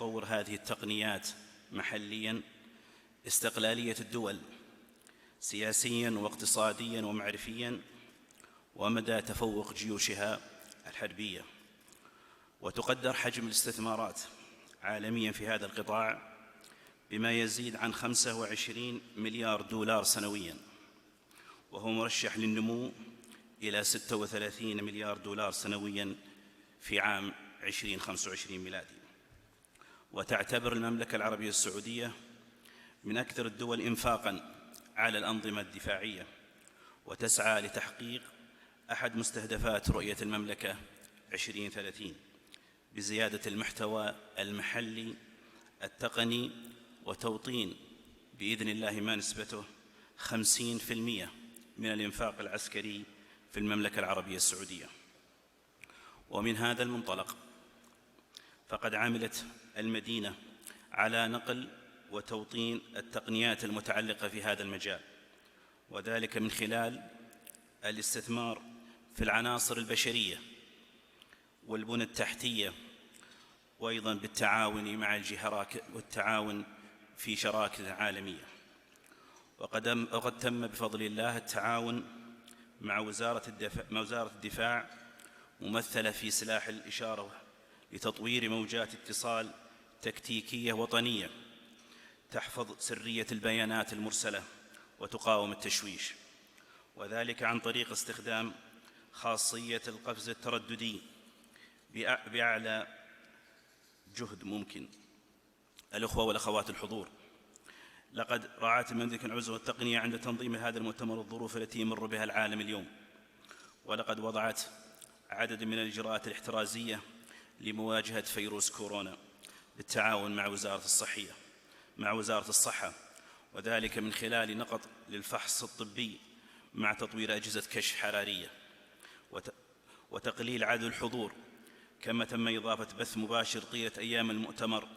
تطور هذه التقنيات محلياً استقلالية الدول سياسياً واقتصادياً ومعرفياً، ومدى تفوق جيوشها الحربية. وتقدر حجم الاستثمارات عالمياً في هذا القطاع بما يزيد عن 25 مليار دولار سنوياً، وهو مرشح للنمو إلى 36 مليار دولار سنوياً في عام 2025 ميلادي. وتعتبر المملكة العربية السعودية من أكثر الدول إنفاقاً على الأنظمة الدفاعية، وتسعى لتحقيق أحد مستهدفات رؤية المملكة 2030 بزيادة المحتوى المحلي التقني وتوطين بإذن الله ما نسبته 50% من الإنفاق العسكري في المملكة العربية السعودية. ومن هذا المنطلق فقد عملت المدينة على نقل وتوطين التقنيات المتعلقة في هذا المجال، وذلك من خلال الاستثمار في العناصر البشرية والبنى التحتية، وأيضاً بالتعاون مع الجهات والتعاون في شراكة عالمية. وقد تم بفضل الله التعاون مع وزارة الدفاع ممثلة في سلاح الإشارة لتطوير موجات اتصال تكتيكية وطنية تحفظ سرية البيانات المرسلة وتقاوم التشويش، وذلك عن طريق استخدام خاصية القفز الترددي بأعلى جهد ممكن. الأخوة والأخوات الحضور، لقد راعت المملكة العزوة التقنية عند تنظيم هذا المؤتمر الظروف التي يمر بها العالم اليوم، ولقد وضعت عدد من الإجراءات الاحترازية لمواجهة فيروس كورونا بالتعاون مع وزارة الصحة، وذلك من خلال نقط للفحص الطبي مع تطوير أجهزة كشف حرارية وتقليل عدد الحضور، كما تم إضافة بث مباشر طيلة أيام المؤتمر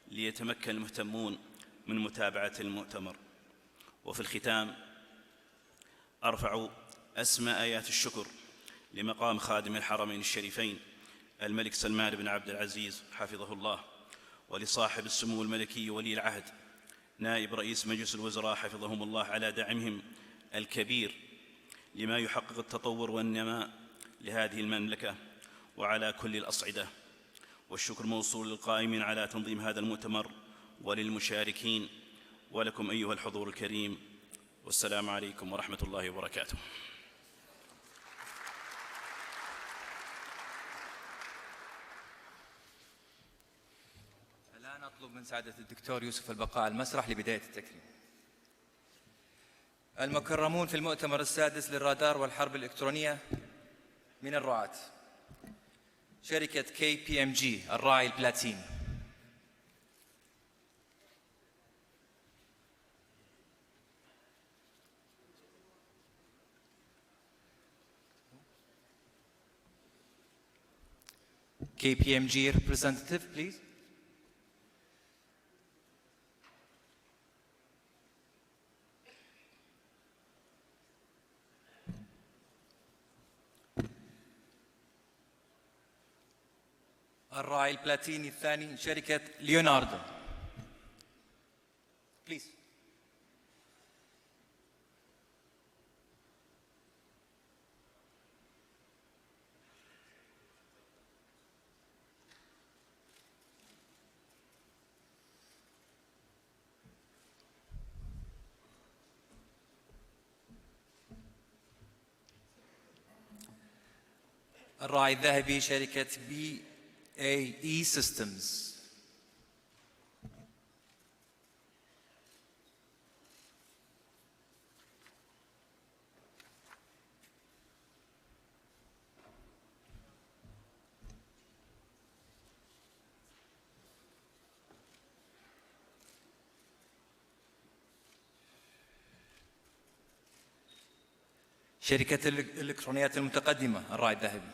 ليتمكن المهتمون من متابعة المؤتمر. وفي الختام أرفع أسمى آيات الشكر لمقام خادم الحرمين الشريفين الملك سلمان بن عبد العزيز حفظه الله، ولصاحب السمو الملكي ولي العهد نائب رئيس مجلس الوزراء حفظهم الله على دعمهم الكبير لما يحقق التطور والنماء لهذه المملكة وعلى كل الأصعدة. والشكر موصول للقائمين على تنظيم هذا المؤتمر وللمشاركين، ولكم أيها الحضور الكريم، والسلام عليكم ورحمة الله وبركاته. الآن أطلب من سعادة الدكتور يوسف البقاء المسرح لبداية التكريم. المكرمون في المؤتمر السادس للرادار والحرب الإلكترونية من الرعاة: شركة KPMG الراعي البلاتيني، KPMG representative please. الراعي البلاتيني الثاني شركة ليوناردو بليز. الراعي الذهبي شركة BAE Systems. شركة الإلكترونيات المتقدمة الراعي الذهبي.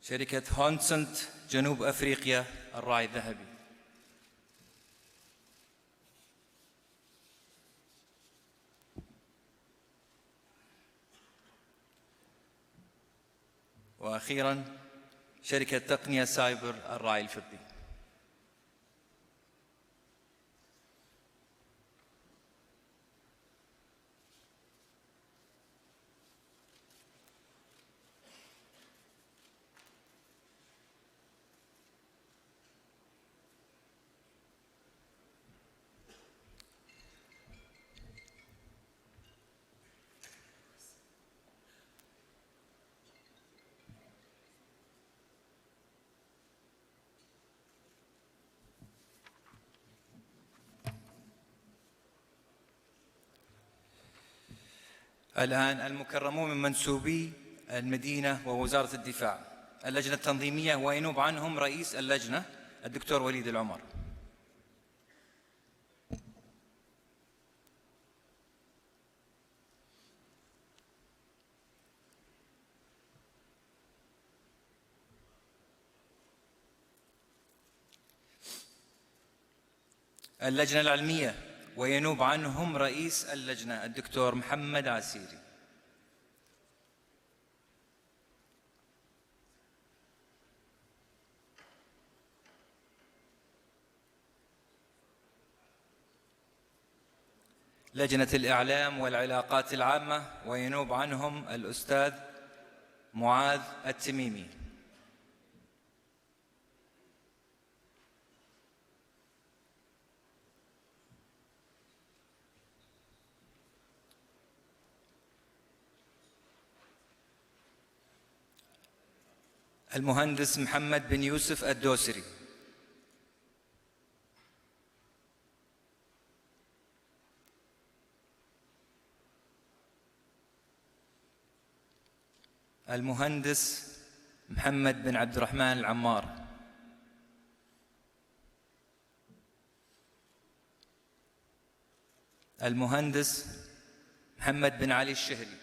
شركة هونسنت جنوب أفريقيا الراعي الذهبي. وأخيراً شركة تقنية سايبر الراعي الفضي. الآن المكرمون من منسوبي المدينة ووزارة الدفاع، اللجنة التنظيمية، وينوب عنهم رئيس اللجنة الدكتور وليد العمر. اللجنة العلمية، وينوب عنهم رئيس اللجنة الدكتور محمد عسيري. لجنة الإعلام والعلاقات العامة، وينوب عنهم الأستاذ معاذ التميمي. المهندس محمد بن يوسف الدوسري. المهندس محمد بن عبد الرحمن العمار. المهندس محمد بن علي الشهري.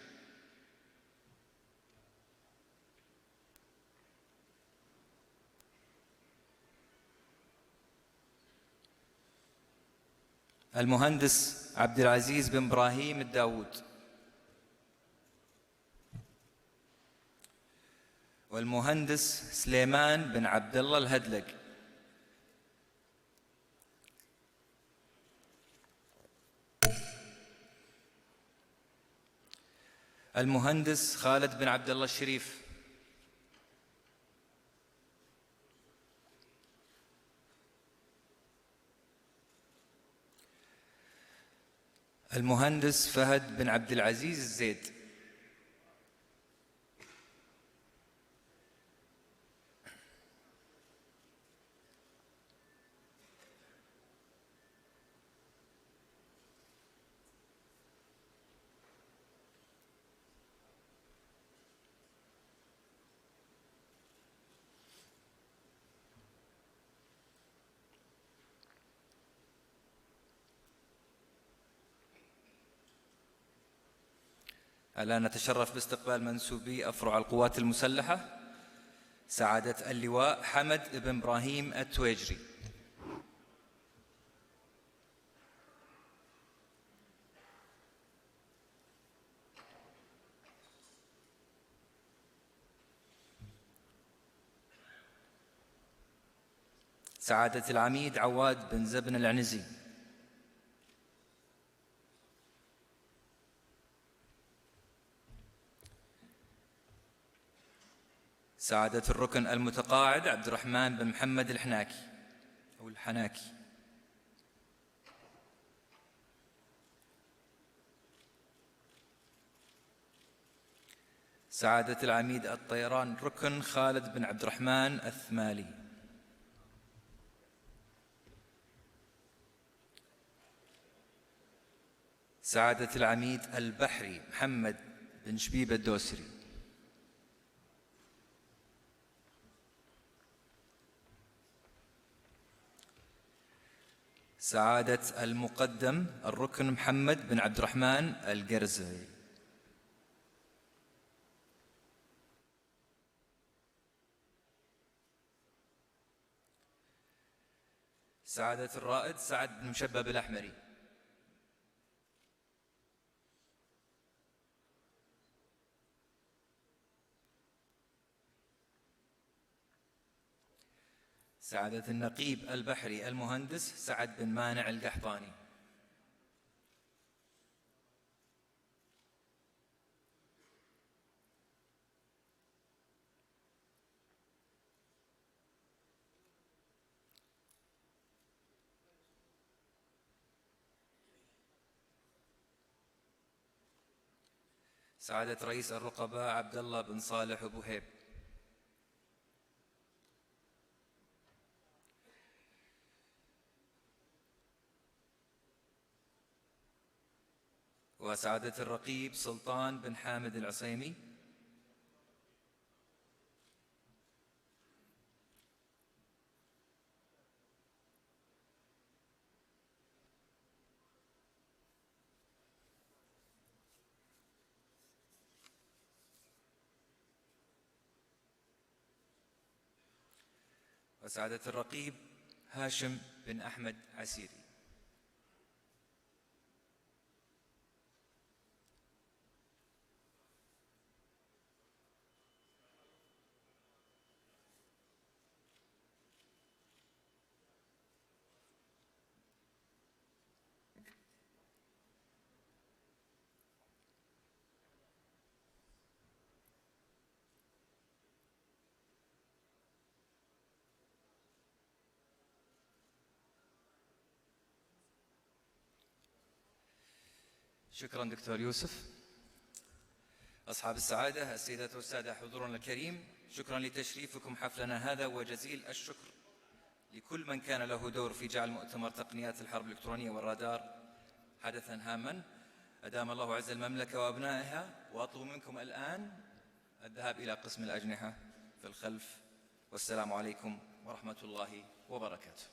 المهندس عبد العزيز بن إبراهيم الداود. والمهندس سليمان بن عبد الله الهدلق. المهندس خالد بن عبد الله الشريف. المهندس فهد بن عبد العزيز الزيد. الآن نتشرف باستقبال منسوبي أفرع القوات المسلحة، سعادة اللواء حمد بن إبراهيم التويجري. سعادة العميد عواد بن زبن العنزي. سعادة الركن المتقاعد عبد الرحمن بن محمد الحناكي أو الحناكي. سعادة العميد الطيران ركن خالد بن عبد الرحمن الثمالي. سعادة العميد البحري محمد بن شبيب الدوسري. سعادة المقدم الركن محمد بن عبد الرحمن القرزي. سعادة الرائد سعد بن مشبب الأحمري. سعادة النقيب البحري المهندس سعد بن مانع القحطاني. سعادة رئيس الرقباء عبد الله بن صالح أبو هيب. وسعادة الرقيب سلطان بن حامد العصيمي. وسعادة الرقيب هاشم بن أحمد عسيري. شكرا دكتور يوسف. أصحاب السعادة، السيدات والسادة، حضورنا الكريم، شكرا لتشريفكم حفلنا هذا، وجزيل الشكر لكل من كان له دور في جعل مؤتمر تقنيات الحرب الإلكترونية والرادار حدثا هاما. أدام الله عز المملكة وأبنائها. وأطلب منكم الآن الذهاب إلى قسم الأجنحة في الخلف، والسلام عليكم ورحمة الله وبركاته.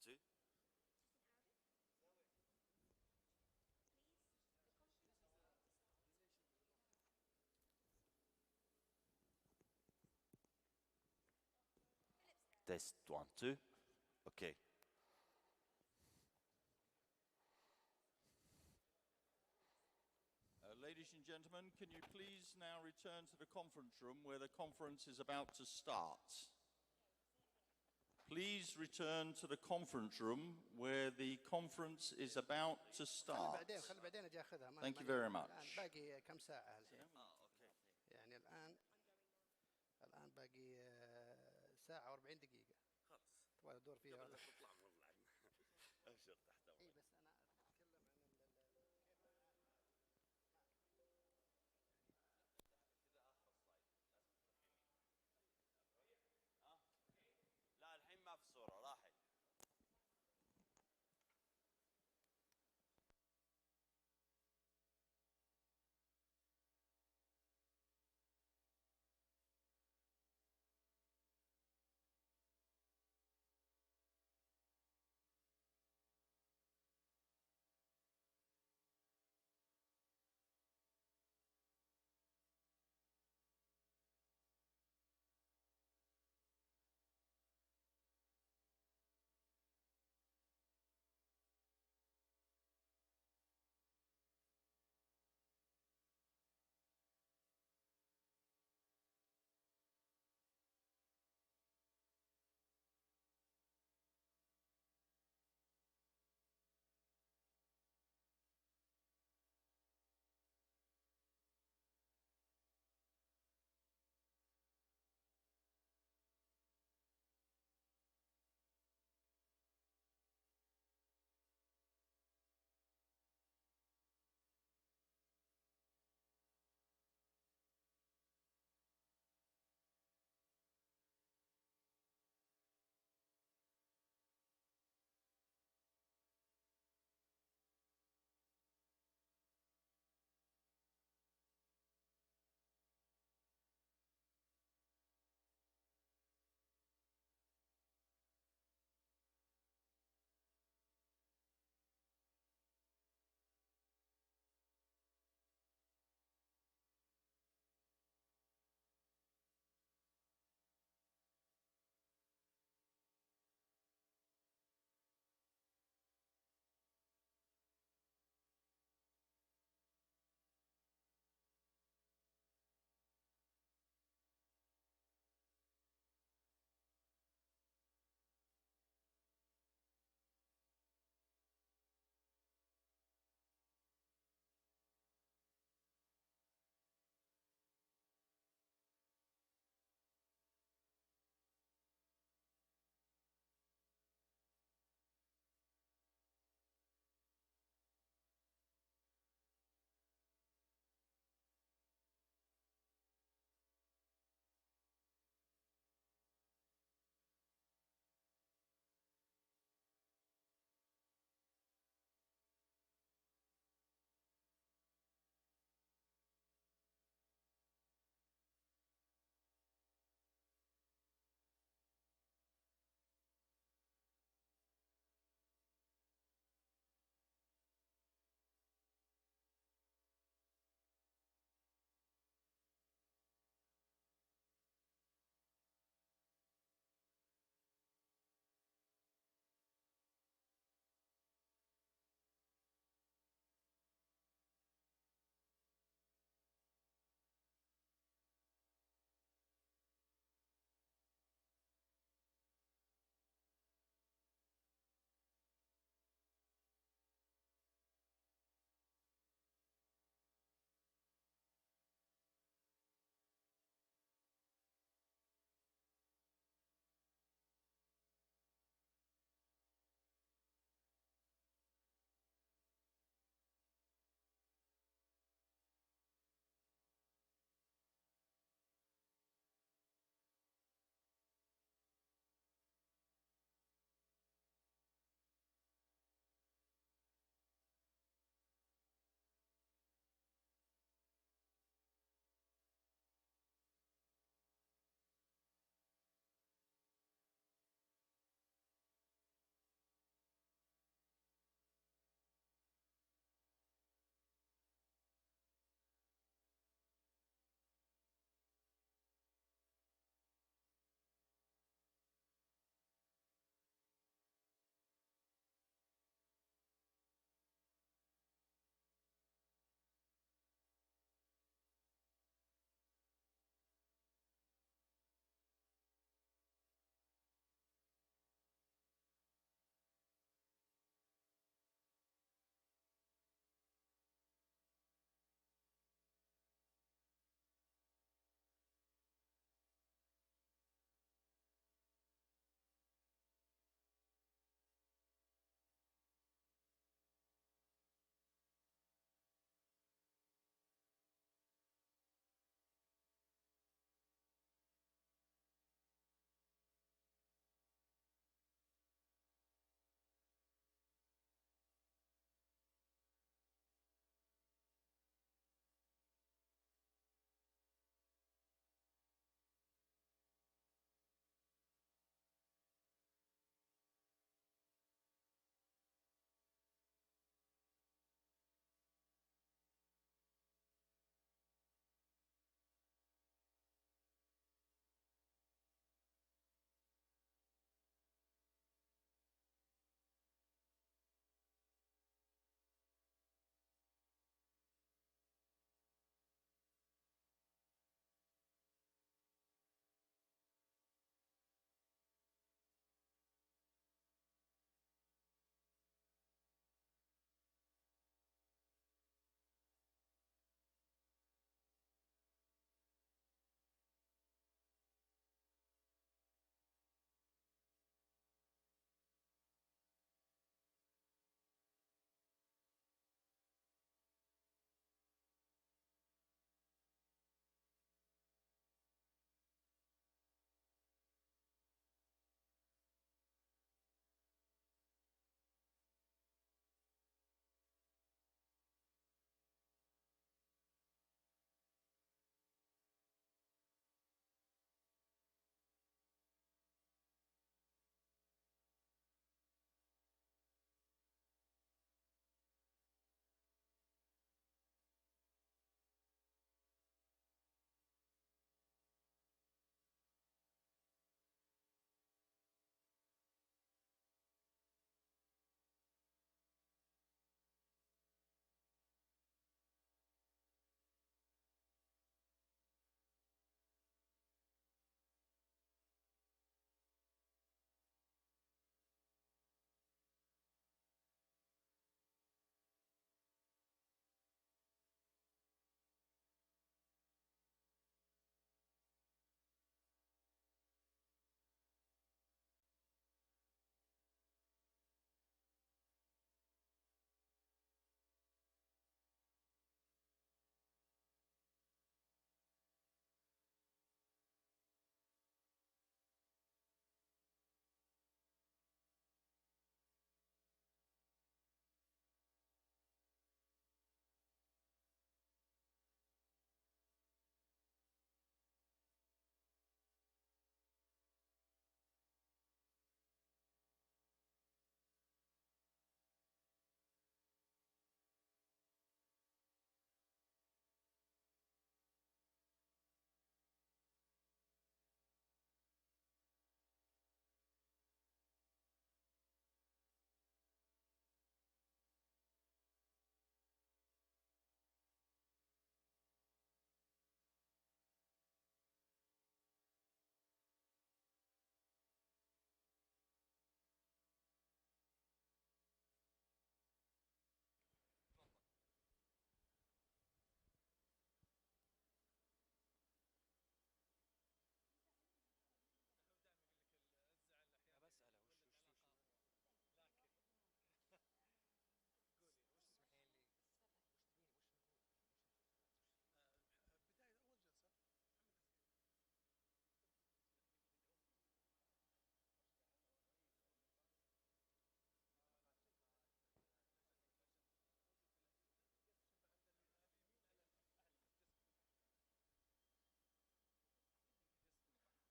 2. Test 1, 2. Okay. Ladies and gentlemen, can you please now return to the conference room where the conference is about to start? Please return to the conference room where the conference is about to start. Thank you very much. باقي كم ساعة يعني الآن باقي ساعة و40 دقيقة. خلاص. تبغى تدور فيها ولا تطلع والله. ابشر تحت امرك. اي بس انا اتكلم عن كذا اخر سلايد لازم تروح يمين. لا الحين ما في صورة راحت.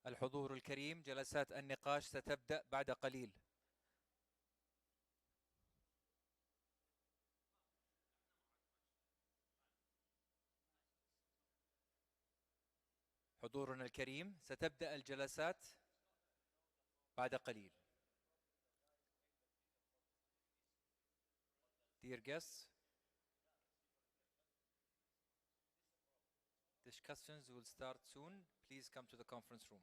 الحضور الكريم، جلسات النقاش ستبدأ بعد قليل. حضورنا الكريم، ستبدأ الجلسات بعد قليل. Dear guests, discussions will start soon. Please come to the conference room.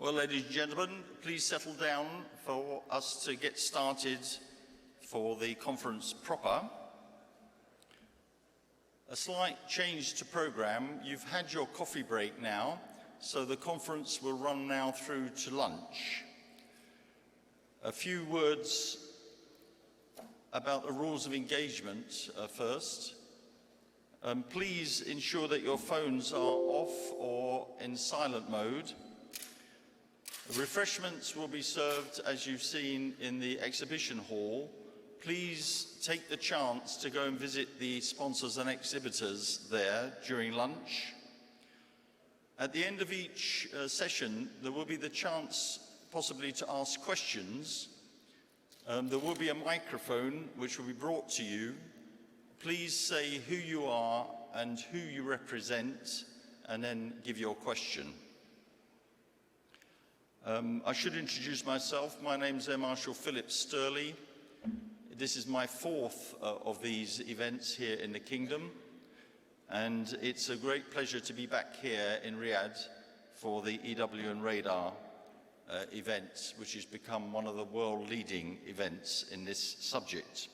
Well, ladies and gentlemen, please settle down for us to get started for the conference proper. A slight change to programme. You've had your coffee break now, so the conference will run now through to lunch. A few words about the rules of engagement first. Please ensure that your phones are off or in silent mode. Refreshments will be served, as you've seen, in the exhibition hall. Please take the chance to go and visit the sponsors and exhibitors there during lunch. At the end of each session, there will be the chance possibly to ask questions. There will be a microphone which will be brought to you. Please say who you are and who you represent, and then give your question. I should introduce myself. My name is Air Marshal Philip Sturley. This is my fourth of these events here in the Kingdom, and it's a great pleasure to be back here in Riyadh for the EW and Radar event, which has become one of the world-leading events in this subject.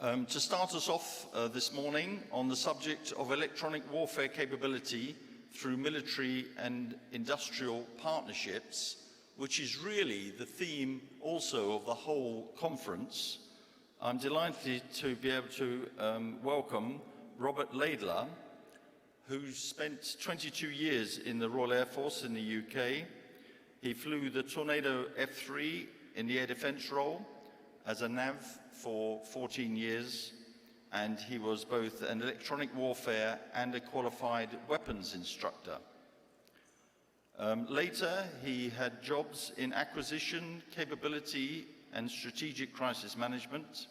To start us off this morning on the subject of electronic warfare capability through military and industrial partnerships, which is really the theme also of the whole conference, I'm delighted to be able to welcome Robert Laidler, who spent 22 years in the Royal Air Force in the UK. He flew the Tornado F3 in the air defence role as a NAV for 14 years, and he was both an electronic warfare and a qualified weapons instructor. Later, he had jobs in acquisition, capability, and strategic crisis management.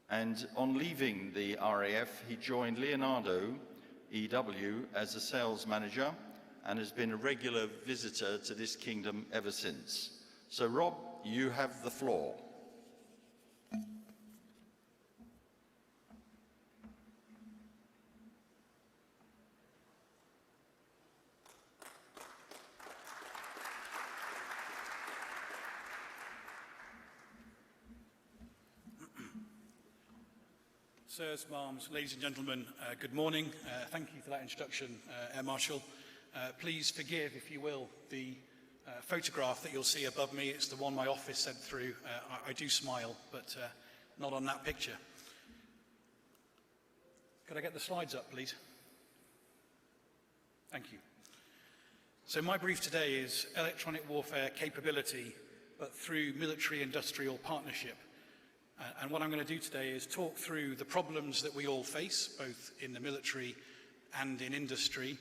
And on leaving the RAF, he joined Leonardo EW as a sales manager and has been a regular visitor to this kingdom ever since. So, Rob, you have the floor. Sirs, Ma'ams, ladies and gentlemen, good morning. Thank you for that introduction, Air Marshal. Please forgive, if you will, the photograph that you'll see above me. It's the one my office sent through. I do smile, but not on that picture. Could I get the slides up, please? Thank you. So my brief today is electronic warfare capability, but through military-industrial partnership. And what I'm going to do today is talk through the problems that we all face, both in the military and in industry,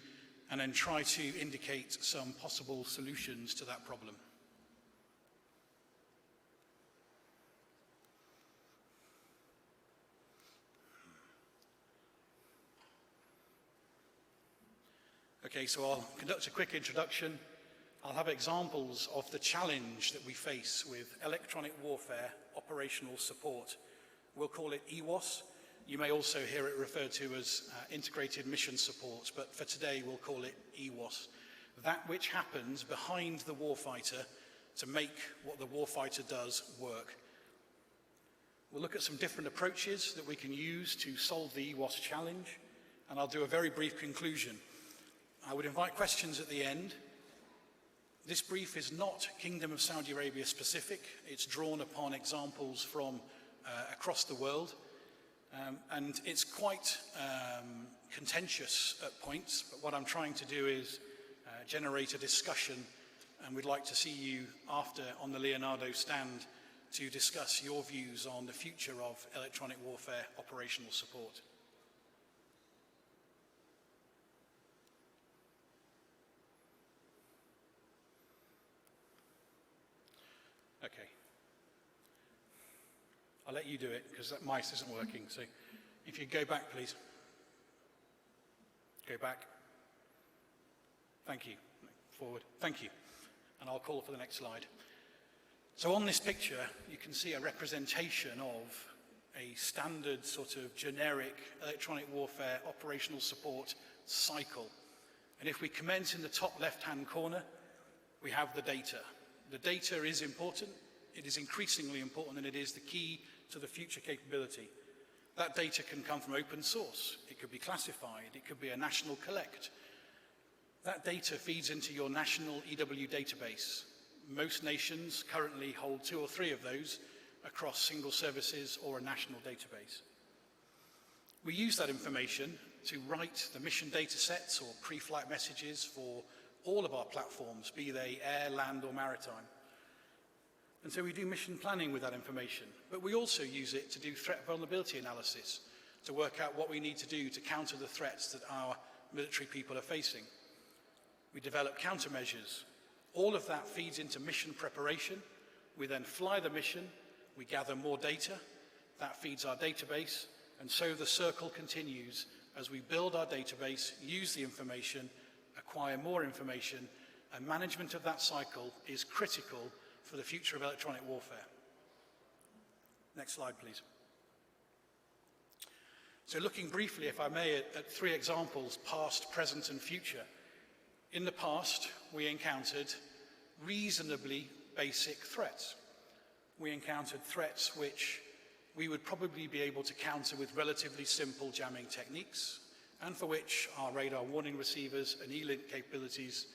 and then try to indicate some possible solutions to that problem. Okay, so I'll conduct a quick introduction. I'll have examples of the challenge that we face with electronic warfare operational support. We'll call it EWOS. You may also hear it referred to as integrated mission support, but for today we'll call it EWOS. That which happens behind the warfighter to make what the warfighter does work. We'll look at some different approaches that we can use to solve the EWOS challenge, and I'll do a very brief conclusion. I would invite questions at the end. This brief is not Kingdom of Saudi Arabia specific. It's drawn upon examples from across the world. And it's quite contentious at points, but what I'm trying to do is generate a discussion, and we'd like to see you after on the Leonardo stand to discuss your views on the future of electronic warfare operational support. Okay. I'll let you do it because that mice isn't working. So if you go back, please. Go back. Thank you. Forward. Thank you. And I'll call for the next slide. So on this picture, you can see a representation of a standard sort of generic electronic warfare operational support cycle. And if we commence in the top left-hand corner, we have the data. The data is important. It is increasingly important, and it is the key to the future capability. That data can come from open source. It could be classified. It could be a national collect. That data feeds into your national EW database. Most nations currently hold 2 or 3 of those across single services or a national database. We use that information to write the mission data sets or pre-flight messages for all of our platforms, be they air, land, or maritime. And so we do mission planning with that information, but we also use it to do threat vulnerability analysis, to work out what we need to do to counter the threats that our military people are facing. We develop countermeasures. All of that feeds into mission preparation. We then fly the mission, we gather more data, that feeds our database, and so the circle continues as we build our database, use the information, acquire more information, and management of that cycle is critical for the future of electronic warfare. Next slide, please. So looking briefly, if I may, at 3 examples, past, present, and future. In the past, we encountered reasonably basic threats. We encountered threats which we would probably be able to counter with relatively simple jamming techniques, and for which our radar warning receivers and E-link capabilities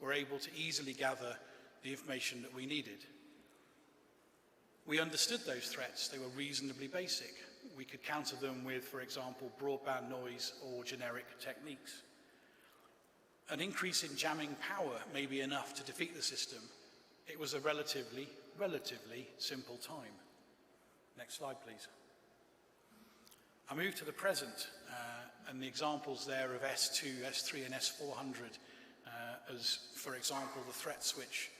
were able to easily gather the information that we needed. We understood those threats. They were reasonably basic. We could counter them with, for example, broadband noise or generic techniques. An increase in jamming power may be enough to defeat the system. It was a relatively simple time. Next slide, please. I move to the present and the examples there of S2, S3, and S400 as, for example, the threats which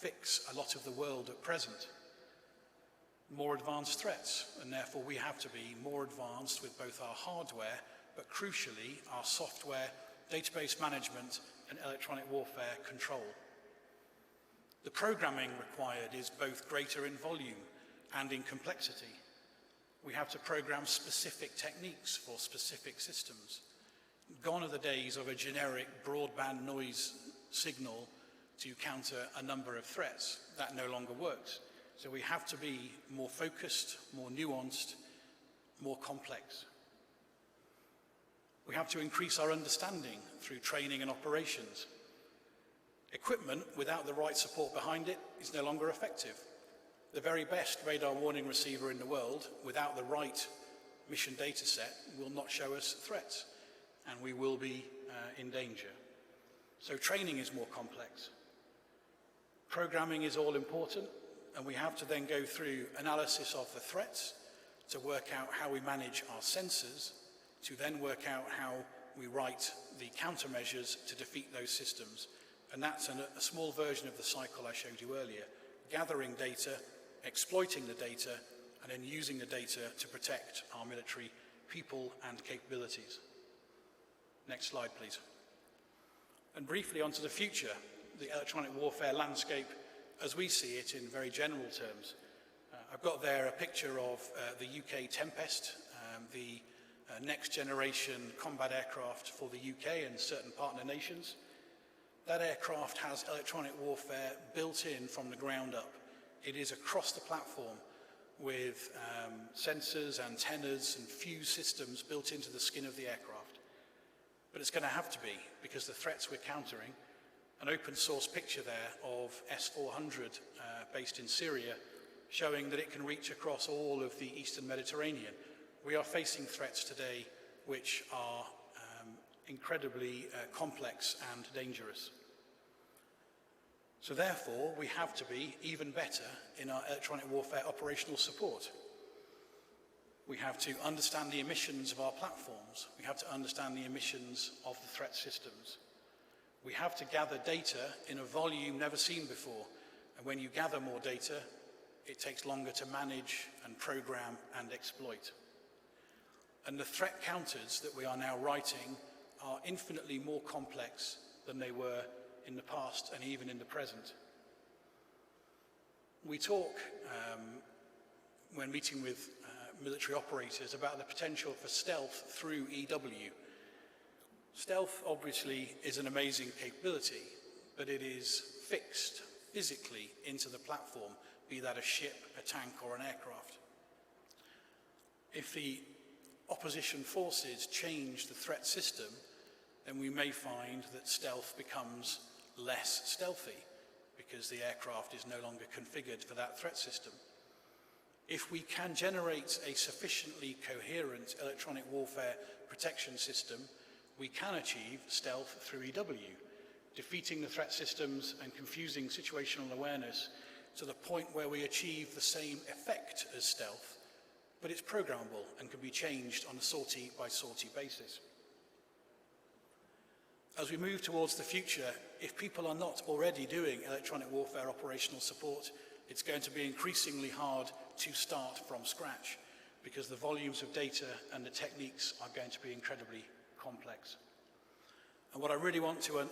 fix a lot of the world at present. More advanced threats, and therefore we have to be more advanced with both our hardware, but crucially our software, database management, and electronic warfare control. The programming required is both greater in volume and in complexity. We have to program specific techniques for specific systems. Gone are the days of a generic broadband noise signal to counter a number of threats. That no longer works. So we have to be more focused, more nuanced, more complex. We have to increase our understanding through training and operations. Equipment without the right support behind it is no longer effective. The very best radar warning receiver in the world, without the right mission data set, will not show us threats, and we will be in danger. So training is more complex. Programming is all important, and we have to then go through analysis of the threats to work out how we manage our sensors, to then work out how we write the countermeasures to defeat those systems. And that's a small version of the cycle I showed you earlier. Gathering data, exploiting the data, and then using the data to protect our military people and capabilities. Next slide, please. And briefly onto the future, the electronic warfare landscape as we see it in very general terms. I've got there a picture of the UK Tempest, the next generation combat aircraft for the UK and certain partner nations. That aircraft has electronic warfare built in from the ground up. It is across the platform with sensors, antennas, and fuse systems built into the skin of the aircraft. But it's going to have to be, because the threats we're countering, an open source picture there of S400 based in Syria, showing that it can reach across all of the Eastern Mediterranean. We are facing threats today which are incredibly complex and dangerous. So therefore, we have to be even better in our electronic warfare operational support. We have to understand the emissions of our platforms. We have to understand the emissions of the threat systems. We have to gather data in a volume never seen before. And when you gather more data, it takes longer to manage and program and exploit. And the threat counters that we are now writing are infinitely more complex than they were in the past and even in the present. We talk, when meeting with military operators, about the potential for stealth through EW. Stealth obviously is an amazing capability, but it is fixed physically into the platform, be that a ship, a tank, or an aircraft. If the opposition forces change the threat system, then we may find that stealth becomes less stealthy because the aircraft is no longer configured for that threat system. If we can generate a sufficiently coherent electronic warfare protection system, we can achieve stealth through EW, defeating the threat systems and confusing situational awareness to the point where we achieve the same effect as stealth, but it's programmable and can be changed on a sortie by sortie basis. As we move towards the future, if people are not already doing electronic warfare operational support, it's going to be increasingly hard to start from scratch because the volumes of data and the techniques are going to be incredibly complex. And what I really want to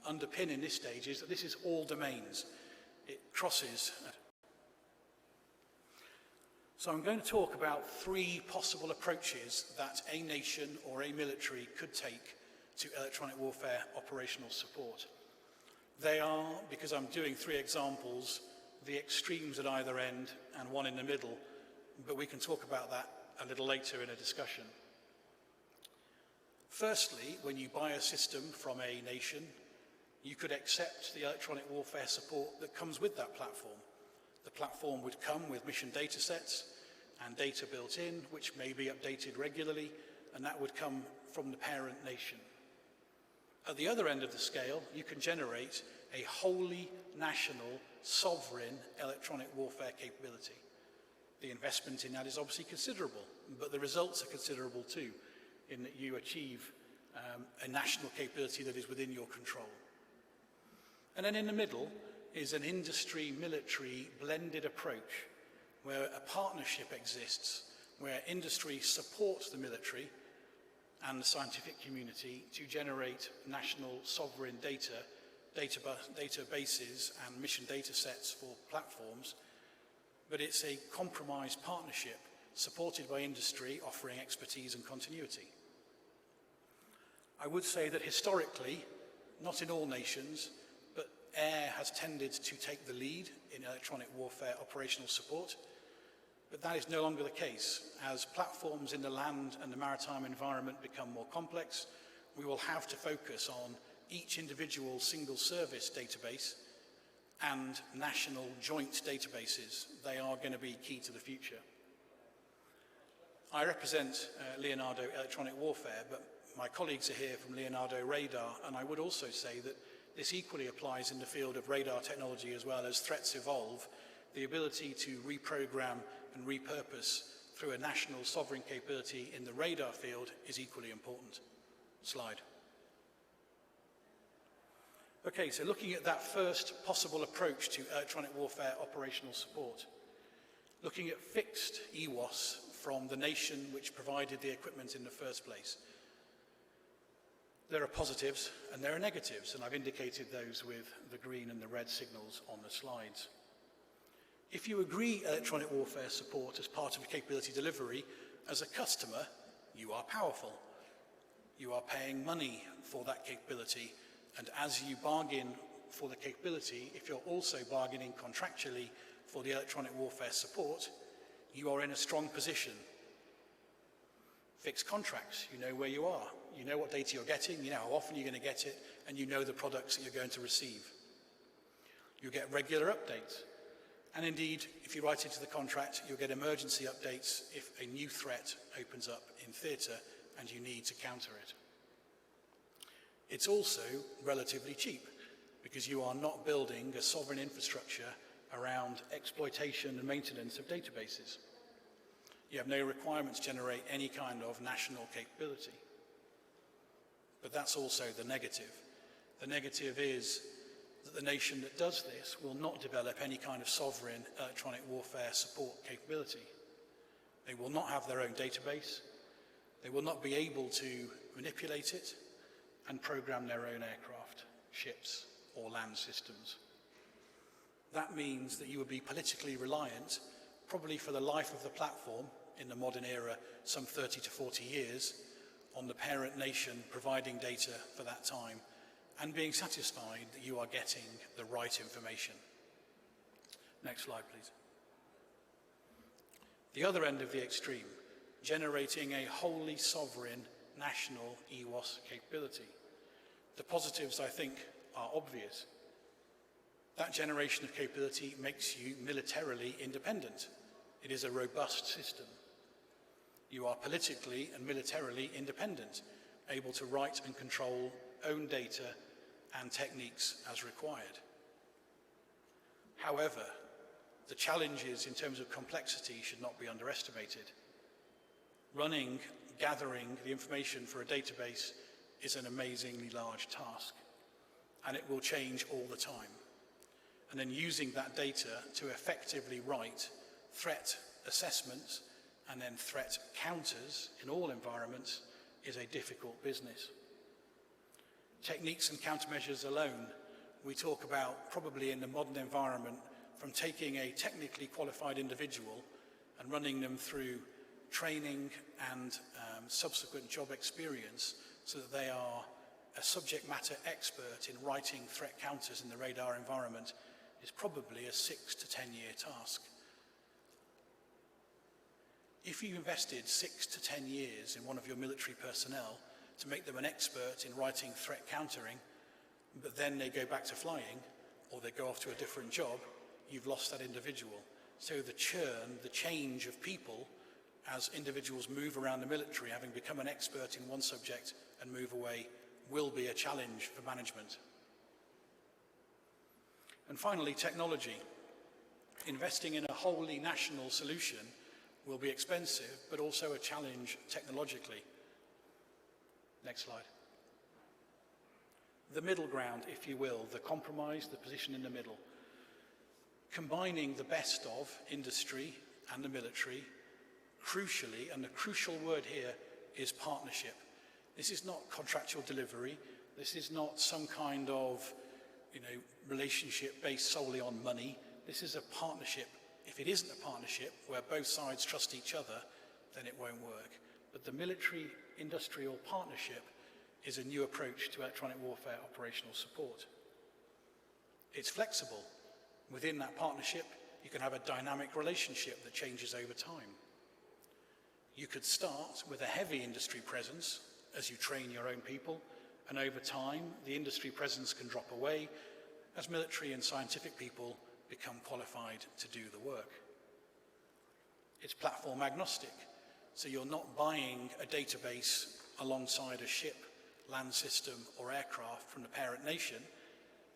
underpin in this stage is that this is all domains. It crosses. So I'm going to talk about 3 possible approaches that a nation or a military could take to electronic warfare operational support. They are, because I'm doing 3 examples, the extremes at either end and one in the middle, but we can talk about that a little later in a discussion. Firstly, when you buy a system from a nation, you could accept the electronic warfare support that comes with that platform. The platform would come with mission data sets and data built in, which may be updated regularly, and that would come from the parent nation. At the other end of the scale, you can generate a wholly national, sovereign electronic warfare capability. The investment in that is obviously considerable, but the results are considerable too, in that you achieve a national capability that is within your control. And then in the middle is an industry-military blended approach, where a partnership exists, where industry supports the military and the scientific community to generate national sovereign databases and mission data sets for platforms, but it's a compromised partnership supported by industry offering expertise and continuity. I would say that historically, not in all nations, but air has tended to take the lead in electronic warfare operational support, but that is no longer the case. As platforms in the land and the maritime environment become more complex, we will have to focus on each individual single service database and national joint databases. They are going to be key to the future. I represent Leonardo Electronic Warfare, but my colleagues are here from Leonardo Radar, and I would also say that this equally applies in the field of radar technology as well. As threats evolve, the ability to reprogram and repurpose through a national sovereign capability in the radar field is equally important. Slide. Okay, so looking at that first possible approach to electronic warfare operational support, looking at fixed EWOS from the nation which provided the equipment in the first place. There are positives and there are negatives, and I've indicated those with the green and the red signals on the slides. If you agree electronic warfare support as part of capability delivery, as a customer, you are powerful. You are paying money for that capability, and as you bargain for the capability, if you're also bargaining contractually for the electronic warfare support, you are in a strong position. Fixed contracts, you know where you are. You know what data you're getting, you know how often you're going to get it, and you know the products that you're going to receive. You get regular updates. And indeed, if you write into the contract, you'll get emergency updates if a new threat opens up in theatre and you need to counter it. It's also relatively cheap because you are not building a sovereign infrastructure around exploitation and maintenance of databases. You have no requirement to generate any kind of national capability. But that's also the negative. The negative is that the nation that does this will not develop any kind of sovereign electronic warfare support capability. They will not have their own database. They will not be able to manipulate it and program their own aircraft, ships, or land systems. That means that you will be politically reliant, probably for the life of the platform in the modern era, some 30 to 40 years, on the parent nation providing data for that time and being satisfied that you are getting the right information. Next slide, please. The other end of the extreme, generating a wholly sovereign national EWOS capability. The positives, I think, are obvious. That generation of capability makes you militarily independent. It is a robust system. You are politically and militarily independent, able to write and control own data and techniques as required. However, the challenges in terms of complexity should not be underestimated. Running, gathering the information for a database is an amazingly large task, and it will change all the time. And then using that data to effectively write threat assessments and then threat counters in all environments is a difficult business. Techniques and countermeasures alone, we talk about probably in the modern environment from taking a technically qualified individual and running them through training and subsequent job experience so that they are a subject matter expert in writing threat counters in the radar environment is probably a 6 to 10 year task. If you invested 6 to 10 years in one of your military personnel to make them an expert in writing threat countering, but then they go back to flying or they go off to a different job, you've lost that individual. So the churn, the change of people as individuals move around the military, having become an expert in one subject and move away, will be a challenge for management. And finally, technology. Investing in a wholly national solution will be expensive, but also a challenge technologically. Next slide. The middle ground, if you will, the compromise, the position in the middle. Combining the best of industry and the military, crucially, and the crucial word here is partnership. This is not contractual delivery. This is not some kind of, relationship based solely on money. This is a partnership. If it isn't a partnership where both sides trust each other, then it won't work. But the military-industrial partnership is a new approach to electronic warfare operational support. It's flexible. Within that partnership, you can have a dynamic relationship that changes over time. You could start with a heavy industry presence as you train your own people, and over time, the industry presence can drop away as military and scientific people become qualified to do the work. It's platform agnostic, so you're not buying a database alongside a ship, land system, or aircraft from the parent nation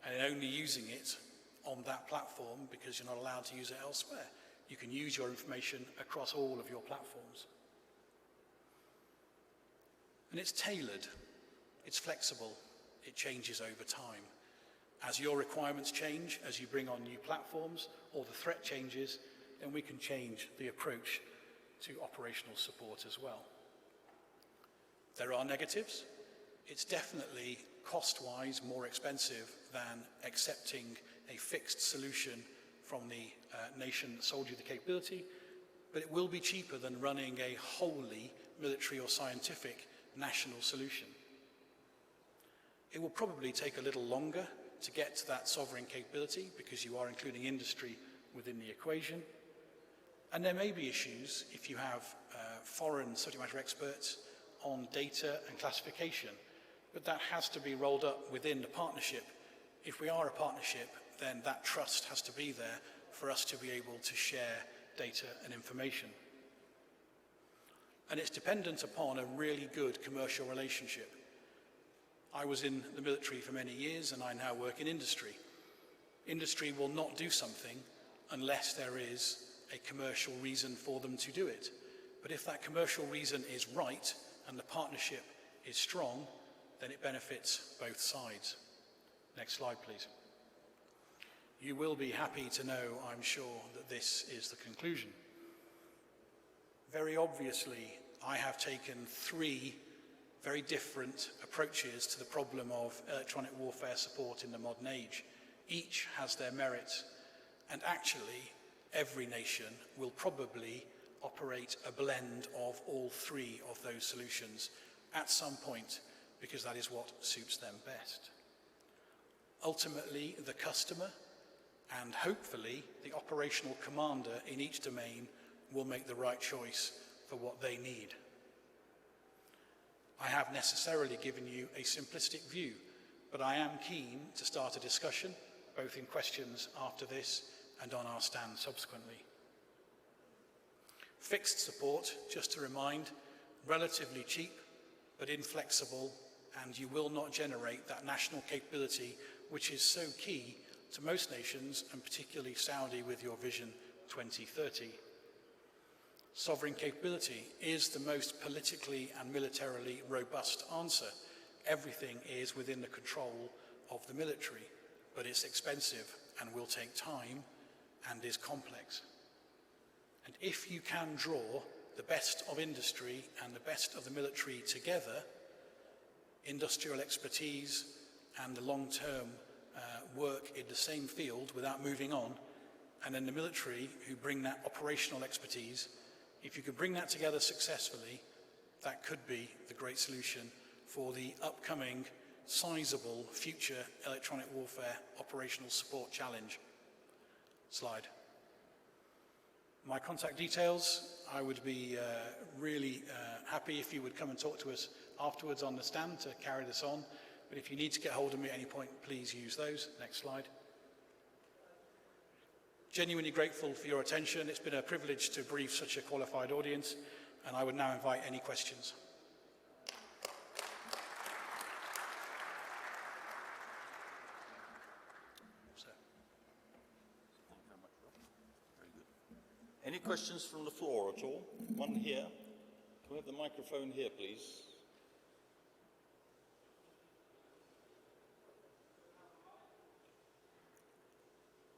and only using it on that platform because you're not allowed to use it elsewhere. You can use your information across all of your platforms. And it's tailored, it's flexible, it changes over time. As your requirements change, as you bring on new platforms, or the threat changes, then we can change the approach to operational support as well. There are negatives. It's definitely cost-wise more expensive than accepting a fixed solution from the nation that sold you the capability, but it will be cheaper than running a wholly military or scientific national solution. It will probably take a little longer to get to that sovereign capability because you are including industry within the equation. And there may be issues if you have foreign subject matter experts on data and classification, but that has to be rolled up within the partnership. If we are a partnership, then that trust has to be there for us to be able to share data and information. And it's dependent upon a really good commercial relationship. I was in the military for many years and I now work in industry. Industry will not do something unless there is a commercial reason for them to do it. But if that commercial reason is right and the partnership is strong, then it benefits both sides. Next slide, please. You will be happy to know, I'm sure, that this is the conclusion. Very obviously, I have taken 3 very different approaches to the problem of electronic warfare support in the modern age. Each has their merits, and actually, every nation will probably operate a blend of all 3 of those solutions at some point because that is what suits them best. Ultimately, the customer and hopefully the operational commander in each domain will make the right choice for what they need. I have necessarily given you a simplistic view, but I am keen to start a discussion, both in questions after this and on our stand subsequently. Fixed support, just to remind, relatively cheap but inflexible, and you will not generate that national capability which is so key to most nations, and particularly Saudi with your Vision 2030. Sovereign capability is the most politically and militarily robust answer. Everything is within the control of the military, but it's expensive and will take time and is complex. And if you can draw the best of industry and the best of the military together, industrial expertise and the long-term work in the same field without moving on, and then the military who bring that operational expertise, if you could bring that together successfully, that could be the great solution for the upcoming sizable future electronic warfare operational support challenge. Slide. My contact details, I would be really happy if you would come and talk to us afterwards on the stand to carry this on. But if you need to get hold of me at any point, please use those. Next slide. Genuinely grateful for your attention. It's been a privilege to brief such a qualified audience, and I would now invite any questions. Any questions from the floor at all? One here. Can we have the microphone here, please?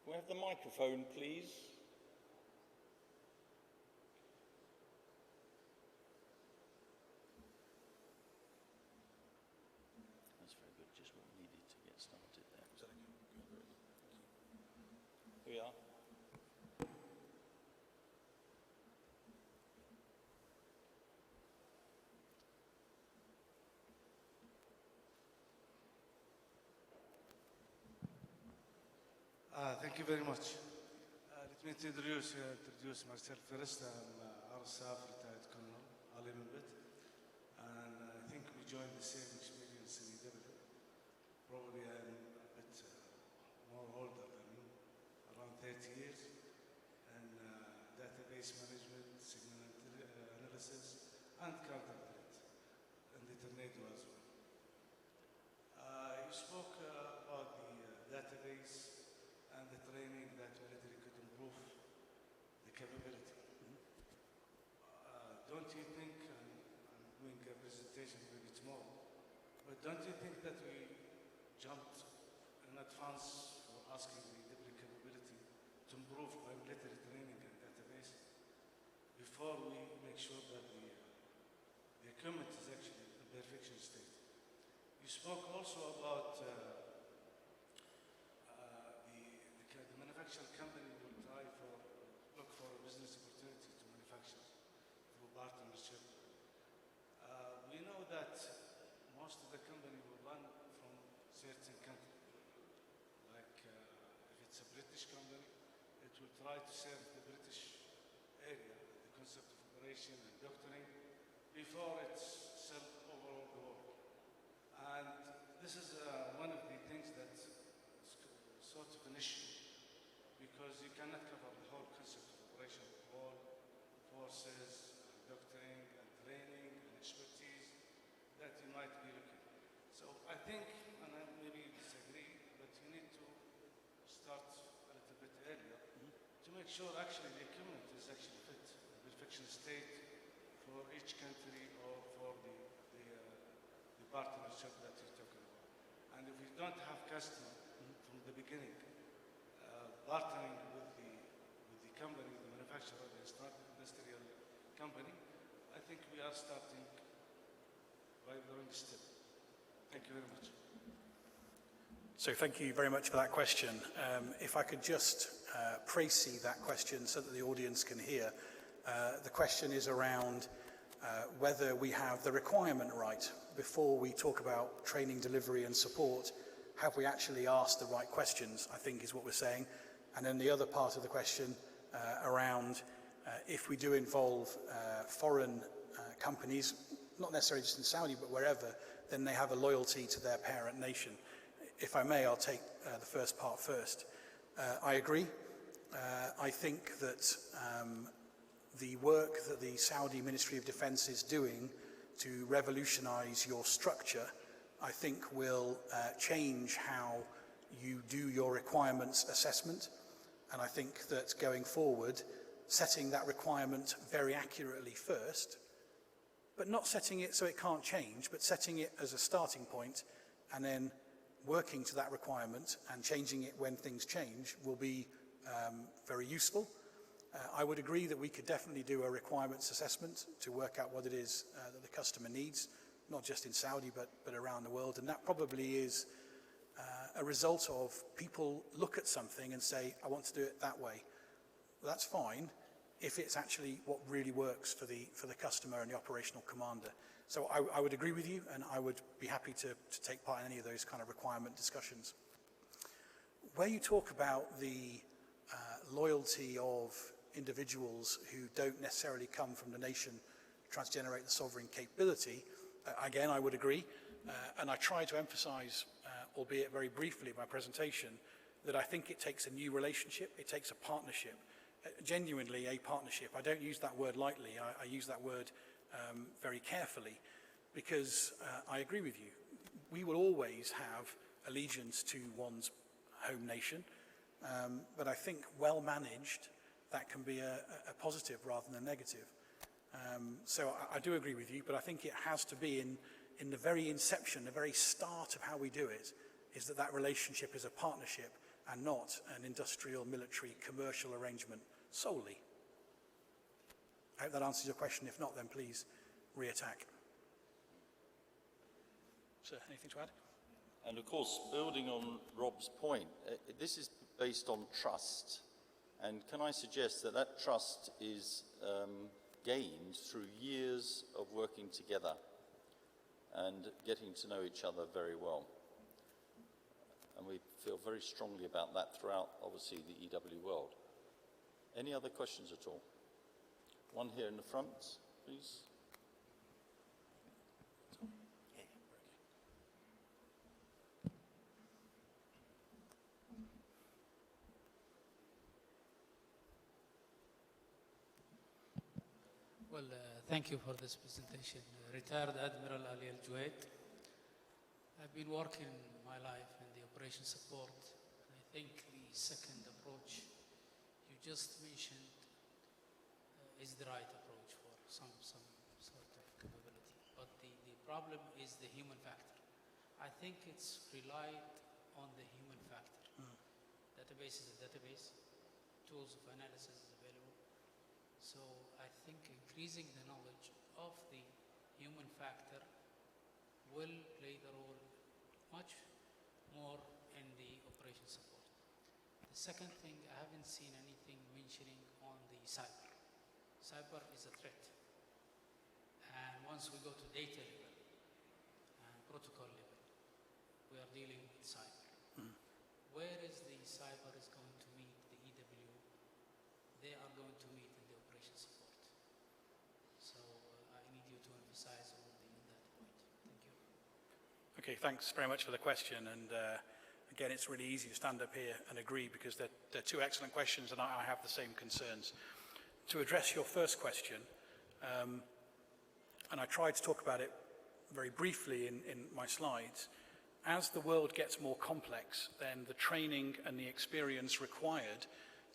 Can we have the microphone, please? That's very good, just what we needed to get started there. Here we are. Thank you very much. Let me introduce myself first. I'm Arsaf, retired colonel, Ali Mbit, and I think we joined the same experience in EW. Probably I'm a bit more older than you, around 30 years, and database management, signal analysis, and counter threat, and the tornado as well. You spoke about the database and the training that military could improve the capability. Don't you think, I'm doing a presentation maybe tomorrow, but don't you think that we jumped in advance for asking the military capability to improve by military training and database before we make sure that the equipment is actually in perfection state? You spoke also about the manufacturing company will look for a business opportunity to manufacture through partnership. We know that most of the company will run from certain country. Like if it's a British company, it will try to serve the British area, the concept of operation and doctoring, before it's sold over the world. And this is one of the things that's sort of an issue, because you cannot cover the whole concept of operation, all forces, doctoring, and training, and expertise that you might be looking. So I think, and I maybe disagree, but you need to start a little bit earlier to make sure actually the equipment is actually fit, the perfection state for each country or for the partnership that you're talking about. And if we don't have customer from the beginning, partnering with the company, the manufacturer, the industrial company, I think we are starting by the wrong step. Thank you very much. So thank you very much for that question. If I could just précis that question so that the audience can hear. The question is around whether we have the requirement right before we talk about training, delivery and support. Have we actually asked the right questions, I think is what we're saying. And then the other part of the question around if we do involve foreign companies, not necessarily just in Saudi, but wherever, then they have a loyalty to their parent nation. If I may, I'll take the first part first. I agree. I think that the work that the Saudi Ministry of Defense is doing to revolutionize your structure, I think will change how you do your requirements assessment. And I think that going forward, setting that requirement very accurately first, but not setting it so it can't change, but setting it as a starting point and then working to that requirement and changing it when things change will be very useful. I would agree that we could definitely do a requirements assessment to work out what it is that the customer needs, not just in Saudi, but around the world. And that probably is a result of people look at something and say, I want to do it that way. Well, that's fine if it's actually what really works for the customer and the operational commander. So I would agree with you, and I would be happy to take part in any of those kind of requirement discussions. Where you talk about the loyalty of individuals who don't necessarily come from the nation trying to generate the sovereign capability, again, I would agree. And I try to emphasize, albeit very briefly in my presentation, that I think it takes a new relationship, it takes a partnership, genuinely a partnership. I don't use that word lightly, I use that word very carefully, because I agree with you. We will always have allegiance to one's home nation, but I think well managed, that can be a positive rather than a negative. So I do agree with you, but I think it has to be in the very inception, the very start of how we do it, is that relationship is a partnership and not an industrial, military, commercial arrangement solely. I hope that answers your question. If not, then please re-attack. Sir, anything to add? And of course, building on Rob's point, this is based on trust. And can I suggest that that trust is gained through years of working together and getting to know each other very well. And we feel very strongly about that throughout, obviously, the EW world. Any other questions at all? One here in the front, please. Well, thank you for this presentation. Retired Admiral Ali Al-Juwaid. I've been working my life in the operation support, and I think the second approach you just mentioned is the right approach for some sort of capability. But the problem is the human factor. I think it's relied on the human factor. Database is a database, tools of analysis is available. So I think increasing the knowledge of the human factor will play the role much more in the operation support. The second thing, I haven't seen anything mentioning on the cyber. Cyber is a threat. And once we go to data level and protocol level, we are dealing with cyber. Where is the cyber is going to meet the EW? They are going to meet in the operation support. So I need you to emphasize on that point. Thank you. Okay, thanks very much for the question. And again, it's really easy to stand up here and agree because they're two excellent questions and I have the same concerns. To address your first question, and I tried to talk about it very briefly in my slides, as the world gets more complex, then the training and the experience required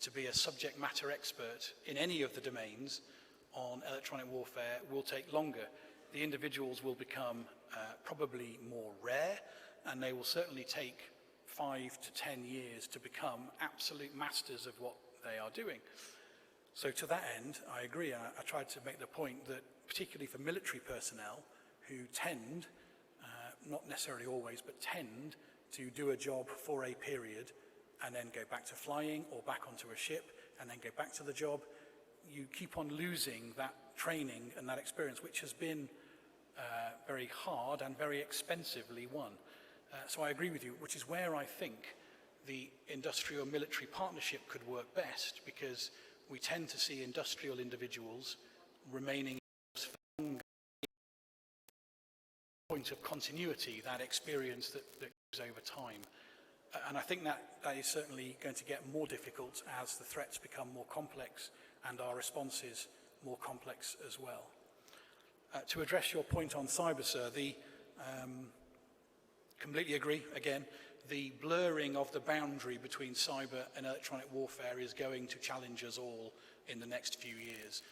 to be a subject matter expert in any of the domains on electronic warfare will take longer. The individuals will become probably more rare, and they will certainly take 5 to 10 years to become absolute masters of what they are doing. So to that end, I agree. I tried to make the point that particularly for military personnel who tend, not necessarily always, but tend to do a job for a period and then go back to flying or back onto a ship and then go back to the job, you keep on losing that training and that experience, which has been very hard and very expensively won. So I agree with you, which is where I think the industrial-military partnership could work best, because we tend to see industrial individuals remaining in point of continuity, that experience that goes over time. And I think that is certainly going to get more difficult as the threats become more complex and our responses more complex as well. To address your point on cyber, sir, completely agree, again, the blurring of the boundary between cyber and electronic warfare is going to challenge us all in the next few years.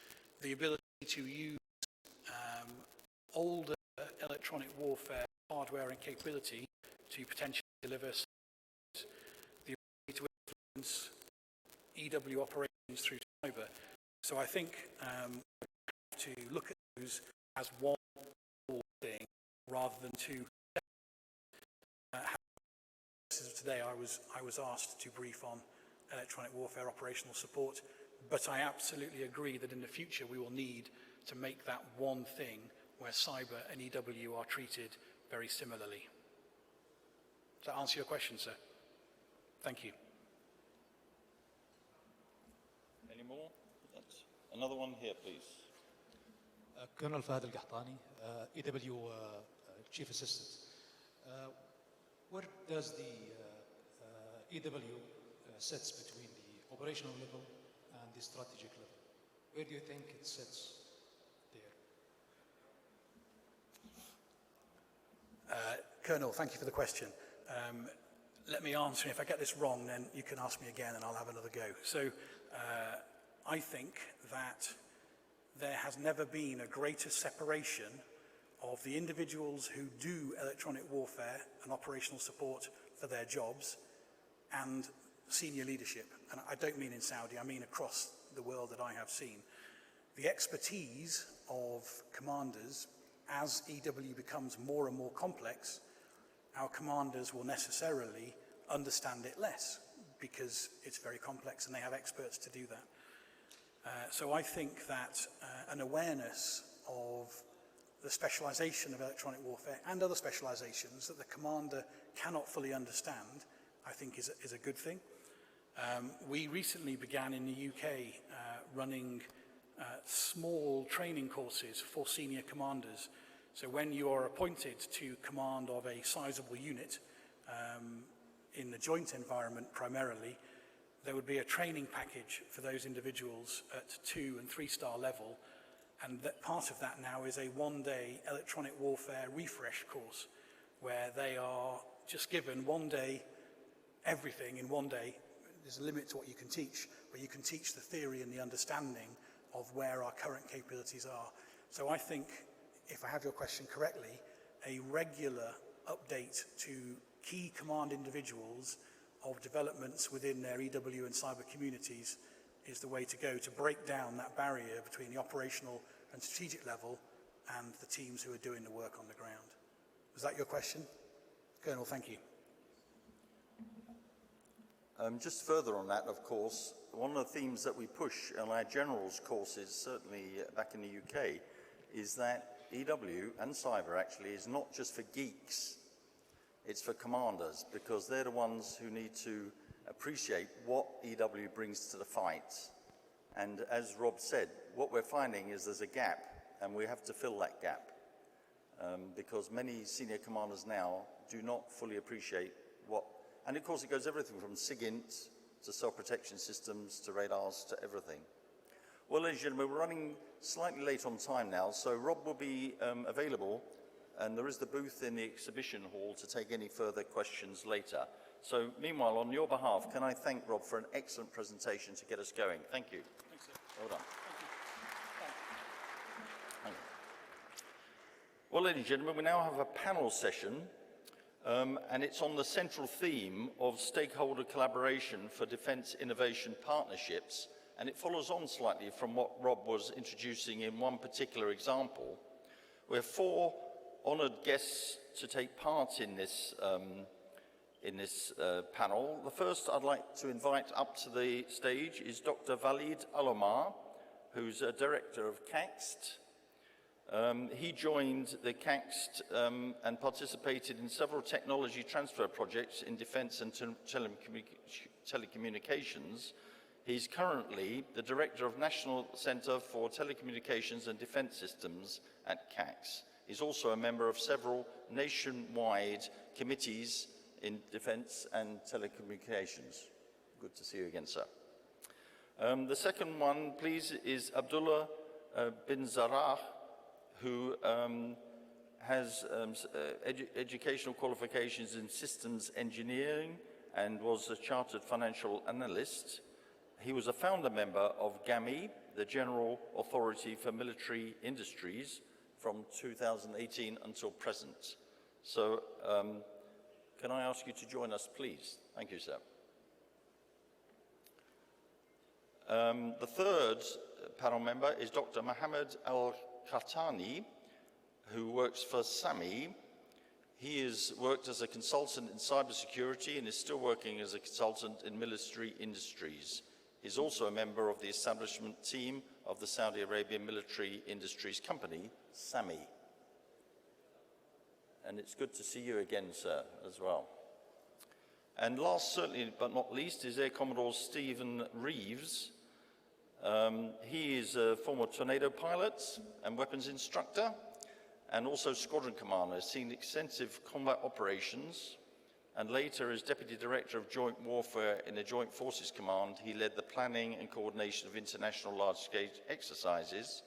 The ability to use older electronic warfare hardware and capability to potentially deliver the ability to influence EW operations through cyber. So I think we have to look at those as one thing rather than two. Today I was asked to brief on electronic warfare operational support, but I absolutely agree that in the future we will need to make that one thing where cyber and EW are treated very similarly. Does that answer your question, sir? Thank you. Any more? Another one here, please. Colonel Fahad Al-Qahtani, EW Chief Assistant. Where does the EW sits between the operational level and the strategic level? Where do you think it sits there? Colonel, thank you for the question. Let me answer, and if I get this wrong, then you can ask me again and I'll have another go. So I think that there has never been a greater separation of the individuals who do electronic warfare and operational support for their jobs and senior leadership. And I don't mean in Saudi, I mean across the world that I have seen. The expertise of commanders, as EW becomes more and more complex, our commanders will necessarily understand it less because it's very complex and they have experts to do that. So I think that an awareness of the specialization of electronic warfare and other specializations that the commander cannot fully understand, I think is a good thing. We recently began in the UK running small training courses for senior commanders. So when you are appointed to command of a sizable unit in the joint environment primarily, there would be a training package for those individuals at 2- and 3-star level, and that part of that now is a one-day electronic warfare refresh course where they are just given one day, everything in one day. There's a limit to what you can teach, but you can teach the theory and the understanding of where our current capabilities are. So I think, if I have your question correctly, a regular update to key command individuals of developments within their EW and cyber communities is the way to go to break down that barrier between the operational and strategic level and the teams who are doing the work on the ground. Was that your question? Colonel, thank you. Just further on that, of course, one of the themes that we push on our generals courses, certainly back in the UK, is that EW and cyber actually is not just for geeks, it's for commanders, because they're the ones who need to appreciate what EW brings to the fight. And as Rob said, what we're finding is there's a gap, and we have to fill that gap, because many senior commanders now do not fully appreciate what, and of course it goes everything from SIGINT to self-protection systems to radars to everything. Well, ladies and gentlemen, we're running slightly late on time now, so Rob will be available, and there is the booth in the exhibition hall to take any further questions later. So meanwhile, on your behalf, can I thank Rob for an excellent presentation to get us going. Thank you. Thanks, sir. Well done. Thank you. Well, ladies and gentlemen, we now have a panel session, and it's on the central theme of stakeholder collaboration for defence innovation partnerships, and it follows on slightly from what Rob was introducing in one particular example. We have 4 honoured guests to take part in this panel. The first I'd like to invite up to the stage is Dr. Walid Alomar, who's a director of CAXT. He joined the CAXT and participated in several technology transfer projects in defense and telecommunications. He's currently the director of National Center for Telecommunications and Defense Systems at CAXT. He's also a member of several nationwide committees in defense and telecommunications. Good to see you again, sir. The second one, please, is Abdullah bin Zarah, who has educational qualifications in systems engineering and was a chartered financial analyst. He was a founder member of GAMI, the General Authority for Military Industries, from 2018 until present. So, can I ask you to join us, please? Thank you, sir. The third panel member is Dr. Mohammed Al-Khatani, who works for SAMI. He has worked as a consultant in cybersecurity and is still working as a consultant in military industries. He's also a member of the establishment team of the Saudi Arabian Military Industries Company, SAMI. And it's good to see you again, sir, as well. And last, certainly but not least, is Air Commodore Stephen Reeves. He is a former Tornado pilot and weapons instructor, and also squadron commander. Has seen extensive combat operations, and later as Deputy Director of Joint Warfare in the Joint Forces Command, he led the planning and coordination of international large-scale exercises.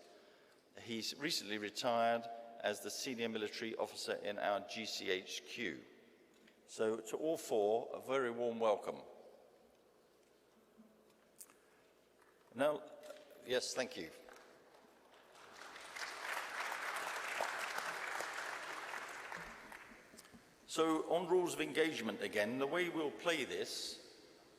He's recently retired as the Senior Military Officer in our GCHQ. So to all four, a very warm welcome. Now, yes, thank you. So on rules of engagement again, the way we'll play this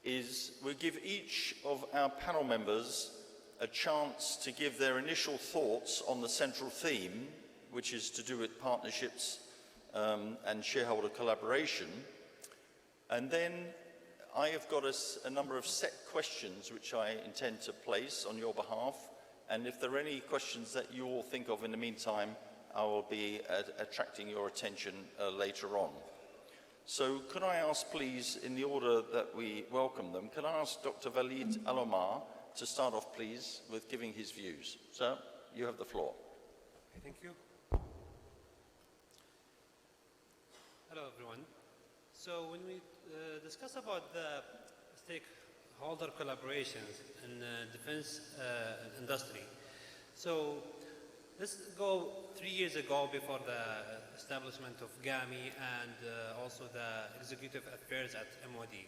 is we'll give each of our panel members a chance to give their initial thoughts on the central theme, which is to do with partnerships and shareholder collaboration. And then I have got a number of set questions which I intend to place on your behalf. And if there are any questions that you all think of in the meantime, I will be attracting your attention later on. So could I ask, please, in the order that we welcome them, can I ask Dr. Walid Al-Omar to start off, please, with giving his views. Sir, you have the floor. Thank you. Hello, everyone. So when we discuss about the stakeholder collaborations in defense industry, so let's go 3 years ago before the establishment of GAMI and also the executive affairs at MOD.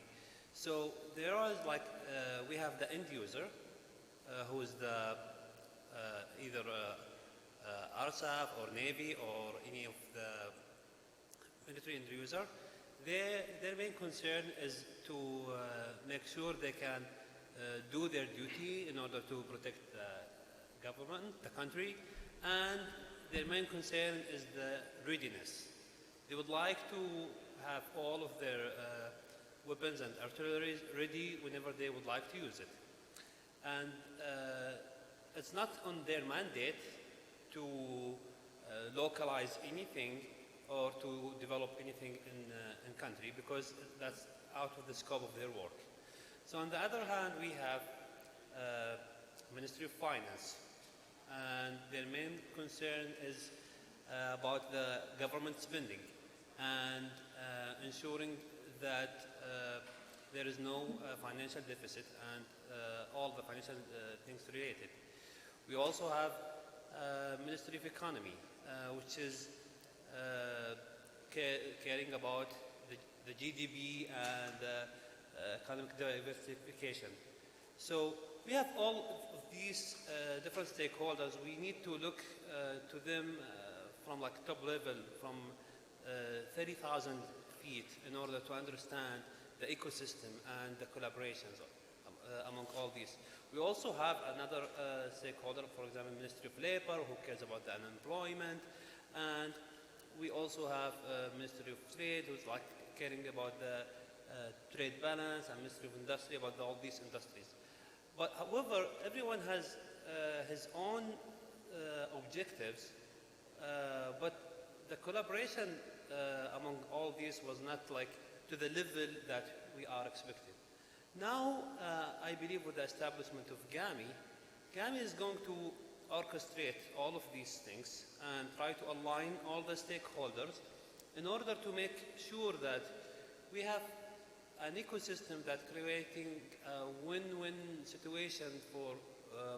So there was like, we have the end user who is the either RSAF or Navy or any of the military end user. Their main concern is to make sure they can do their duty in order to protect the government, the country, and their main concern is the readiness. They would like to have all of their weapons and artillery ready whenever they would like to use it. And it's not on their mandate to localize anything or to develop anything in country, because that's out of the scope of their work. So on the other hand, we have Ministry of Finance, and their main concern is about the government spending and ensuring that there is no financial deficit and all the financial things related. We also have Ministry of Economy, which is caring about the GDP and economic diversification. So we have all of these different stakeholders. We need to look to them from like top level, from 30,000 feet, in order to understand the ecosystem and the collaborations among all these. We also have another stakeholder, for example, Ministry of Labor, who cares about the unemployment, and we also have Ministry of Trade, who's like caring about the trade balance, and Ministry of Industry about all these industries. But however, everyone has his own objectives, but the collaboration among all these was not like to the level that we are expecting. Now, I believe with the establishment of GAMI is going to orchestrate all of these things and try to align all the stakeholders in order to make sure that we have an ecosystem that creating a win-win situation for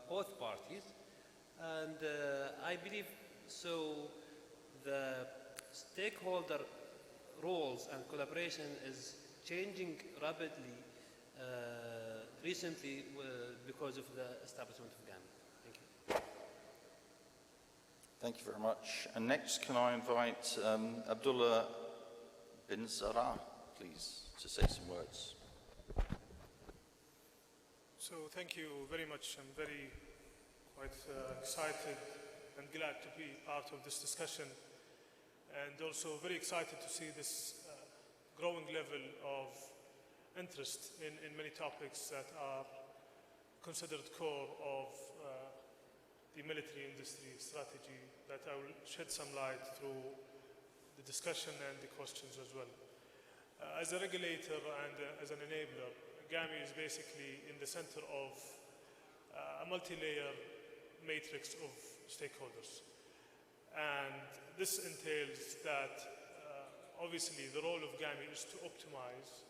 both parties. And I believe so the stakeholder roles and collaboration is changing rapidly recently because of the establishment of GAMI. Thank you. Thank you very much. And next, can I invite Abdullah bin Zara, please, to say some words. So thank you very much. I'm very quite excited and glad to be part of this discussion, and also very excited to see this growing level of interest in many topics that are considered core of the military industry strategy that I will shed some light through the discussion and the questions as well. As a regulator and as an enabler, GAMI is basically in the center of a multi-layer matrix of stakeholders. And this entails that obviously the role of GAMI is to optimize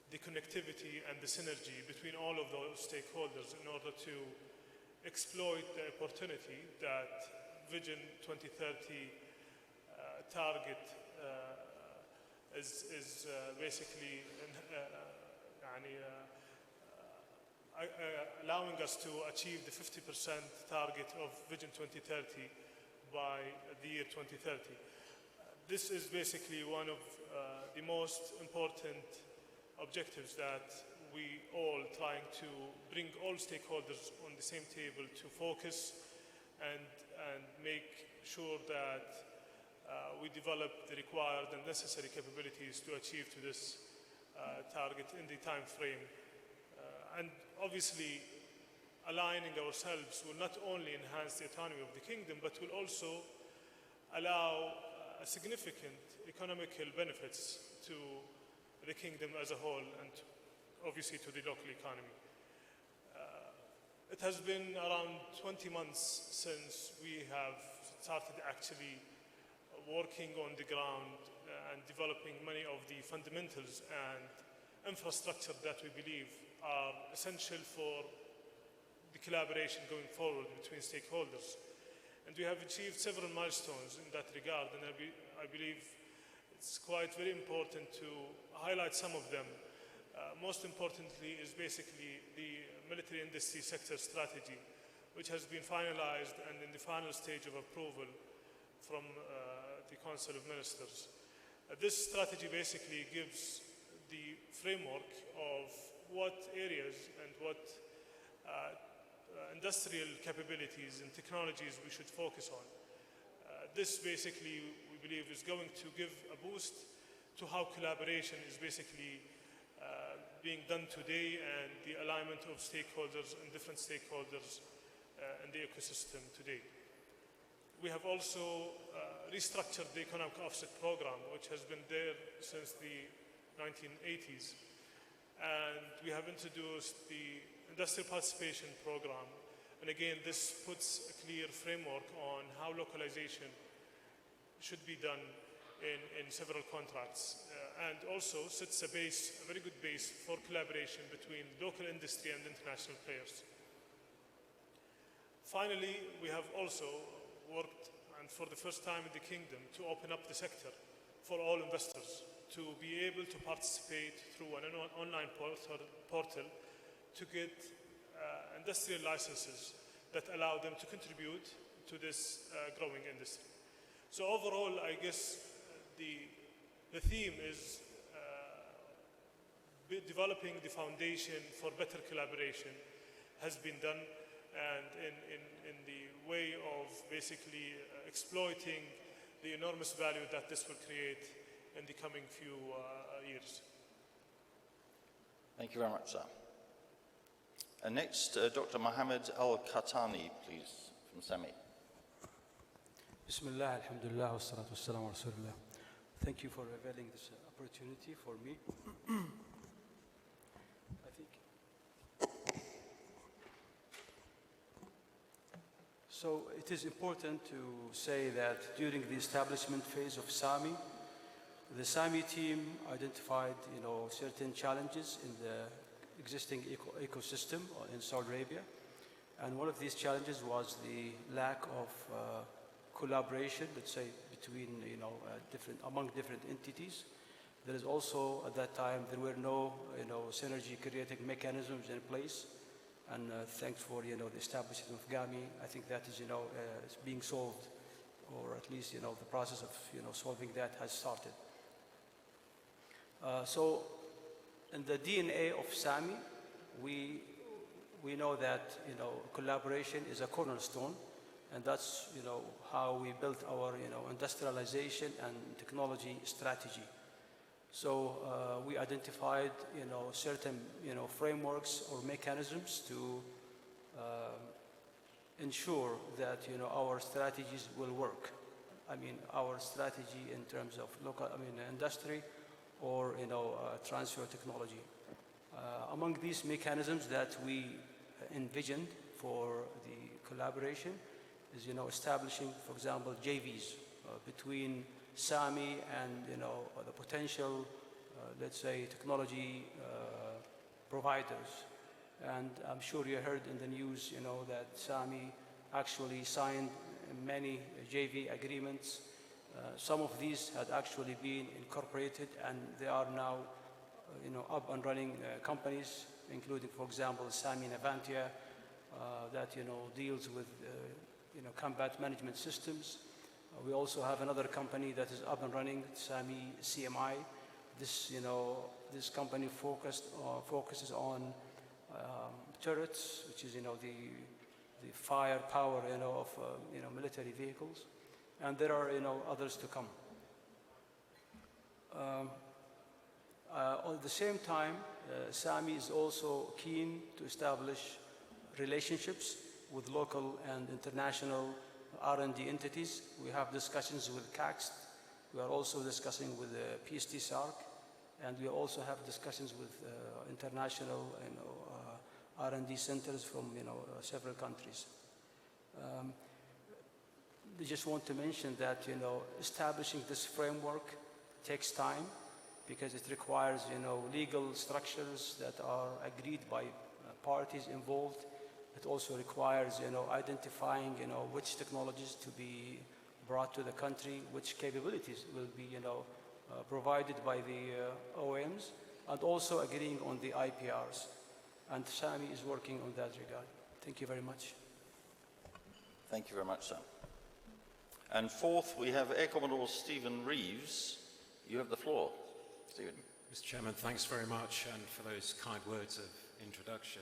the connectivity and the synergy between all of those stakeholders in order to exploit the opportunity that Vision 2030 target is basically allowing us to achieve the 50% target of Vision 2030 by the year 2030. This is basically one of the most important objectives that we all trying to bring all stakeholders on the same table to focus and make sure that we develop the required and necessary capabilities to achieve to this target in the time frame. And obviously, aligning ourselves will not only enhance the autonomy of the kingdom, but will also allow significant economical benefits to the kingdom as a whole and obviously to the local economy. It has been around 20 months since we have started actually working on the ground and developing many of the fundamentals and infrastructure that we believe are essential for the collaboration going forward between stakeholders. And we have achieved several milestones in that regard, and I believe it's quite very important to highlight some of them. Most importantly is basically the military industry sector strategy, which has been finalized and in the final stage of approval from the Council of Ministers. This strategy basically gives the framework of what areas and what industrial capabilities and technologies we should focus on. This basically, we believe, is going to give a boost to how collaboration is basically being done today and the alignment of stakeholders and different stakeholders in the ecosystem today. We have also restructured the economic offset program, which has been there since the 1980s. And we have introduced the industrial participation program. And again, this puts a clear framework on how localization should be done in several contracts, and also sets a very good base for collaboration between local industry and international players. Finally, we have also worked, and for the first time in the kingdom, to open up the sector for all investors to be able to participate through an online portal to get industrial licenses that allow them to contribute to this growing industry. So overall, I guess the theme is developing the foundation for better collaboration has been done, and in the way of basically exploiting the enormous value that this will create in the coming few years. Thank you very much, sir. Next, Dr. Mohammed Al-Khatani, please, from SAMI. Bismillah, alhamdulillah, wa salatu wa salam wa rasulullah. Thank you for availing this opportunity for me. I think so. It is important to say that during the establishment phase of SAMI, the SAMI team identified, certain challenges in the existing ecosystem in Saudi Arabia, and one of these challenges was the lack of collaboration, let's say, between among different entities. There is also, at that time, there were no synergy creating mechanisms in place, and thanks for the establishment of GAMI, I think that is is being solved, or at least the process of solving that has started. So in the DNA of SAMI, we know that collaboration is a cornerstone, and that's how we built our industrialization and technology strategy. So we identified certain frameworks or mechanisms to ensure that our strategies will work. I mean, our strategy in terms of industry or transfer technology. Among these mechanisms that we envisioned for the collaboration is establishing, for example, JVs between SAMI and the potential, let's say, technology providers. And I'm sure you heard in the news, that SAMI actually signed many JV agreements. Some of these had actually been incorporated, and they are now, up and running companies, including, for example, SAMI Navantia, that deals with combat management systems. We also have another company that is up and running, SAMI CMI. This company focuses on turrets, which is the firepower of military vehicles, and there are others to come. At the same time, SAMI is also keen to establish relationships with local and international R&D entities. We have discussions with CAXT. We are also discussing with PST SARC, and we also have discussions with international R&D centers from several countries. I just want to mention that establishing this framework takes time, because it requires legal structures that are agreed by parties involved. It also requires identifying which technologies to be brought to the country, which capabilities will be provided by the OEMs, and also agreeing on the IPRs. And SAMI is working on that regard. Thank you very much. Thank you very much, sir. And fourth, we have Air Commodore Stephen Reeves. You have the floor, Stephen. Mr. Chairman, thanks very much, and for those kind words of introduction.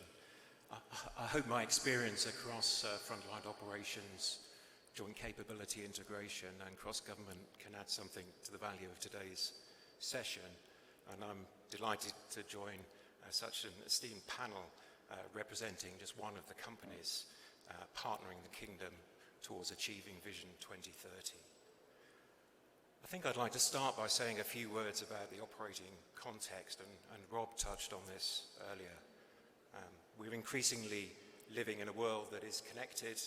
I hope my experience across frontline operations, joint capability integration, and cross-government can add something to the value of today's session. And I'm delighted to join such an esteemed panel representing just one of the companies partnering the Kingdom towards achieving Vision 2030. I think I'd like to start by saying a few words about the operating context, and Rob touched on this earlier. We're increasingly living in a world that is connected,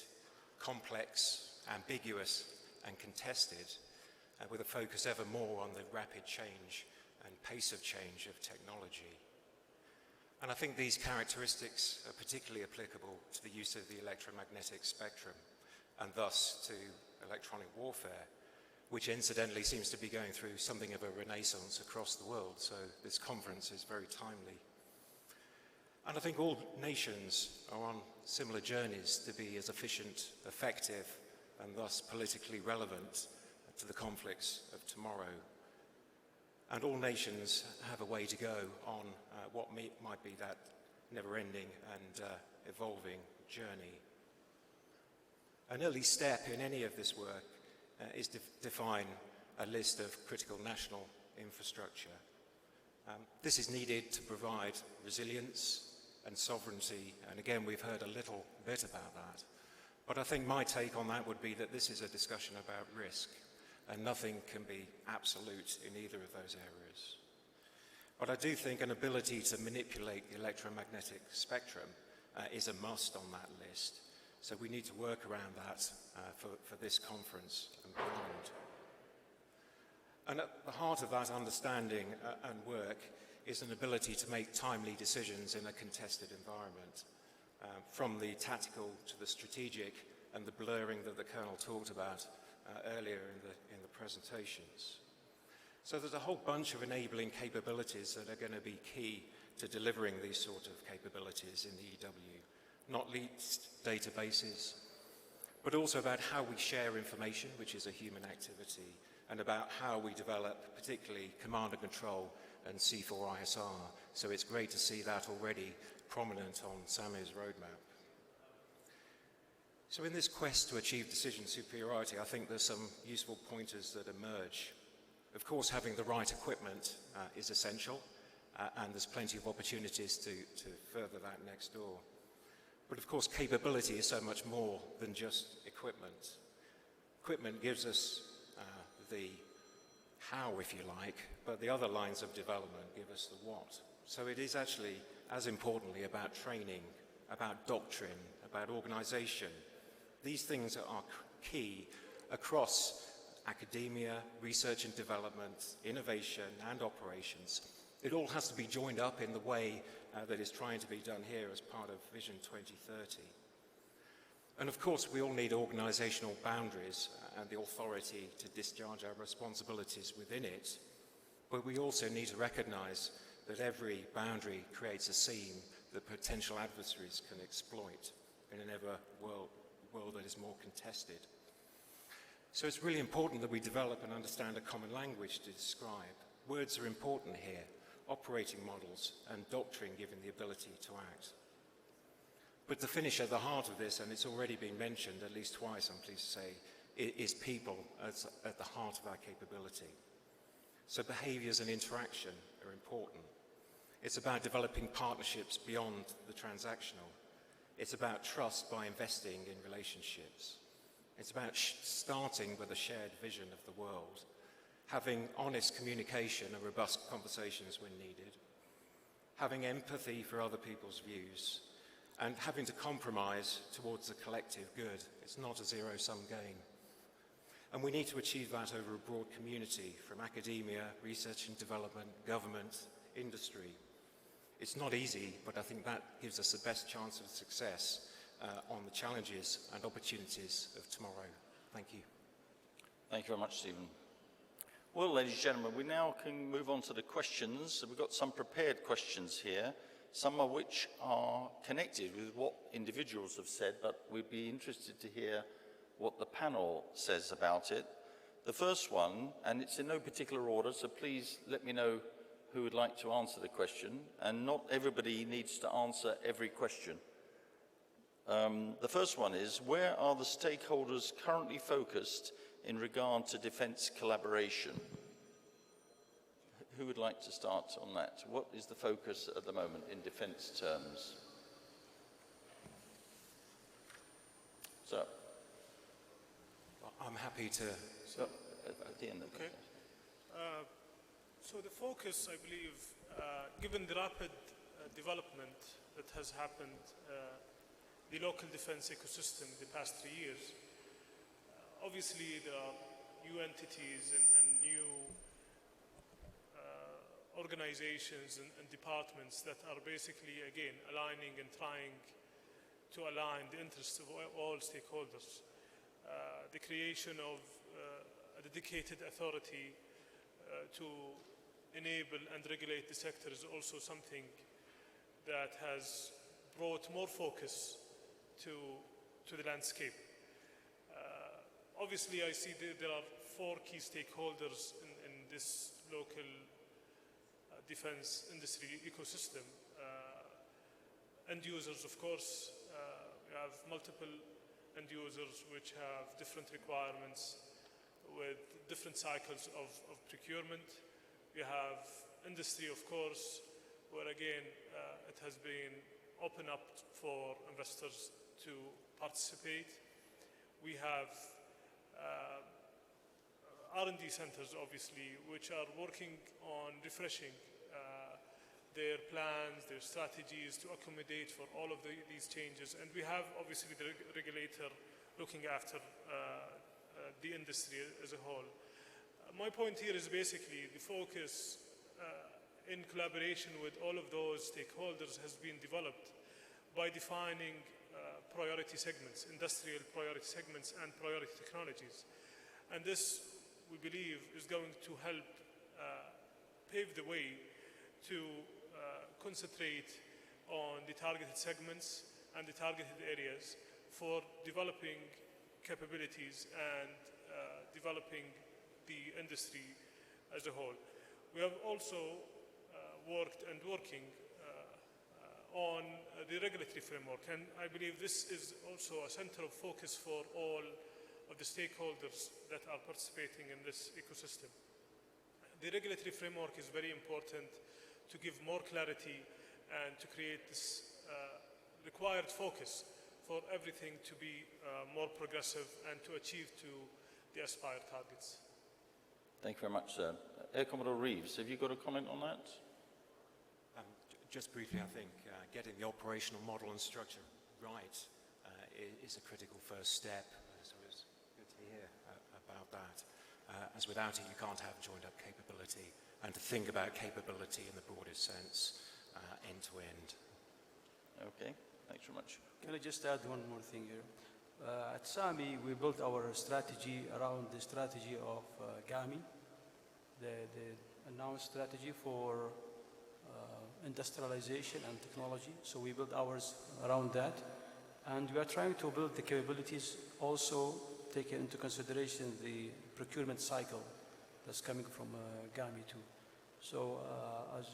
complex, ambiguous, and contested, with a focus ever more on the rapid change and pace of change of technology. And I think these characteristics are particularly applicable to the use of the electromagnetic spectrum, and thus to electronic warfare, which incidentally seems to be going through something of a renaissance across the world, so this conference is very timely. And I think all nations are on similar journeys to be as efficient, effective, and thus politically relevant to the conflicts of tomorrow. And all nations have a way to go on what might be that never-ending and evolving journey. An early step in any of this work is to define a list of critical national infrastructure. This is needed to provide resilience, and sovereignty, and again we've heard a little bit about that. But I think my take on that would be that this is a discussion about risk, and nothing can be absolute in either of those areas. But I do think an ability to manipulate the electromagnetic spectrum is a must on that list. So we need to work around that for this conference and beyond. And at the heart of that understanding and work is an ability to make timely decisions in a contested environment, from the tactical to the strategic and the blurring that the Colonel talked about earlier in the presentations. So there's a whole bunch of enabling capabilities that are going to be key to delivering these sort of capabilities in the EW, not least databases, but also about how we share information, which is a human activity, and about how we develop particularly command and control and C4ISR. So it's great to see that already prominent on Samir's roadmap. So in this quest to achieve decision superiority, I think there's some useful pointers that emerge. Of course, having the right equipment is essential, and there's plenty of opportunities to further that next door. But of course, capability is so much more than just equipment. Equipment gives us the how, if you like, but the other lines of development give us the what. So it is actually, as importantly, about training, about doctrine, about organization. These things are key across academia, research and development, innovation and operations. It all has to be joined up in the way that is trying to be done here as part of Vision 2030. And of course, we all need organizational boundaries and the authority to discharge our responsibilities within it, but we also need to recognize that every boundary creates a seam that potential adversaries can exploit in an world that is more contested. So it's really important that we develop and understand a common language to describe. Words are important here, operating models and doctrine giving the ability to act. But the finish at the heart of this, and it's already been mentioned at least twice, I'm pleased to say, is people at the heart of our capability. So behaviors and interaction are important. It's about developing partnerships beyond the transactional. It's about trust by investing in relationships. It's about starting with a shared vision of the world, having honest communication and robust conversations when needed, having empathy for other people's views, and having to compromise towards the collective good. It's not a zero-sum game. And we need to achieve that over a broad community, from academia, research and development, government, industry. It's not easy, but I think that gives us the best chance of success on the challenges and opportunities of tomorrow. Thank you. Thank you very much, Stephen. Well, ladies and gentlemen, we now can move on to the questions. We've got some prepared questions here, some of which are connected with what individuals have said, but we'd be interested to hear what the panel says about it. The first one, and it's in no particular order, so please let me know who would like to answer the question, and not everybody needs to answer every question. The first one is, where are the stakeholders currently focused in regard to defence collaboration? Who would like to start on that? What is the focus at the moment in defence terms? So, I'm happy to... at the end of okay. So the focus, I believe, given the rapid development that has happened, the local defence ecosystem the past 3 years, obviously there are new entities and new organizations and departments that are basically, again, aligning and trying to align the interests of all stakeholders. The creation of a dedicated authority to enable and regulate the sector is also something that has brought more focus to the landscape. Obviously, I see there are 4 key stakeholders in this local defense industry ecosystem. End users, of course. We have multiple end users which have different requirements with different cycles of procurement. We have industry, of course, where again it has been open up for investors to participate. We have R&D centers, obviously, which are working on refreshing their plans, their strategies to accommodate for all of these changes. And we have, obviously, the regulator looking after the industry as a whole. My point here is basically the focus in collaboration with all of those stakeholders has been developed by defining priority segments, industrial priority segments and priority technologies. And this, we believe, is going to help pave the way to concentrate on the targeted segments and the targeted areas for developing capabilities and developing the industry as a whole. We have also worked and working on the regulatory framework, and I believe this is also a center of focus for all of the stakeholders that are participating in this ecosystem. The regulatory framework is very important to give more clarity and to create this required focus for everything to be more progressive and to achieve to the aspired targets. Thank you very much, sir. Air Commodore Reeves, have you got a comment on that? Just briefly, I think getting the operational model and structure right is a critical first step. So it's good to hear about that. As without it, you can't have joined up capability. And to think about capability in the broadest sense, end to end. Okay, thanks very much. Can I just add one more thing here? At SAMI, we built our strategy around the strategy of GAMI, the announced strategy for industrialization and technology. So we built ours around that. And we are trying to build the capabilities, also taking into consideration the procurement cycle that's coming from GAMI too. So as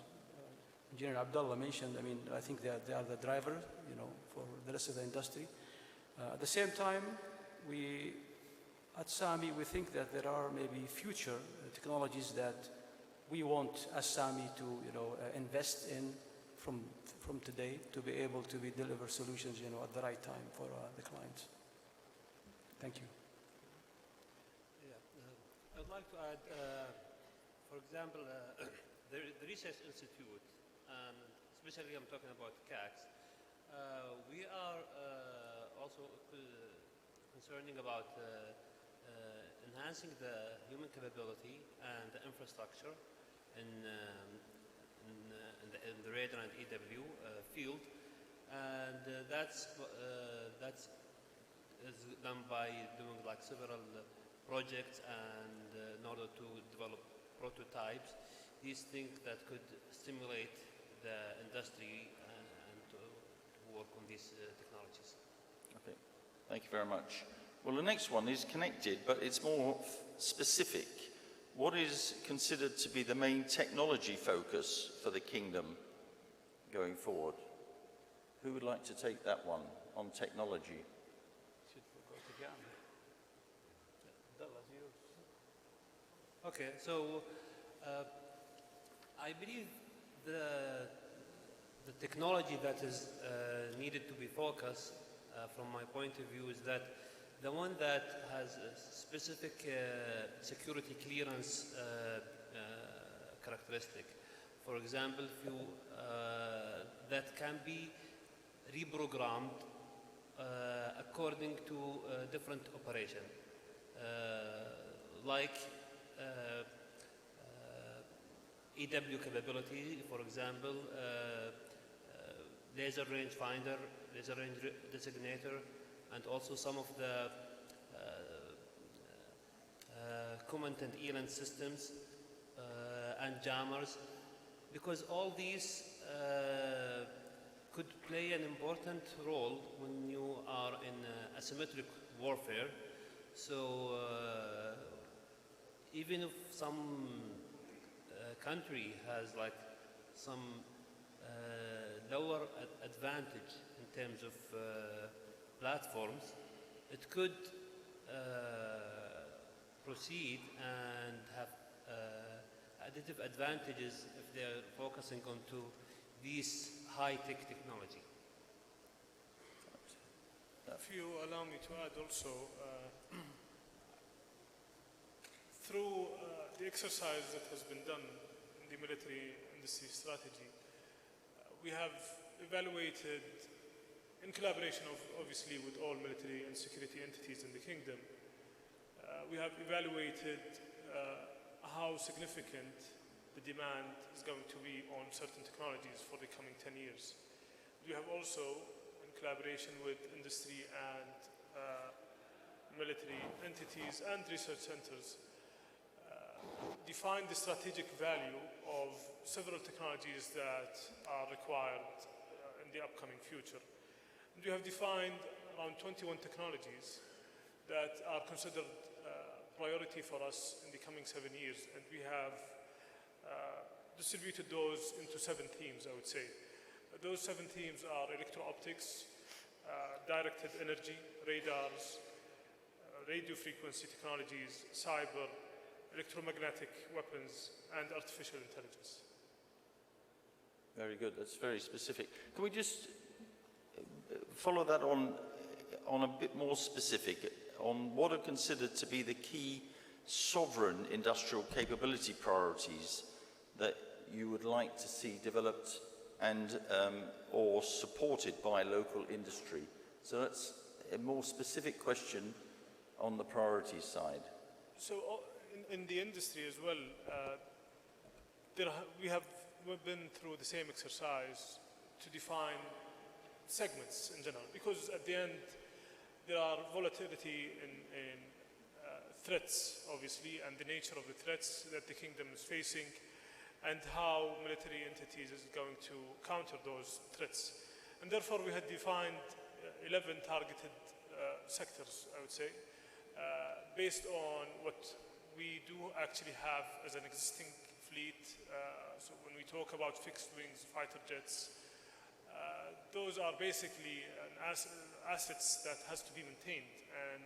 Engineer Abdullah mentioned, I mean, I think they are the driver, you know, for the rest of the industry. At the same time, at SAMI, we think that there are maybe future technologies that we want as SAMI to, you know, invest in from today to be able to deliver solutions, you know, at the right time for the clients. Thank you. Yeah, I'd like to add, for example, the Research Institute, and especially I'm talking about CACs. We are also concerning about enhancing the human capability and the infrastructure in the radar and EW field, and that's is done by doing like several projects and in order to develop prototypes, these things that could stimulate the industry and to work on these technologies. Okay, thank you very much. Well, the next one is connected, but it's more specific. What is considered to be the main technology focus for the kingdom going forward? Who would like to take that one on technology? Okay, so I believe the technology that is needed to be focused from my point of view is that the one that has a specific security clearance characteristic. For example, that can be reprogrammed according to different operation, like EW capability, for example, laser range finder, laser range designator, and also some of the command and ELAN systems and jammers, because all these could play an important role when you are in asymmetric warfare. So even if some country has like some lower advantage in terms of platforms, it could proceed and have additive advantages if they're focusing on to these high-tech technology. if you allow me to add also, through the exercise that has been done in the military industry strategy, we have evaluated, in collaboration obviously with all military and security entities in the kingdom, we have evaluated how significant the demand is going to be on certain technologies for the coming 10 years. We have also, in collaboration with industry and military entities and research centers, defined the strategic value of several technologies that are required in the upcoming future. And we have defined around 21 technologies that are considered priority for us in the coming 7 years, and we have distributed those into 7 themes, I would say. Those 7 themes are electro-optics, directed energy, radars, radio frequency technologies, cyber, electromagnetic weapons, and artificial intelligence. Very good. That's very specific. Can we just follow that on a bit more specific, on what are considered to be the key sovereign industrial capability priorities that you would like to see developed and or supported by local industry? So that's a more specific question on the priority side. So in the industry as well, we've been through the same exercise to define segments in general, because at the end there are volatility in threats, obviously, and the nature of the threats that the kingdom is facing, and how military entities is going to counter those threats. And therefore we had defined 11 targeted sectors, I would say, based on what we do actually have as an existing fleet. So when we talk about fixed wings fighter jets, those are basically assets that has to be maintained and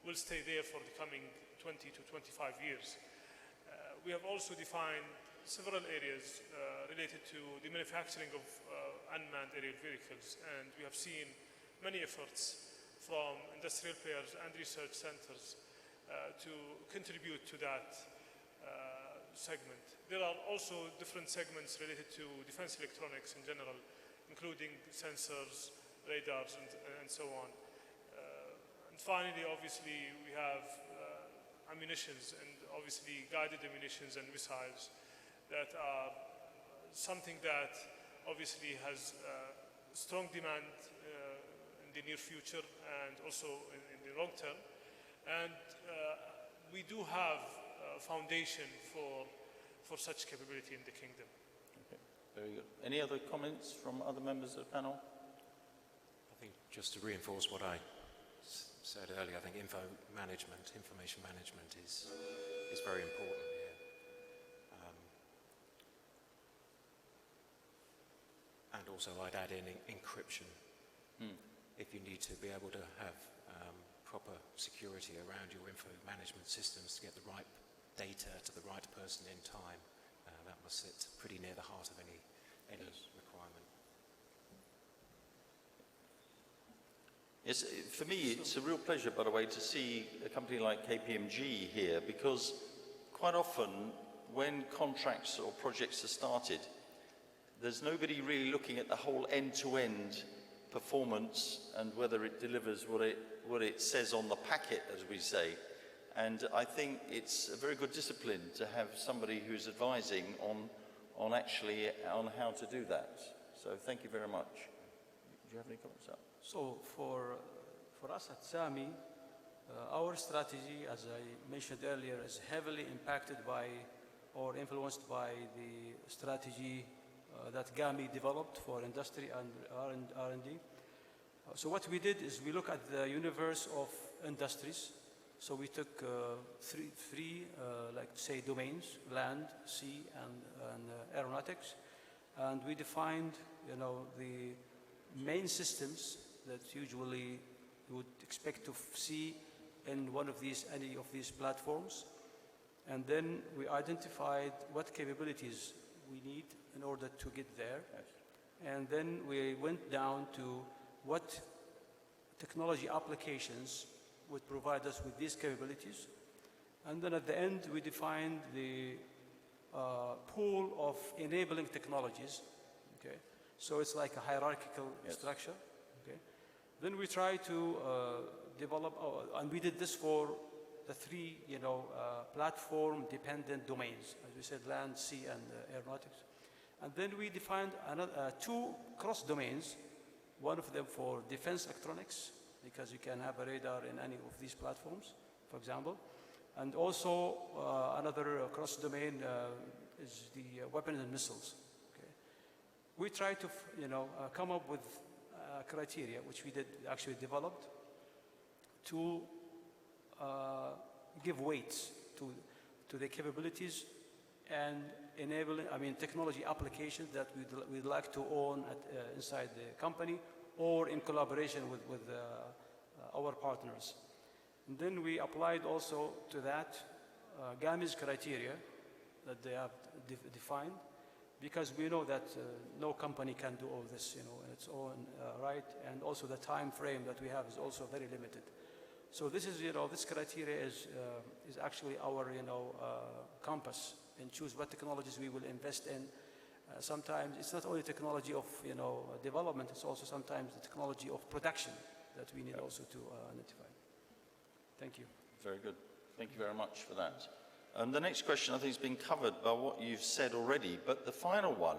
will stay there for the coming 20 to 25 years. We have also defined several areas related to the manufacturing of unmanned aerial vehicles, and we have seen many efforts from industrial players and research centers to contribute to that segment. There are also different segments related to defense electronics in general, including sensors, radars, and so on. And finally, obviously, we have ammunitions, and obviously guided ammunitions and missiles that are something that obviously has strong demand in the near future and also in the long term. And we do have a foundation for such capability in the kingdom. Okay, very good. Any other comments from other members of the panel? I think just to reinforce what I said earlier, I think information management is very important here. And also I'd add in encryption. If you need to be able to have proper security around your info management systems to get the right data to the right person in time, that must sit pretty near the heart of any requirement. Yes, for me it's a real pleasure, by the way, to see a company like KPMG here, because quite often when contracts or projects are started, there's nobody really looking at the whole end-to-end performance and whether it delivers what it says on the packet, as we say. And I think it's a very good discipline to have somebody who's advising on how to do that. So thank you very much. Do you have any comments? So for us at SAMI, our strategy, as I mentioned earlier, is heavily impacted by or influenced by the strategy that GAMI developed for industry and R&D. So what we did is we look at the universe of industries. So we took three like say domains: land, sea, and aeronautics, and we defined, the main systems that usually you would expect to see in any of these platforms, and then we identified what capabilities we need in order to get there. And then we went down to what technology applications would provide us with these capabilities. And then at the end, we defined the pool of enabling technologies. Okay? So it's like a hierarchical structure. Okay? Then we try to develop, and we did this for the three, platform-dependent domains, as we said, land, sea, and aeronautics. And then we defined two cross-domains, one of them for defense electronics, because you can have a radar in any of these platforms, for example. And also another cross-domain is the weapons and missiles. Okay. We try to, come up with criteria, which we actually developed, to give weights to the capabilities and enabling, technology applications that we'd like to own inside the company or in collaboration with our partners. And then we applied also to that GAMIS criteria that they have defined, because we know that no company can do all this, in its own right, and also the time frame that we have is also very limited. So this is, this criteria is actually our, compass, and choose what technologies we will invest in. Sometimes it's not only technology of, development, it's also sometimes the technology of production that we need also to identify. Thank you. Very good. Thank you very much for that. The next question I think has been covered by what you've said already, but the final one,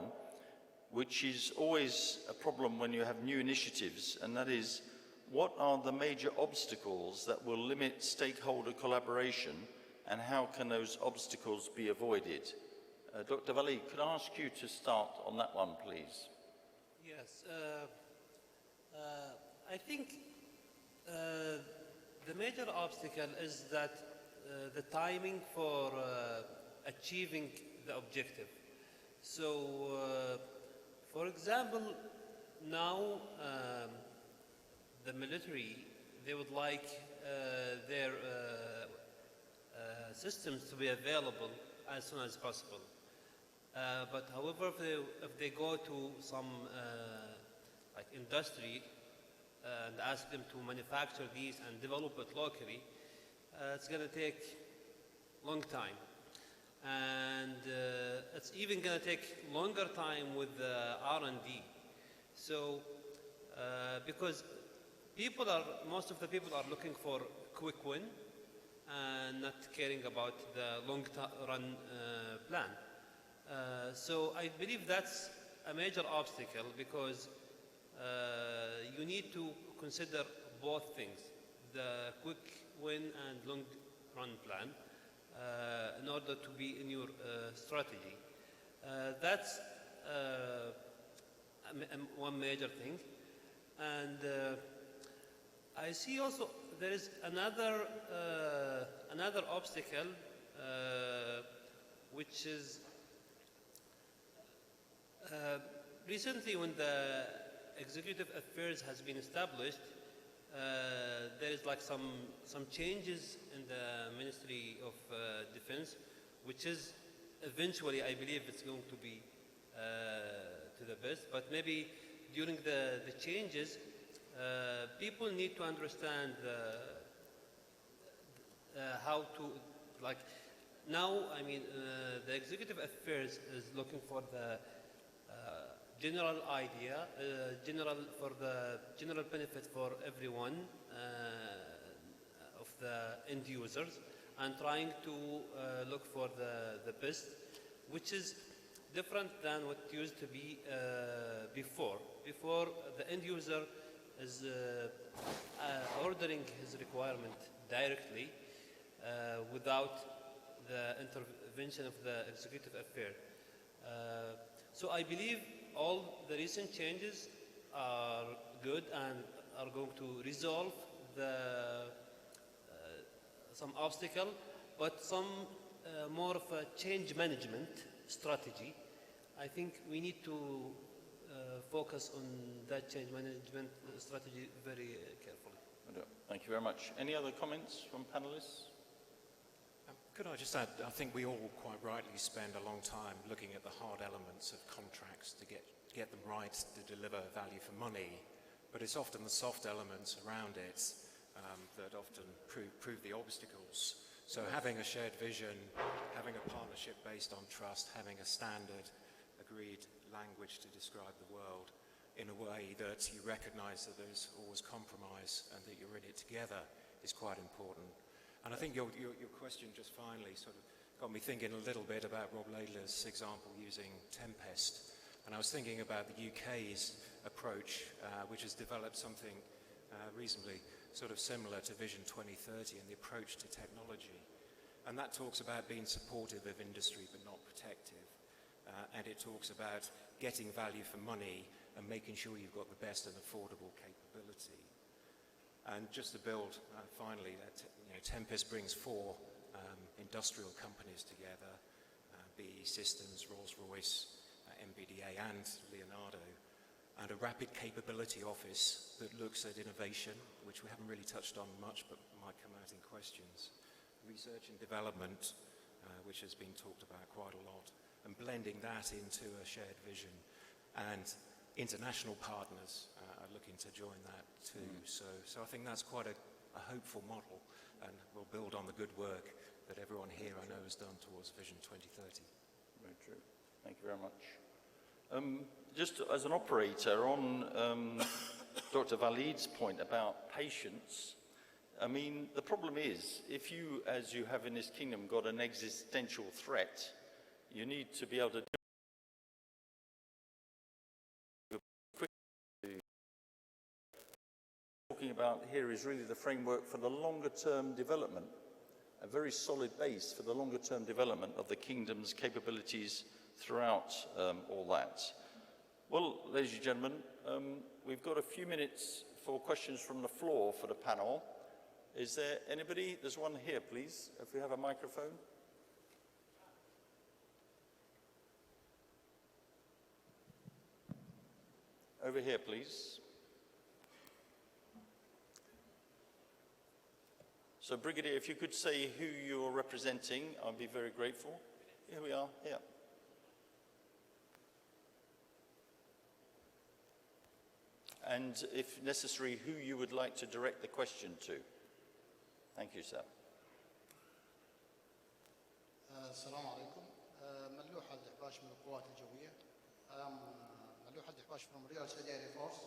which is always a problem when you have new initiatives, and that is, what are the major obstacles that will limit stakeholder collaboration, and how can those obstacles be avoided? Dr. Vali, could I ask you to start on that one, please? Yes. I think the major obstacle is that the timing for achieving the objective. So, for example, now the military, they would like their systems to be available as soon as possible. But however, if they go to some like industry and ask them to manufacture these and develop it locally, it's going to take a long time. And it's even going to take longer time with the R&D. So, because most of the people are looking for quick win and not caring about the long-run plan. So I believe that's a major obstacle, because you need to consider both things, the quick win and long-run plan, in order to be in your strategy. That's one major thing. And I see also there is another obstacle, which is recently when the executive affairs has been established, there is like some changes in the Ministry of Defense, which is eventually, I believe, it's going to be to the best. But maybe during the changes, people need to understand how to, like, now, I mean, the executive affairs is looking for the general idea, for the general benefit for everyone of the end users, and trying to look for the best, which is different than what used to be before. Before, the end user is ordering his requirement directly without the intervention of the executive affair. So I believe all the recent changes are good and are going to resolve some obstacle, but some more of a change management strategy. I think we need to focus on that change management strategy very carefully. Thank you very much. Any other comments from panelists? Could I just add, I think we all quite rightly spend a long time looking at the hard elements of contracts to get them right, to deliver value for money. but it's often the soft elements around it that often prove the obstacles. So having a shared vision, having a partnership based on trust, having a standard agreed language to describe the world in a way that you recognize that there's always compromise and that you're in it together is quite important. And I think your question just finally sort of got me thinking a little bit about Rob Laidler's example using Tempest. And I was thinking about the UK's approach, which has developed something reasonably sort of similar to Vision 2030 and the approach to technology. And that talks about being supportive of industry but not protective. And it talks about getting value for money and making sure you've got the best and affordable capability. And just to build, finally, that Tempest brings four industrial companies together, BAE Systems, Rolls-Royce, MBDA and Leonardo, and a rapid capability office that looks at innovation, which we haven't really touched on much but might come out in questions, research and development, which has been talked about quite a lot, and blending that into a shared vision. And international partners are looking to join that too. So I think that's quite a hopeful model, and we'll build on the good work that everyone here I know has done towards Vision 2030. Very true. Thank you very much. Just as an operator on Dr. Valid's point about patience, I mean, the problem is, if you, as you have in this kingdom, got an existential threat, you need to be able to talking about here is really the framework for the longer term development, a very solid base for the longer term development of the kingdom's capabilities throughout all that. Well, ladies and gentlemen, we've got a few minutes for questions from the floor for the panel. Is there anybody? There's one here, please, if we have a microphone. Over here, please. So, Brigadier, if you could say who you're representing, I'd be very grateful. Here we are, here. And if necessary, who you would like to direct the question to. Thank you, sir. السلام عليكم. ملوح الدحباش من القوات الجوية. ملوح الدحباش from Royal Saudi Air Force.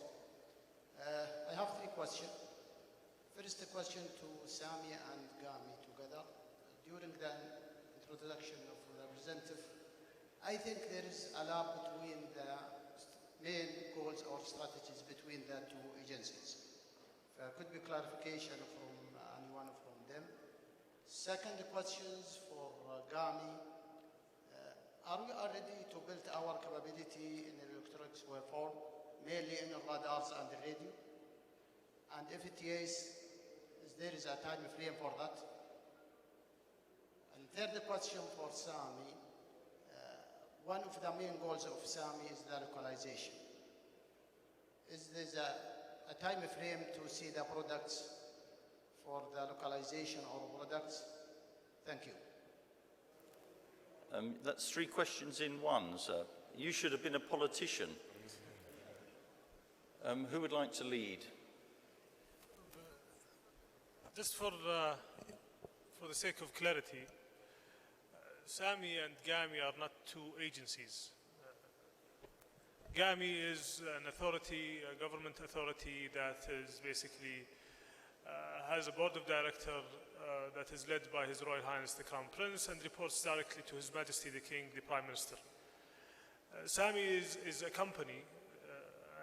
I have three questions. First question to Sami and Gami together. During the introduction of the representative, I think there is a lot between the main goals or strategies between the two agencies. Could be clarification from anyone from them. Second questions for Gami. Are we ready to build our capability in electronics form, mainly in the radars and the radio? And if it is there is a time frame for that? And third question for Sami. One of the main goals of Sami is the localization. Is there a time frame to see the products for the localization or products? Thank you. That's three questions in one, sir. You should have been a politician. Who would like to lead? Just for the sake of clarity, Sami and Gami are not two agencies. Gami is an authority, a government authority that is basically has a board of directors that is led by His Royal Highness the Crown Prince and reports directly to His Majesty the King, the Prime Minister. Sami is a company,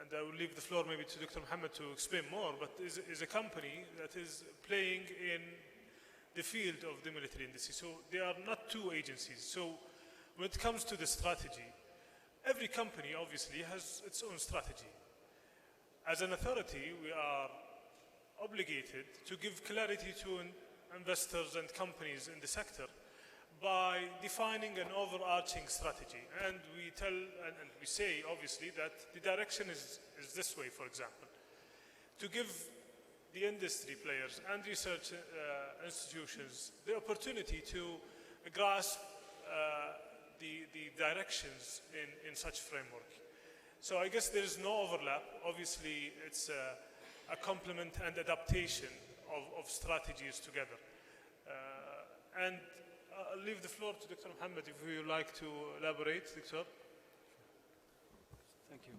and I will leave the floor maybe to Dr. Mohammed to explain more, but is a company that is playing in the field of the military industry. So they are not two agencies. So when it comes to the strategy, every company obviously has its own strategy. As an authority, we are obligated to give clarity to investors and companies in the sector by defining an overarching strategy. And we tell and we say, obviously, that the direction is this way, for example. To give the industry players and research institutions the opportunity to grasp the directions in such framework. So I guess there is no overlap. Obviously, it's a complement and adaptation of strategies together. And I'll leave the floor to Dr. Mohammed if you would like to elaborate, Dr. Thank you.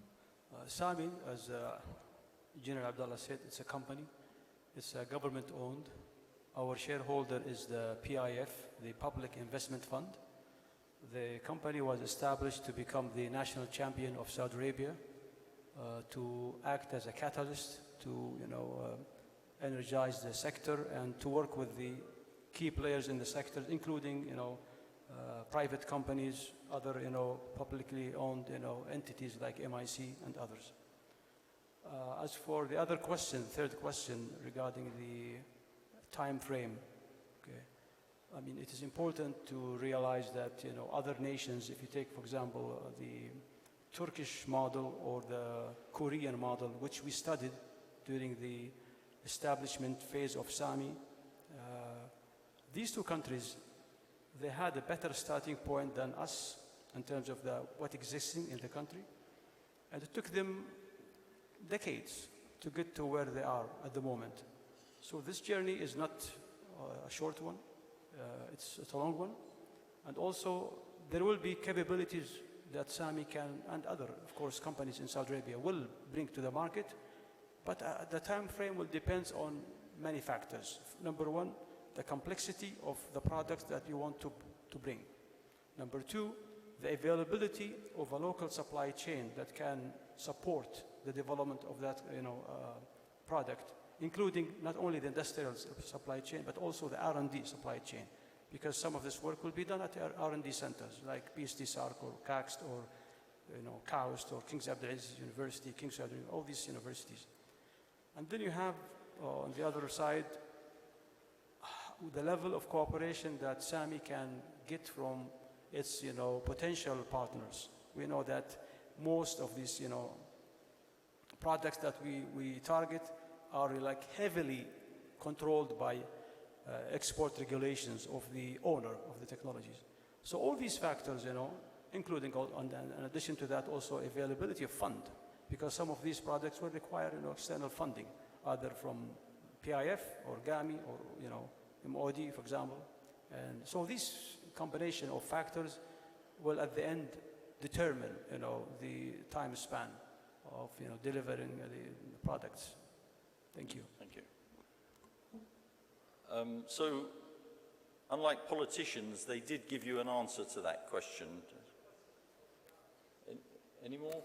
SAMI, as General Abdullah said, it's a company. It's government owned. Our shareholder is the PIF, the Public Investment Fund. The company was established to become the national champion of Saudi Arabia, to act as a catalyst, to energize the sector and to work with the key players in the sector, including private companies, other publicly owned entities like MIC and others. As for the other question, third question regarding the time frame, okay, I mean it is important to realize that other nations, if you take for example the Turkish model or the Korean model, which we studied during the establishment phase of SAMI, these two countries, they had a better starting point than us in terms of what existing in the country, and it took them decades to get to where they are at the moment. So this journey is not a short one, it's a long one, and also there will be capabilities that SAMI can, and other, of course, companies in Saudi Arabia will bring to the market, but the time frame will depend on many factors. Number one, the complexity of the products that you want to bring. Number two, the availability of a local supply chain that can support the development of that product, including not only the industrial supply chain, but also the R&D supply chain, because some of this work will be done at R&D centers like PSD SARC or CAXT or KAUST or King's Abdulaziz University, King's Abdul, all these universities. And then you have on the other side the level of cooperation that SAMI can get from its potential partners. We know that most of these products that we target are like heavily controlled by export regulations of the owner of the technologies. So all these factors, including in addition to that also availability of fund, because some of these products will require external funding, either from PIF or GAMI or MOD, for example. And so this combination of factors will at the end determine the time span of delivering the products. Thank you. Thank you. So, unlike politicians, they did give you an answer to that question. Any more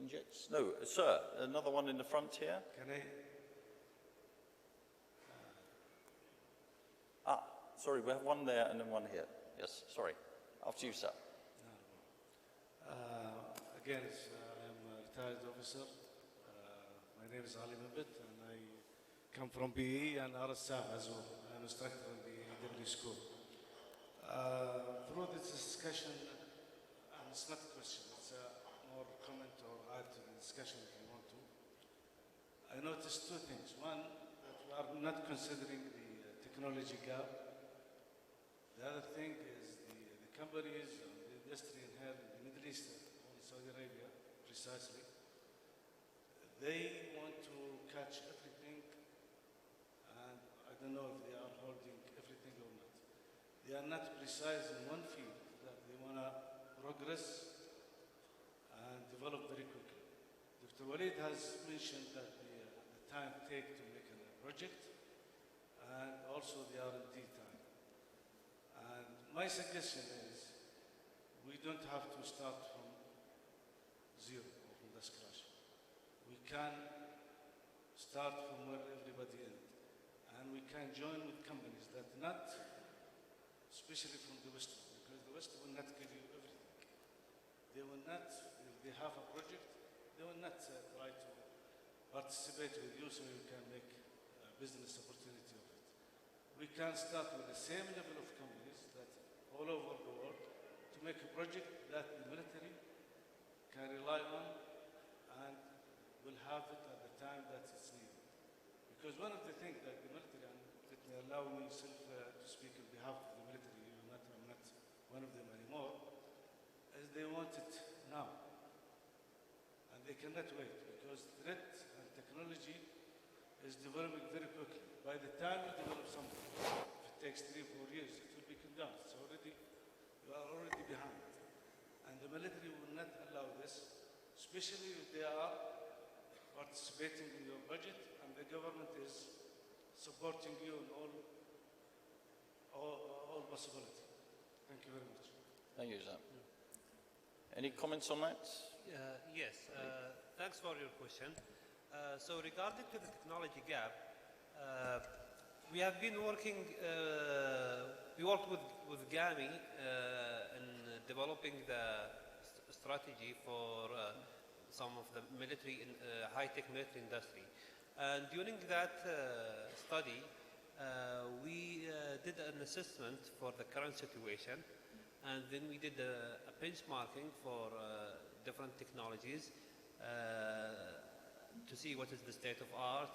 injects? No, sir, another one in the front here. Can I? Sorry, we have one there and then one here. Yes, sorry. After you, sir. Again, I'm a retired officer. My name is Ali Mabit, and I come from BE and RSAF as well. I'm an instructor in the EW school. Through this discussion, and it's not a question, it's a more comment or add to the discussion if you want to. I noticed two things. One, that we are not considering the technology gap. The other thing is the companies and the industry in here in the Middle East, in Saudi Arabia precisely, they want to catch everything, and I don't know if they are holding everything or not. They are not precise in one field that they want to progress and develop very quickly. Dr. Walid has mentioned that the time take to make a project and also the R&D time. And my suggestion is we don't have to start from zero or from the scratch. We can start from where everybody ends. And we can join with companies that not, especially from the West, because the West will not give you everything. They will not, if they have a project, they will not try to participate with you so you can make a business opportunity of it. We can start with the same level of companies that all over the world to make a project that the military can rely on and will have it at the time that it's needed. Because one of the things that the military, and let me allow myself to speak on behalf of the military, I'm not one of them anymore, is they want it now. cannot wait because threat and technology is developing very quickly. By the time you develop something, if it takes 3 or 4 years, it will be condemned. So you are already behind. And the military will not allow this, especially if they are participating in your budget and the government is supporting you in all possibility. Thank you very much. Thank you, Sam. Any comments on that? Yes, thanks for your question. So regarding to the technology gap, we have been working, we worked with GAMI in developing the strategy for some of the military, high-tech military industry. And during that study, we did an assessment for the current situation, and then we did a benchmarking for different technologies to see what is the state of art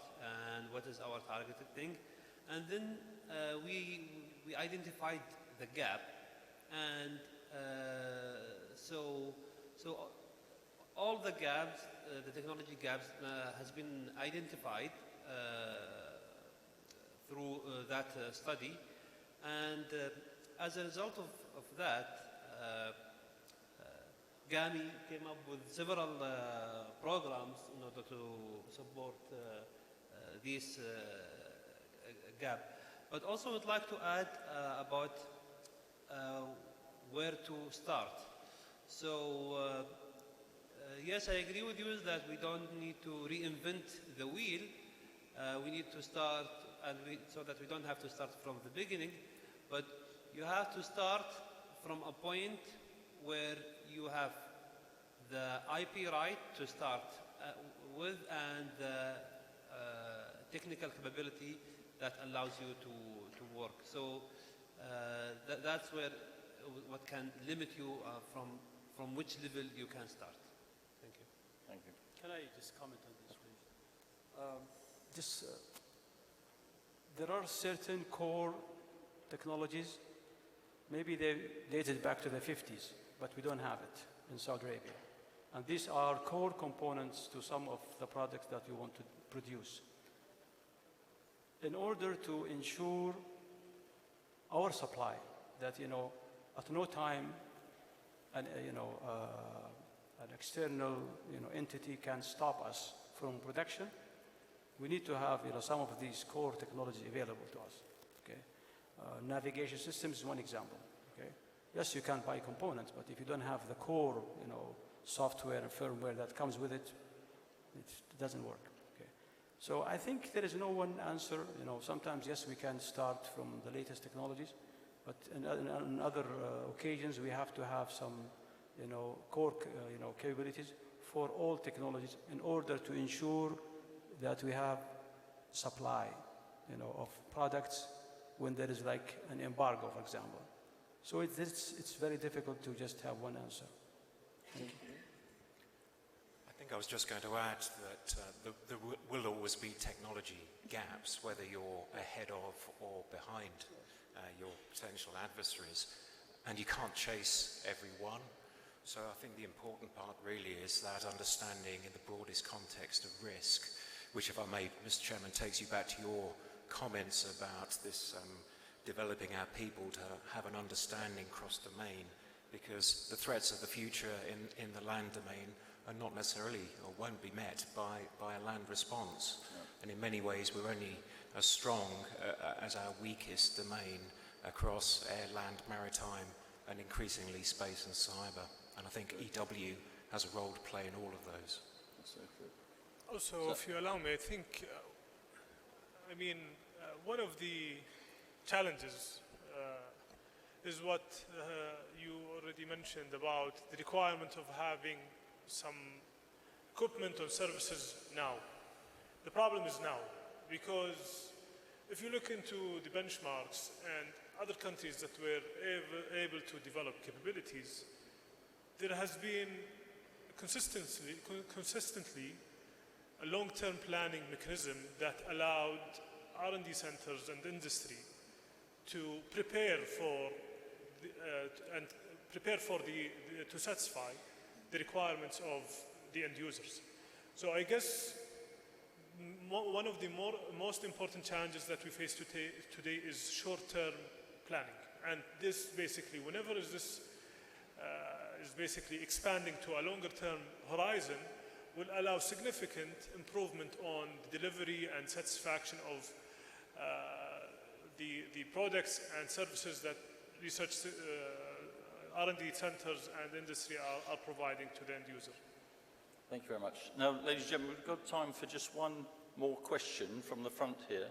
and what is our targeted thing. And then we identified the gap, and so all the gaps, the technology gaps has been identified through that study, and as a result of that, GAMI came up with several programs in order to support this gap. But also would like to add about where to start. So yes, I agree with you that we don't need to reinvent the wheel. We need to start, so that we don't have to start from the beginning, but you have to start from a point where you have the IP right to start with and the technical capability that allows you to work. So that's where what can limit you from which level you can start. Thank you. Thank you. Can I just comment on this, please? There are certain core technologies, maybe they dated back to the 50s, but we don't have it in Saudi Arabia. And these are core components to some of the products that we want to produce. In order to ensure our supply, that, at no time an external entity can stop us from production, we need to have some of these core technology available to us. Okay? Navigation systems is one example. Okay? Yes, you can buy components, but if you don't have the core software and firmware that comes with it, it doesn't work. Okay? So I think there is no one answer. Sometimes, yes, we can start from the latest technologies, but in other occasions, we have to have some core capabilities for all technologies in order to ensure that we have supply of products when there is like an embargo, for example. So it's very difficult to just have one answer. Thank you. I think I was just going to add that there will always be technology gaps, whether you're ahead of or behind your potential adversaries, and you can't chase every one. So I think the important part really is that understanding in the broadest context of risk, which, if I may, Mr. Chairman, takes you back to your comments about this developing our people to have an understanding cross-domain, because the threats of the future in the land domain are not necessarily or won't be met by a land response. Yeah. And in many ways, we're only as strong as our weakest domain across air, land, maritime, and increasingly space and cyber. And I think EW has a role to play in all of those. That's so true. Also, if you allow me, I think, one of the challenges is what you already mentioned about the requirement of having some equipment or services now. The problem is now, because if you look into the benchmarks and other countries that were able to develop capabilities, there has been consistently a long-term planning mechanism that allowed R&D centers and industry to prepare to satisfy the requirements of the end users. So I guess one of the most important challenges that we face today is short-term planning. And this basically, whenever this is basically expanding to a longer-term horizon, will allow significant improvement on the delivery and satisfaction of the products and services that research R&D centers and industry are providing to the end user. Thank you very much. Now, ladies and gentlemen, we've got time for just one more question from the front here.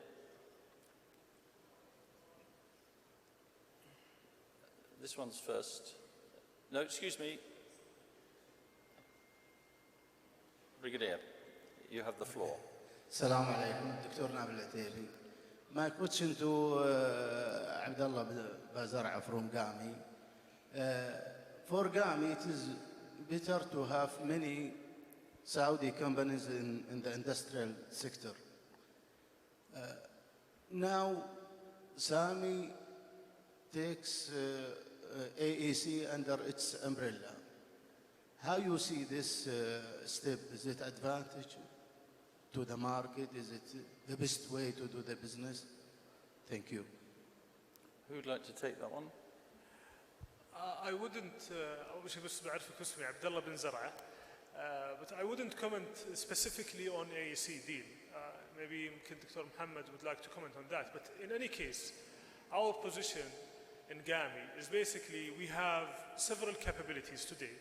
This one's first. No, excuse me. Brigadier, you have the floor. السلام عليكم دكتور نابل العتيبي. My question to عبد الله بازرع from GAMI. For GAMI, it is better to have many Saudi companies in the industrial sector. Now, SAMI takes AEC under its umbrella. How you see this step? Is it advantage to the market? Is it the best way to do the business? Thank you. Who would like to take that one? I wouldn't, أول شيء بس بعرفك اسمي عبد الله بن زرعة, but I wouldn't comment specifically on AEC deal. Maybe يمكن Dr. Muhammad would like to comment on that. But in any case, our position in GAMI is basically we have several capabilities today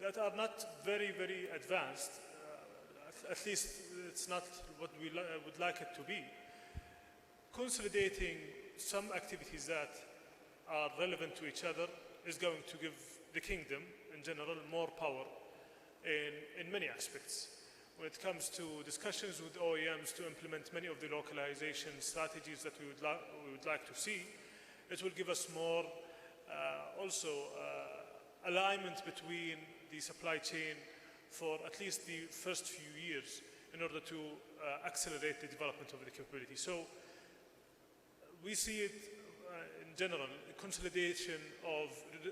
that are not very, very advanced. At least it's not what we would like it to be. Consolidating some activities that are relevant to each other is going to give the kingdom in general more power in many aspects. When it comes to discussions with OEMs to implement many of the localization strategies that we would like to see, it will give us more also alignment between the supply chain for at least the first few years in order to accelerate the development of the capability. So we see it in general, a consolidation of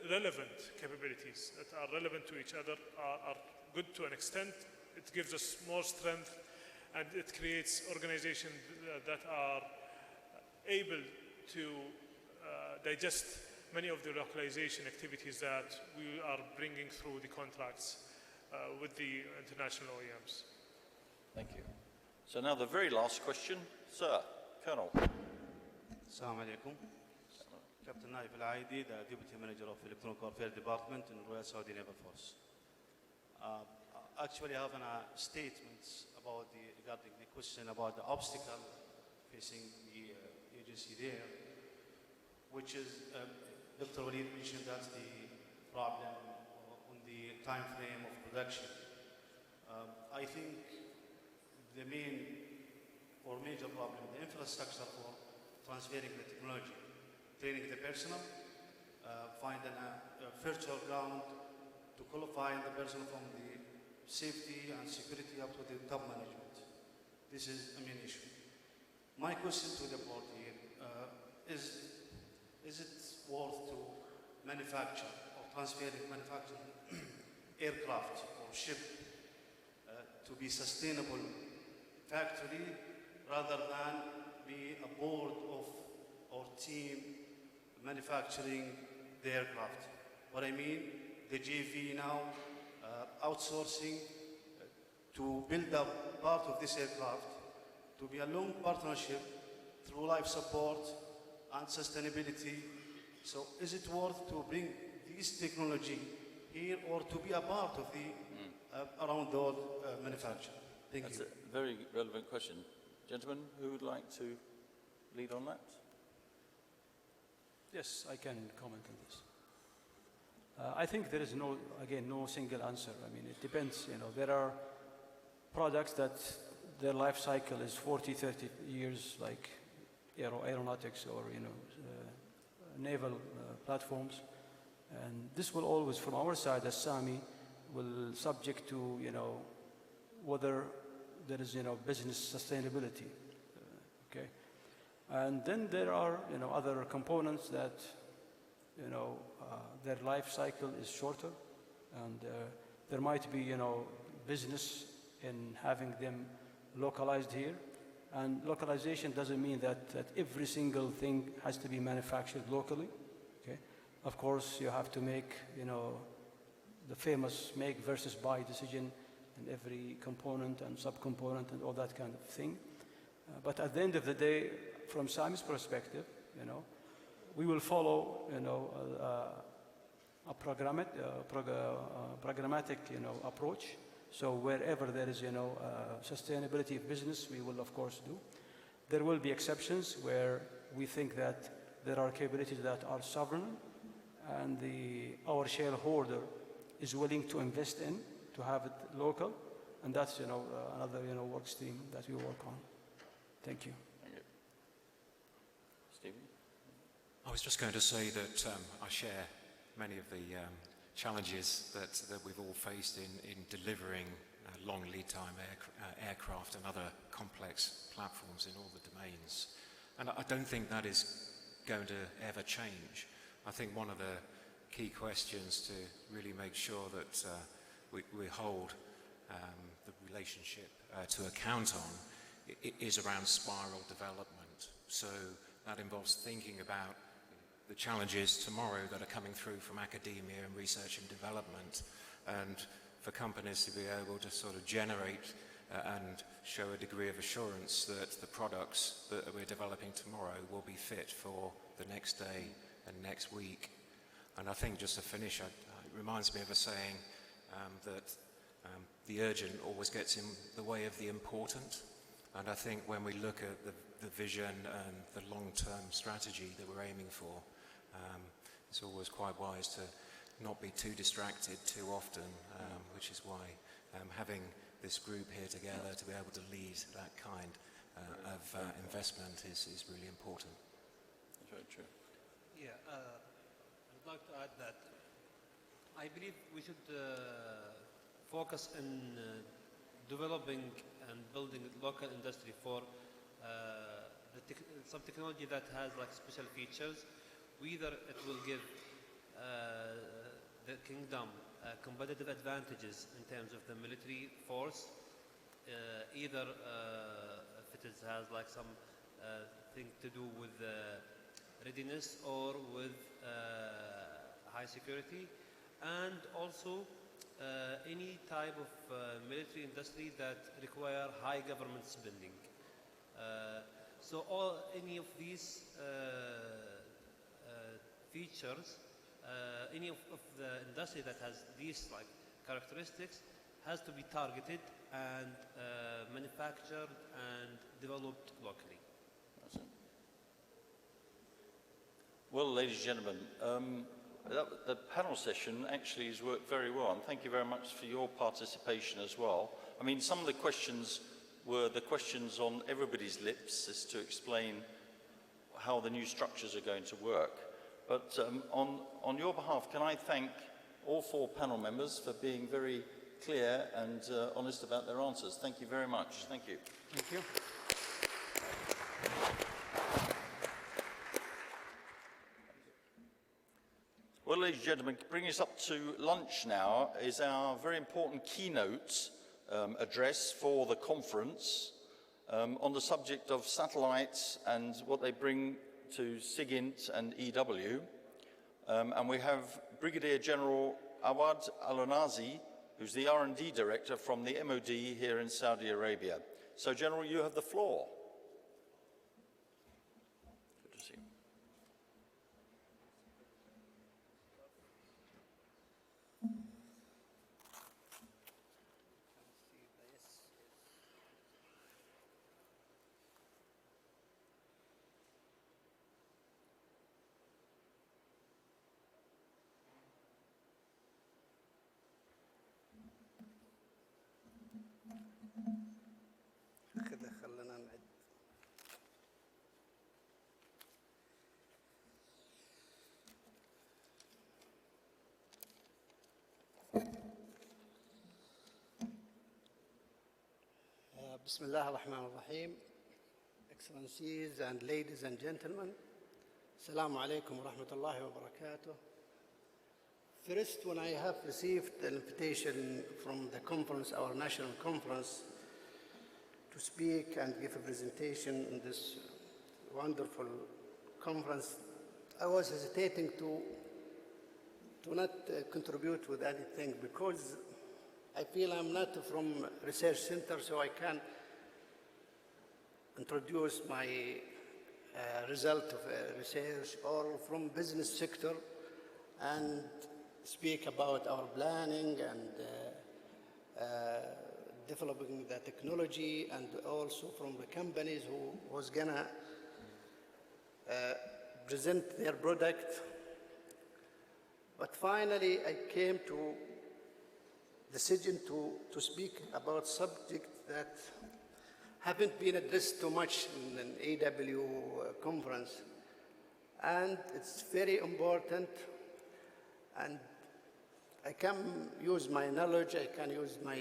relevant capabilities that are relevant to each other are good to an extent. It gives us more strength and it creates organizations that are able to digest many of the localization activities that we are bringing through the contracts with the international OEMs. Thank you. So now the very last question. Sir, Colonel. السلام عليكم. Captain Naif Al-Aidi, the Deputy Manager of Electronic Warfare Department in Royal Saudi Naval Force. Actually, I have a statement regarding the question about the obstacle facing the agency there, which is Dr. Walid mentioned that's the problem on the time frame of production. I think the main or major problem, the infrastructure for transferring the technology, training the personnel, finding a virtual ground to qualify the personnel from the safety and security up to the top management. This is a main issue. My question to the board here is it worth to manufacture or manufacturing aircraft or ship to be sustainable factory rather than be a board of or team manufacturing the aircraft? What I mean, the JV now outsourcing to build up part of this aircraft to be a long partnership through life support and sustainability. So is it worth to bring this technology here or to be a part of the around the world manufacture? Thank you. That's a very relevant question. Gentlemen, who would like to lead on that? Yes, I can comment on this. I think there is no single answer. I mean, it depends. There are products that their life cycle is 40, 30 years, like aeronautics or naval platforms, and this will always, from our side as SAMI, will subject to whether there is business sustainability. Okay, and then there are other components that their life cycle is shorter, and there might be business in having them localized here. And localization doesn't mean that every single thing has to be manufactured locally. Okay? Of course, you have to make, the famous make versus buy decision in every component and subcomponent and all that kind of thing. But at the end of the day, from Sami's perspective, we will follow, a programmatic, approach. So wherever there is, sustainability of business, we will of course do. There will be exceptions where we think that there are capabilities that are sovereign, and our shareholder is willing to invest in to have it local, and that's another work stream that we work on. Thank you. Thank you. Stephen? I was just going to say that I share many of the challenges that we've all faced in delivering long lead time aircraft and other complex platforms in all the domains. And I don't think that is going to ever change. I think one of the key questions to really make sure that we hold the relationship to account on is around spiral development. So that involves thinking about the challenges tomorrow that are coming through from academia and research and development, and for companies to be able to sort of generate and show a degree of assurance that the products that we're developing tomorrow will be fit for the next day and next week. And I think, just to finish, it reminds me of a saying that the urgent always gets in the way of the important. And I think when we look at the vision and the long-term strategy that we're aiming for, it's always quite wise to not be too distracted too often, which is why having this group here together to be able to lead that kind of investment is really important. That's very true. Yeah, I'd like to add that I believe we should focus on developing and building local industry for some technology that has like special features. Whether it will give the kingdom competitive advantages in terms of the military force, either if it has like some thing to do with readiness or with high security, and also any type of military industry that require high government spending. So any of these features, any of the industry that has these like characteristics has to be targeted and manufactured and developed locally. That's it. Well, ladies and gentlemen, the panel session actually has worked very well, and thank you very much for your participation as well. I mean, some of the questions were the questions on everybody's lips as to explain how the new structures are going to work. But on your behalf, can I thank all four panel members for being very clear and honest about their answers. Thank you very much. Thank you. Thank you. Well, ladies and gentlemen, bringing us up to lunch now is our very important keynote address for the conference on the subject of satellites and what they bring to SIGINT and EW. And we have Brigadier General Awad Al-Onazi, who's the R&D Director from the MOD here in Saudi Arabia. So, General, you have the floor. Good to see you. Bismillah ar-Rahman ar-Rahim. Excellencies and ladies and gentlemen, Assalamu alaikum wa rahmatullahi wa barakatuh. First, when I have received an invitation from the conference, our national conference, to speak and give a presentation in this wonderful conference, I was hesitating to not contribute with anything because I feel I'm not from research center, so I can introduce my result of research, or from business sector and speak about our planning and developing the technology, and also from the companies who was gonna present their product. But finally, I came to decision to speak about subjects that haven't been addressed too much in an AW conference. And it's very important, and I can use my knowledge, I can use my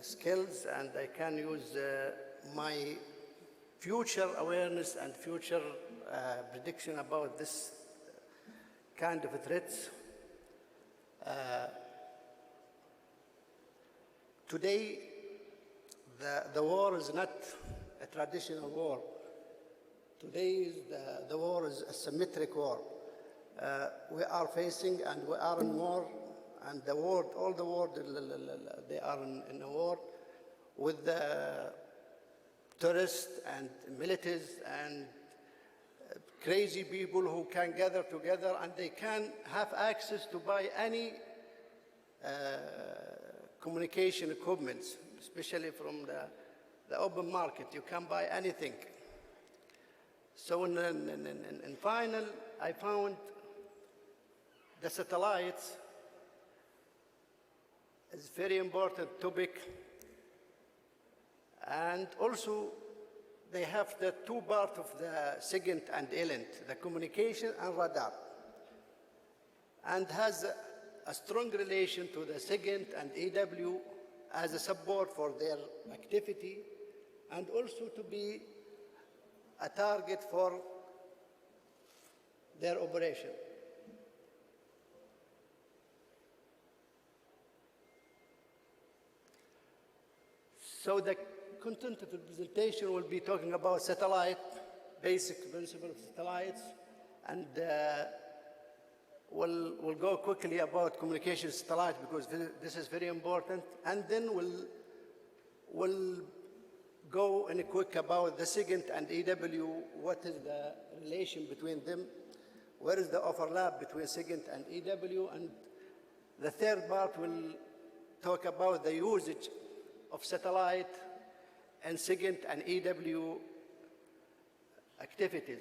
skills, and I can use my future awareness and future prediction about this kind of threats. Today, the war is not a traditional war. Today, the war is a symmetric war. We are facing, and we are in war, and the world, all the world, they are in a war with the terrorists and militaries and crazy people who can gather together, and they can have access to buy any communication equipment, especially from the open market. You can buy anything. So in final, I found the satellites is a very important topic, and also they have the two parts of the SIGINT and ELINT, the communication and radar, and has a strong relation to the SIGINT and EW as a support for their activity, and also to be a target for their operation. So the content of the presentation will be talking about satellite, basic principle of satellites, and we'll go quickly about communication satellite because this is very important, and then we'll go in a quick about the SIGINT and EW, what is the relation between them, where is the overlap between SIGINT and EW, and the third part will talk about the usage of satellite and SIGINT and EW activities.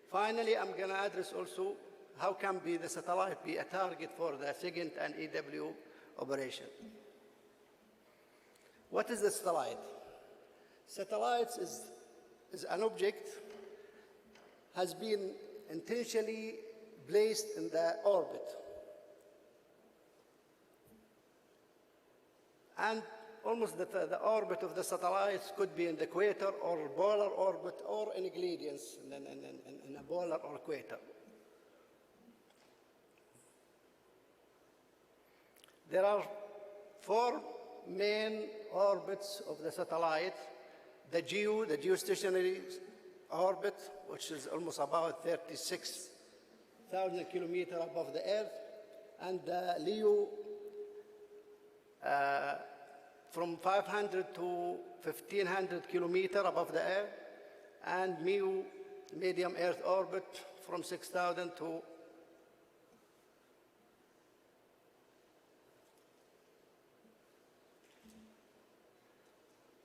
Finally, I'm going to address also how can the satellite be a target for the SIGINT and EW operation. What is the satellite? Satellites is an object has been intentionally placed in the orbit. And almost the orbit of the satellites could be in the equator or polar orbit or in gradients in a polar or equator. There are four main orbits of the satellite. The geostationary orbit, which is almost about 36,000 kilometers above the Earth, and the LEO, from 500 to 1,500 kilometers above the Earth, and MEO, medium Earth orbit, from 6,000 to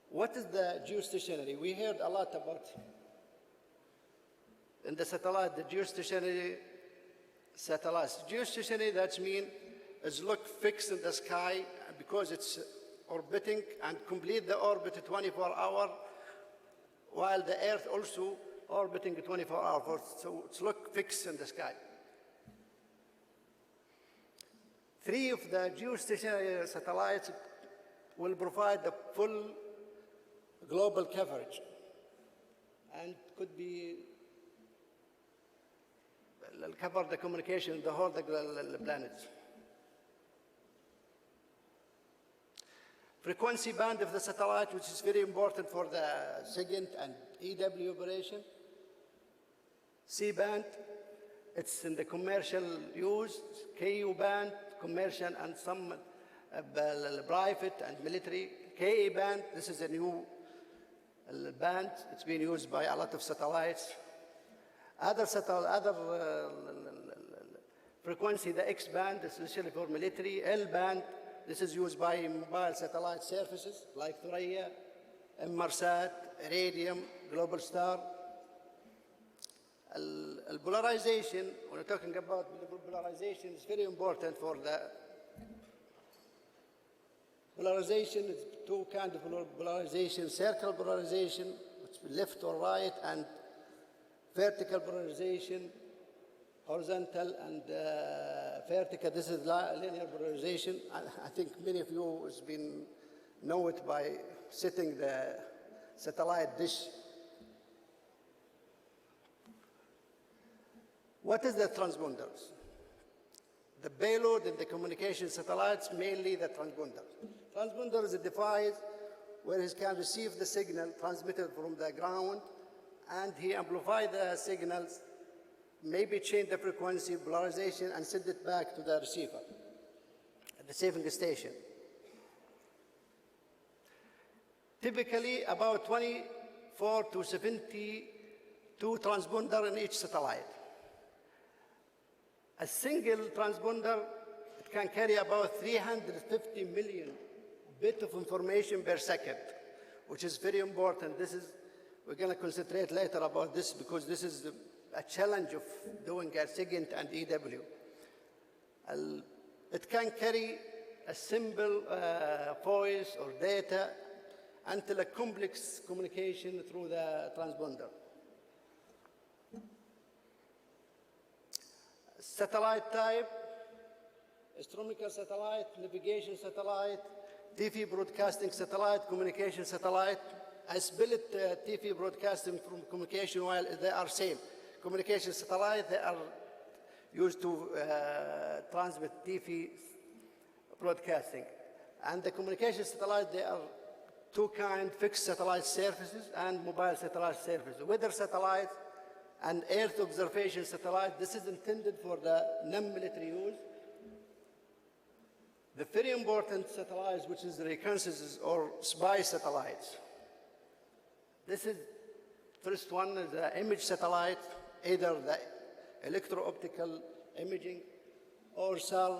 What is the geostationary? We heard a lot about in the satellite, the geostationary satellites. Geostationary, that means is look fixed in the sky because it's orbiting and complete the orbit 24 hours, while the Earth also orbiting 24 hours. So it's look fixed in the sky. Three of the geostationary satellites will provide the full global coverage and could be cover the communication in the whole the planet. Frequency band of the satellite, which is very important for the SIGINT and EW operation. C-band, it's in the commercial use. KU band, commercial and some private and military. KA band, this is a new band. It's been used by a lot of satellites. Other frequency, the X band, especially for military. L band, this is used by mobile satellite services like Thuraya, Inmarsat, Iridium, Global Star. Polarization, when we're talking about polarization, is very important for the polarization. Is two kinds of polarization: circle polarization, which is left or right, and vertical polarization, horizontal and vertical. This is linear polarization. I think many of you know it by setting the satellite dish. What is the transponders? The payload in the communication satellites, mainly the transponder. Transponder is a device where he can receive the signal transmitted from the ground, and he amplifies the signals, maybe change the frequency, polarization, and send it back to the receiver at the receiving station. Typically, about 24 to 72 transponders in each satellite. A single transponder, it can carry about 350 million bits of information per second, which is very important. We're going to concentrate later about this because this is a challenge of doing a SIGINT and EW. It can carry a simple voice or data until a complex communication through the transponder. Satellite type, astronomical satellite, navigation satellite, TV broadcasting satellite, communication satellite. I split TV broadcasting from communication while they are same. Communication satellite, they are used to transmit TV broadcasting. And the communication satellite, they are two kinds: fixed satellite services and mobile satellite services. Weather satellite and Earth observation satellite, this is intended for the non-military use. The very important satellites, which is the reconnaissance or spy satellites. This is, first one is the image satellite, either the electro-optical imaging or SAR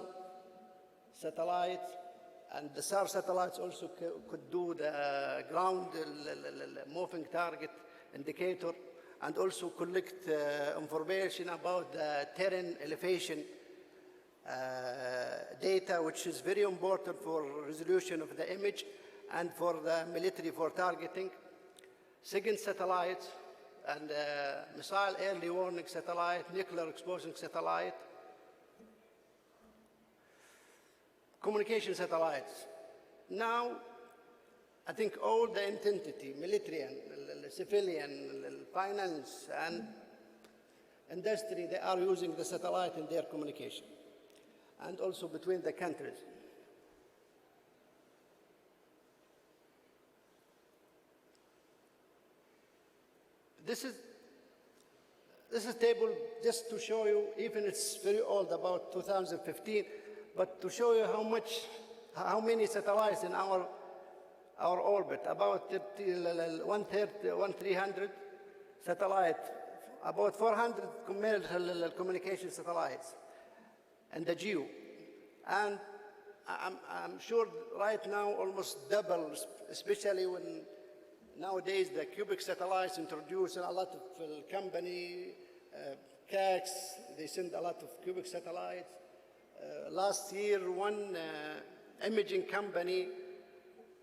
satellites. And the SAR satellites also could do the ground moving target indicator, and also collect information about the terrain elevation data, which is very important for resolution of the image and for the military for targeting. SIGINT satellites and missile early warning satellite, nuclear explosion satellite. Communication satellites. Now, I think all the entity, military and civilian, finance and industry, they are using the satellite in their communication, and also between the countries. This is a table just to show you, even it's very old, about 2015, but to show you how many satellites in our orbit, about 300 satellites, about 400 commercial communication satellites, and the GEO. And I'm sure right now almost double, especially when nowadays the cubic satellites introduce a lot of company, CACs, they send a lot of cubic satellites. Last year, one imaging company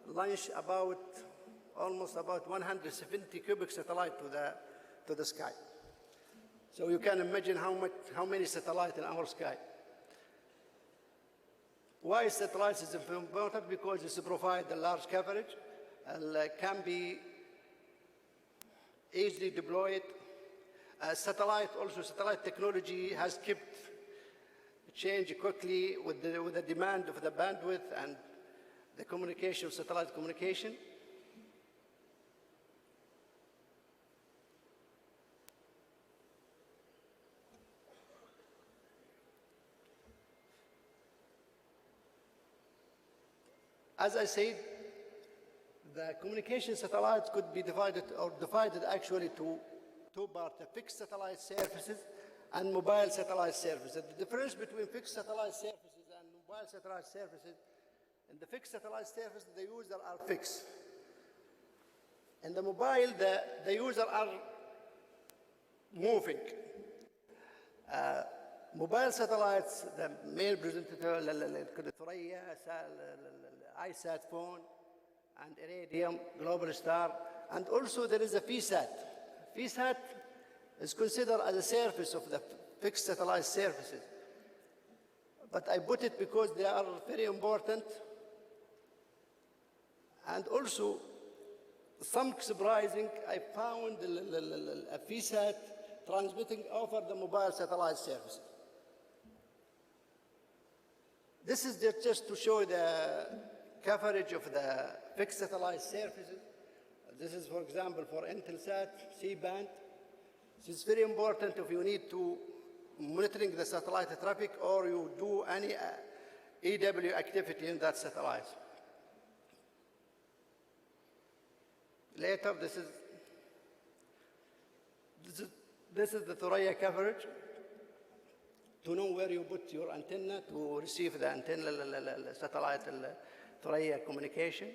launched almost about 170 cubic satellites to the sky. So you can imagine how many satellites in our sky. Why satellites is important? Because it provides a large coverage and can be easily deployed, satellite technology has kept change quickly with the demand of the bandwidth and the communication, satellite communication. As I said, the communication satellites could be divided actually to two parts, the fixed satellite services and mobile satellite services. The difference between fixed satellite services and mobile satellite services, in the fixed satellite service, the user are fixed. In the mobile, the user are moving. Mobile satellites, the main presenter, الإلكترونية, ISAT phone, and Iridium, Global Star, and also there is a VSAT. VSAT is considered as a service of the fixed satellite services. But I put it because they are very important, and also some surprising, I found a VSAT transmitting over the mobile satellite services. This is just to show the coverage of the fixed satellite services. This is, for example, for Intelsat, C-band. This is very important if you need to monitoring the satellite traffic or you do any EW activity in that satellite. Later, this is the Thuraya coverage. To know where you put your antenna to receive the antenna, satellite Thuraya communication.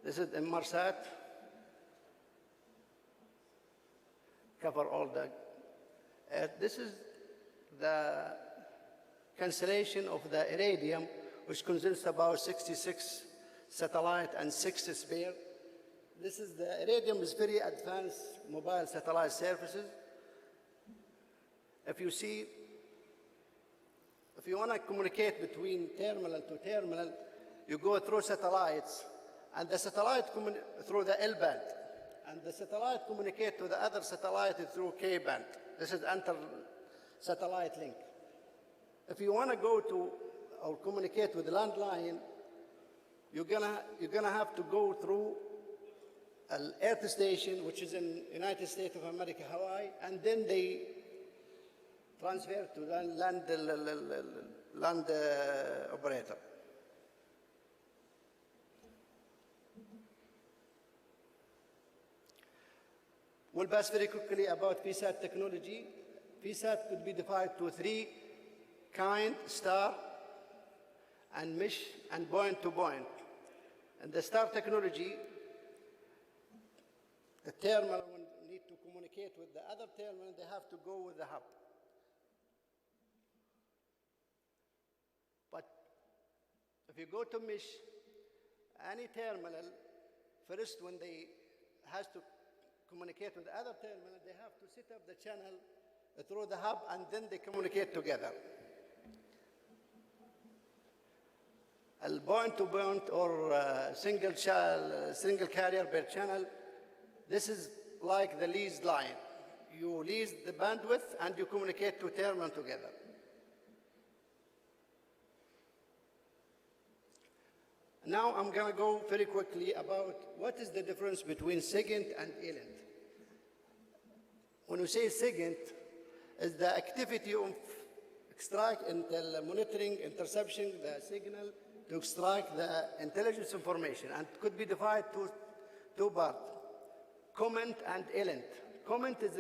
This is Inmarsat. Cover all the. This is the constellation of the Iridium, which consists about 66 satellite and 6 sphere. This is the Iridium is very advanced mobile satellite services. If you see, if you want to communicate between terminal to terminal, you go through satellites, and the satellite through the L-band, and the satellite communicate to the other satellite through K-band. This is inter-satellite link. If you want to go to or communicate with the landline, you're gonna have to go through an Earth station, which is in United States of America, Hawaii, and then they transfer to the land operator. We'll pass very quickly about VSAT technology. VSAT could be divided to 3 kind: star, and mesh, and point-to-point. And the star technology, the terminal, when need to communicate with the other terminal, they have to go with the hub. But if you go to mesh, any terminal, first when they has to communicate with the other terminal, they have to set up the channel through the hub, and then they communicate together. A point-to-point or single carrier per channel, this is like the leased line. You lease the bandwidth and you communicate to terminal together. Now I'm going to go very quickly about what is the difference between SIGINT and ELINT. When we say SIGINT, is the activity of extract monitoring, interception, the signal to extract the intelligence information, and it could be divided to 2 parts, comment and ELINT. Comment is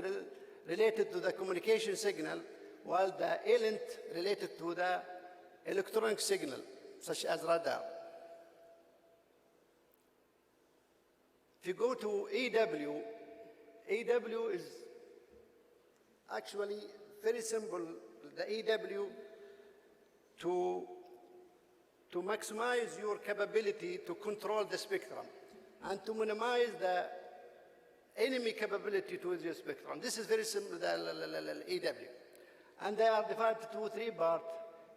related to the communication signal, while the ELINT related to the electronic signal, such as radar. If you go to EW, EW is actually very simple. The EW to maximize your capability to control the spectrum and to minimize the enemy capability to the spectrum. This is very simple, the EW. And they are divided to 3 parts: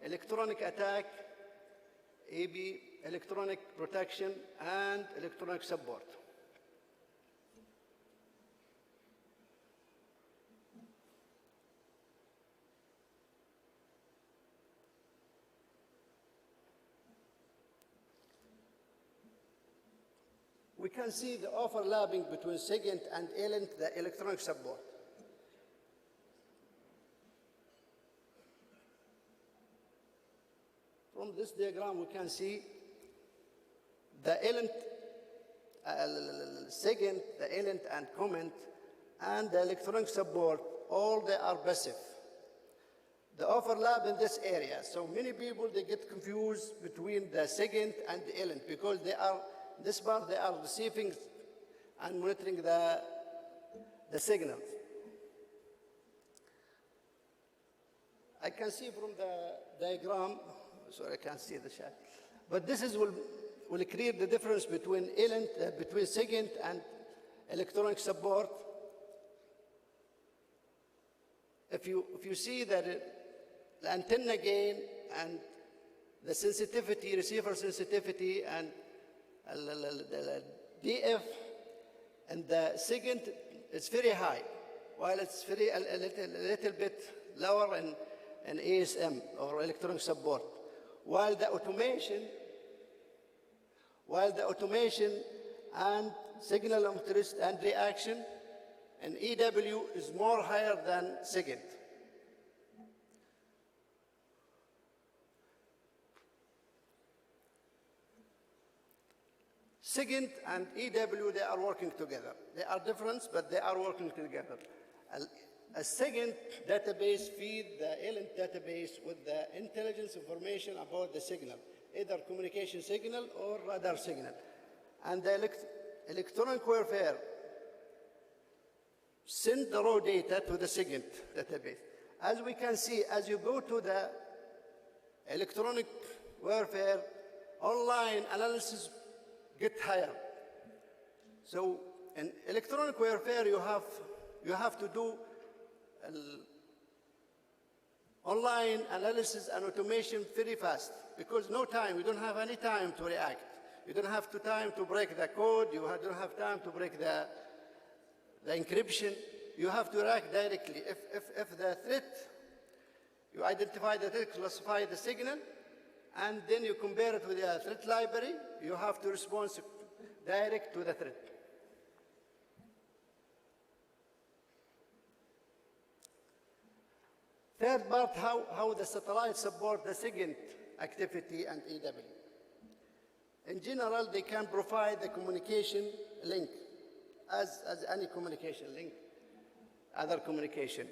electronic attack, EB, electronic protection, and electronic support. we can see the overlapping between SIGINT and ELINT, the electronic support. From this diagram, we can see the ELINT, SIGINT, the ELINT and comment, and the electronic support, all they are passive. The overlap in this area. So many people, they get confused between the SIGINT and the ELINT because they are, this part, they are receiving and monitoring the signals. I can see from the diagram, sorry, I can't see the chat, but this is will create the difference between ELINT, between SIGINT and electronic support. If you see that the antenna gain and the sensitivity, receiver sensitivity, and the DF and the SIGINT is very high, while it's very a little bit lower in ASM or electronic support. While the automation and signal interest and reaction and EW is more higher than SIGINT. SIGINT and EW, they are working together. They are different, but they are working together. A SIGINT database feeds the ELINT database with the intelligence information about the signal, either communication signal or radar signal. And the electronic warfare send the raw data to the SIGINT database. As we can see, as you go to the electronic warfare, online analysis get higher. So in electronic warfare, you have to do online analysis and automation very fast because no time, you don't have any time to react. You don't have time to break the code, you don't have time to break the encryption. You have to react directly. If the threat, you identify the threat, classify the signal, and then you compare it with the threat library, you have to respond direct to the threat. Third part, how the satellite support the SIGINT activity and EW. In general, they can provide the communication link as any communication link, other communication.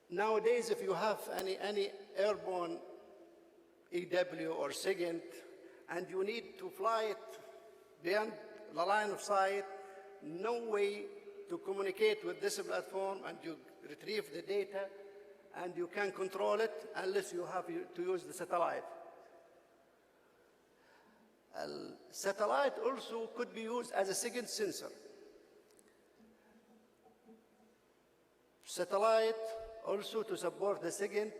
Nowadays, if you have any airborne EW or SIGINT, and you need to fly it beyond the line of sight, no way to communicate with this platform and you retrieve the data and you can control it unless you have to use the satellite. Satellite also could be used as a SIGINT sensor. Satellite also to support the SIGINT,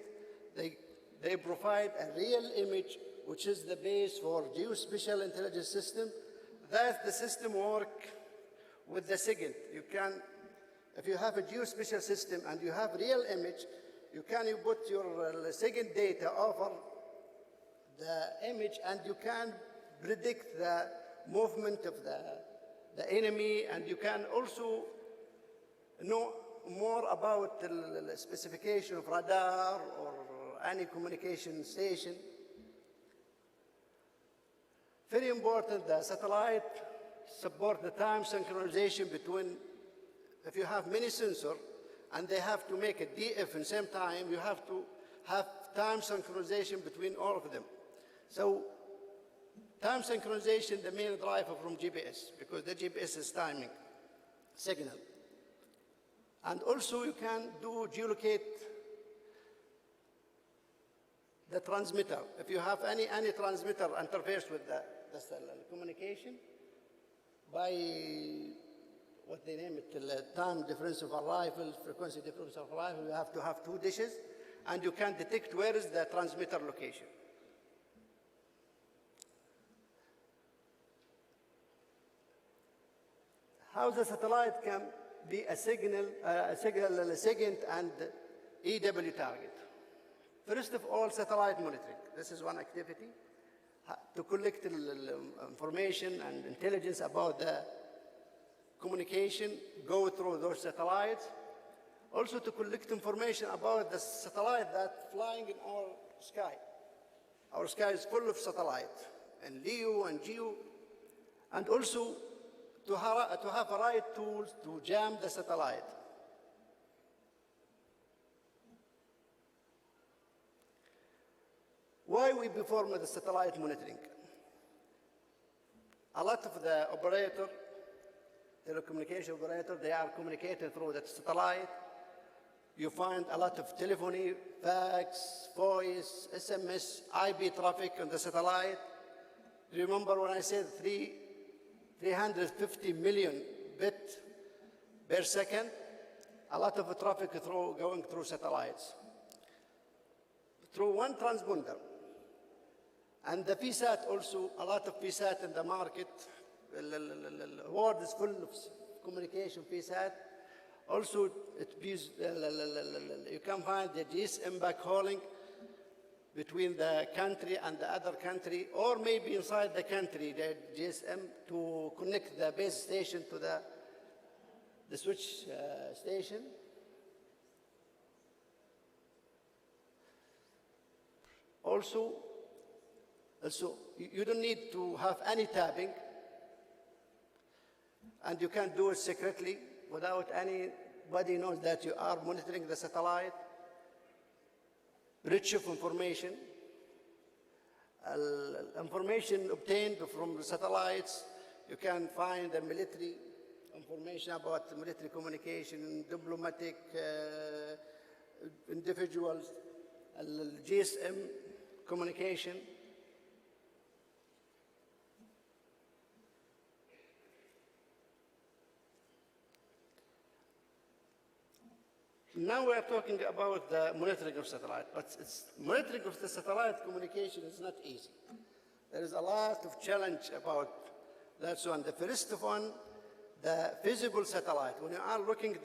they provide a real image, which is the base for geospatial intelligence system. That the system work with the SIGINT. You can, if you have a geospatial system and you have real image, you put your SIGINT data over the image and you can predict the movement of the enemy, and you can also know more about the specification of radar or any communication station. Very important, the satellite support the time synchronization between, if you have many sensors and they have to make a DF in the same time, you have to have time synchronization between all of them. So time synchronization, the main driver from GPS, because the GPS is timing signal. And also you can do geolocate the transmitter. If you have any transmitter interface with the communication, by what they name it, the time difference of arrival, frequency difference of arrival, you have to have two dishes, and you can detect where is the transmitter location. How the satellite can be a signal, SIGINT and EW target. First of all, satellite monitoring. This is one activity. to collect information and intelligence about the communication go through those satellites. Also to collect information about the satellite that's flying in our sky. Our sky is full of satellites, and LEO and GEO, and also to have the right tools to jam the satellite. Why we perform the satellite monitoring? A lot of the operator, telecommunication operator, they are communicating through the satellite. You find a lot of telephony, fax, voice, SMS, IP traffic on the satellite. Remember when I said 350 million bit per second? A lot of traffic going through satellites. Through one transponder. And the PSAT also, a lot of PSAT in the market. The world is full of communication PSAT. Also, you can find the GSM backhauling between the country and the other country, or maybe inside the country, the GSM to connect the base station to the switch station. Also, you don't need to have any tapping, and you can do it secretly without anybody knows that you are monitoring the satellite. Rich of information. Information obtained from the satellites, you can find the military information about the military communication, diplomatic individuals, GSM communication. Now we are talking about the monitoring of satellite, but monitoring of the satellite communication is not easy. There is a lot of challenge about that one. The first one, the visible satellite. When you are looking to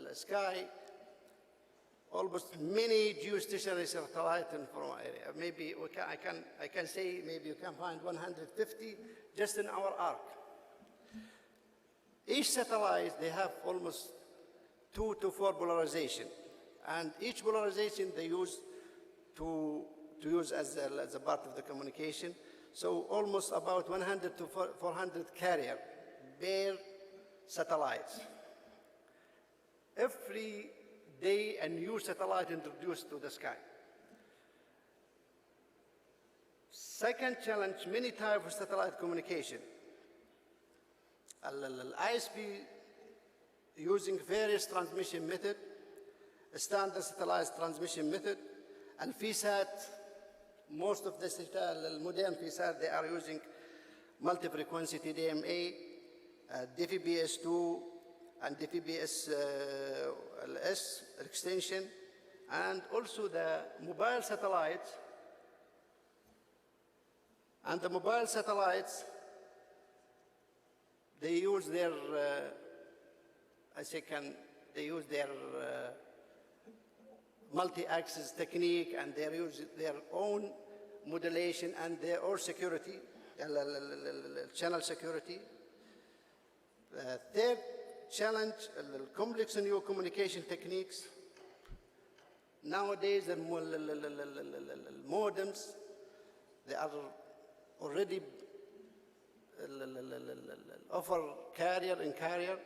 the sky, almost many geostationary satellites in from our area. Maybe I can say maybe you can find 150 just in our arc. Each satellite, they have almost 2 to 4 polarization. And each polarization they use to use as a part of the communication. So almost about 100 to 400 carrier per satellites. Every day a new satellite introduced to the sky. Second challenge, many types of satellite communication. ISP using various transmission method, standard satellite transmission method, and VSAT, most of the modern VSAT, they are using multi-frequency TDMA, DVB-S2, and DVB-S extension, and also the mobile satellites. And the mobile satellites, they use their, they use their multi-axis technique, and they use their own modulation and their own security, channel security. The third challenge, complex new communication techniques. Nowadays, the modems, they are already offer carrier and carrier,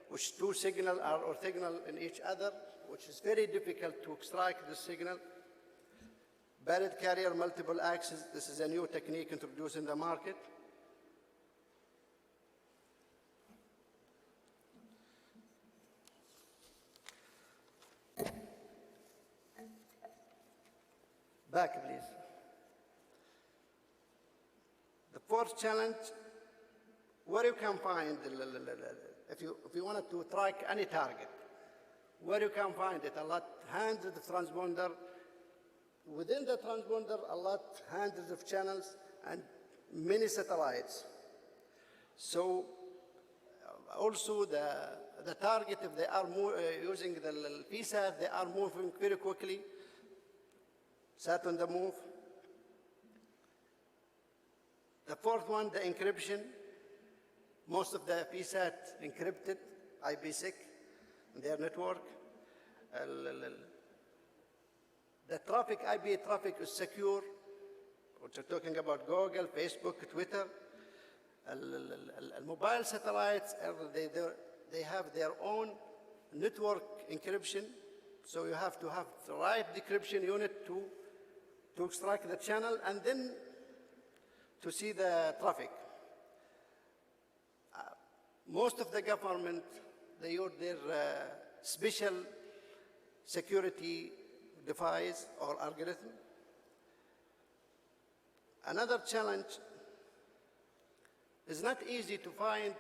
which two signals are orthogonal in each other, which is very difficult to extract the signal. Buried carrier multiple axis, this is a new technique introduced in the market. Back, please. The fourth challenge, where you can find, if you wanted to track any target, where you can find it, a lot, hundreds of transponder. Within the transponder, a lot, hundreds of channels and many satellites. So also the target, if they are using the VSAT, they are moving very quickly. sat on the move. The fourth one, the encryption. Most of the PSAT encrypted, IPsec, in their network. The traffic, IP traffic is secure. We're talking about Google, Facebook, Twitter. Mobile satellites, they have their own network encryption. So you have to have the right decryption unit to extract the channel and then to see the traffic. Most of the government, they use their special security device or algorithm. Another challenge is not easy to find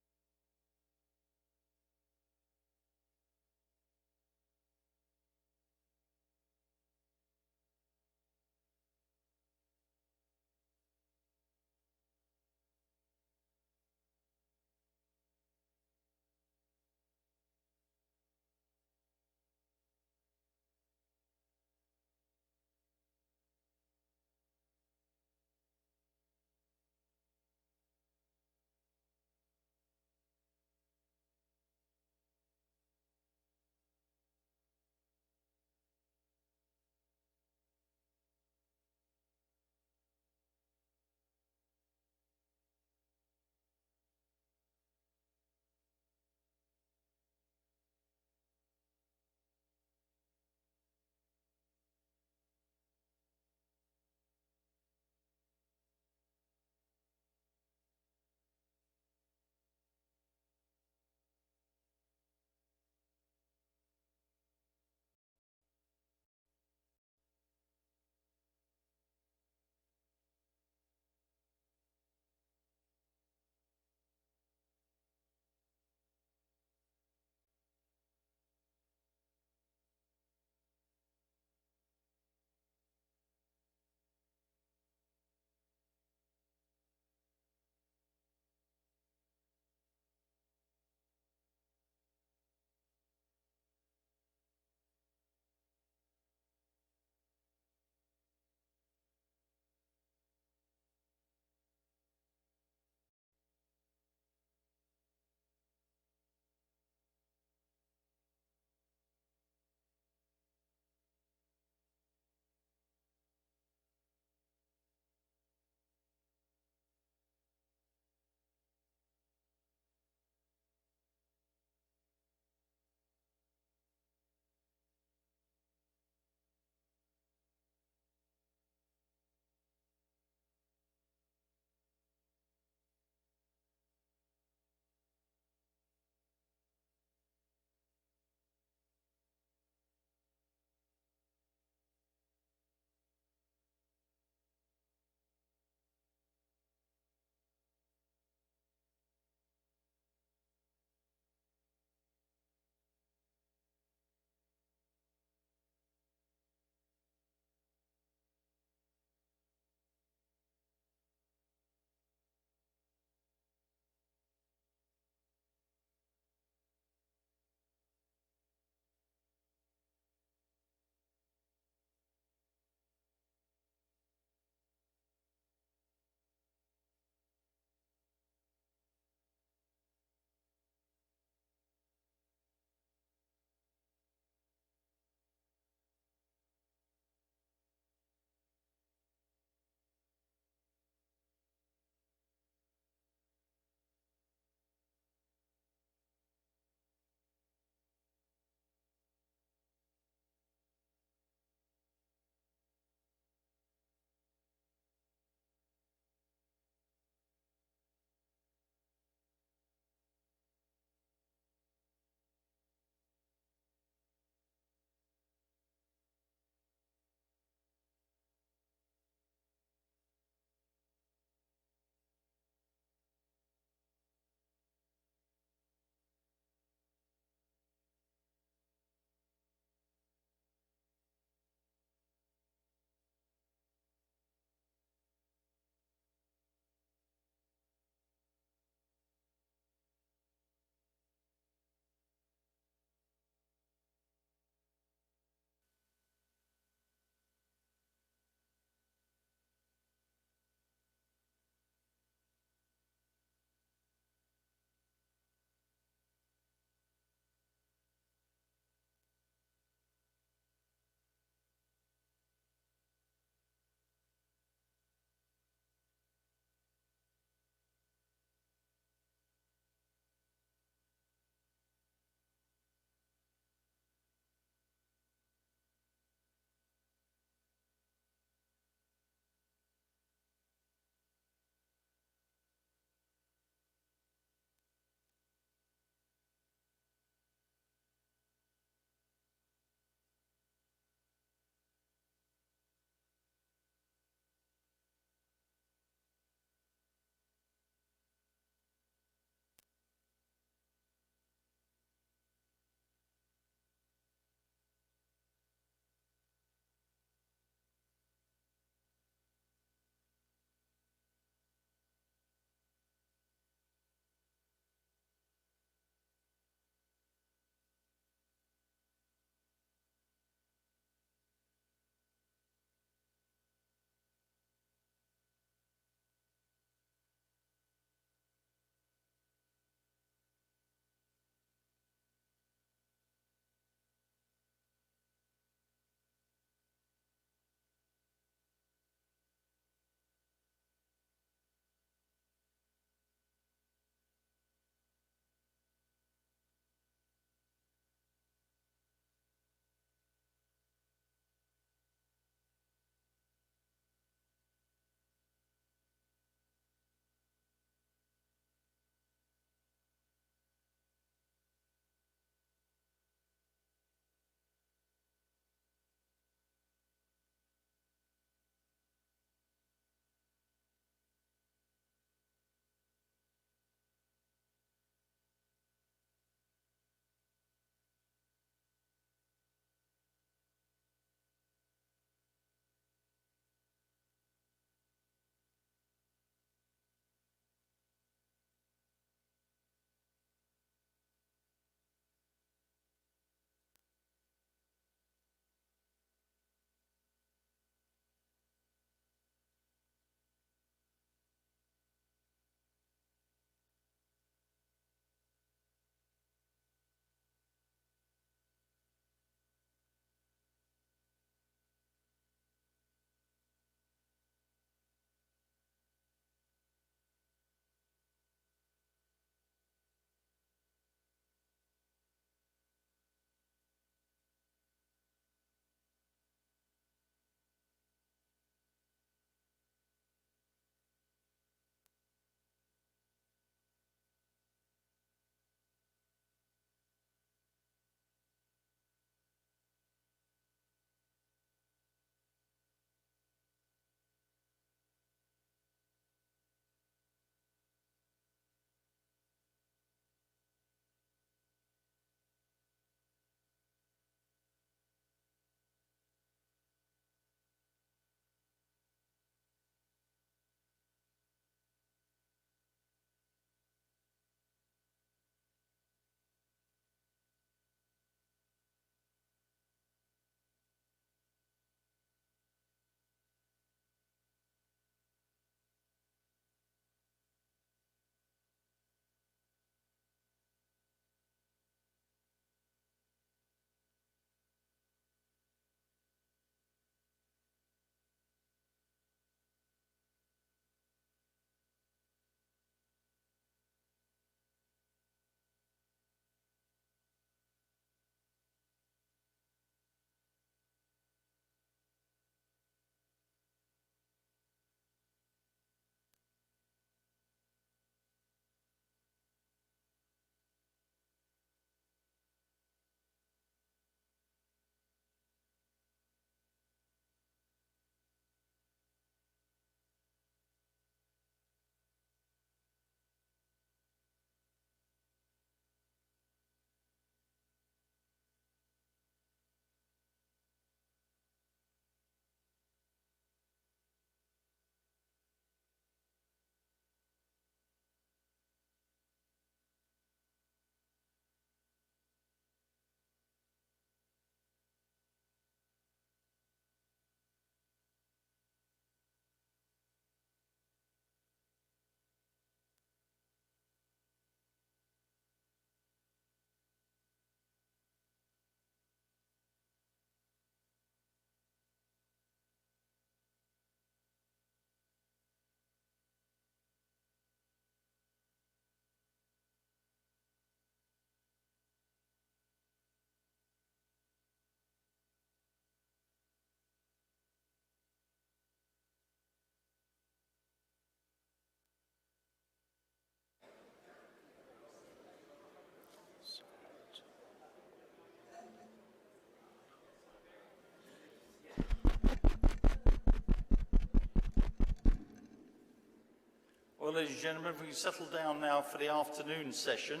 ladies and gentlemen, if we can settle down now for the afternoon session.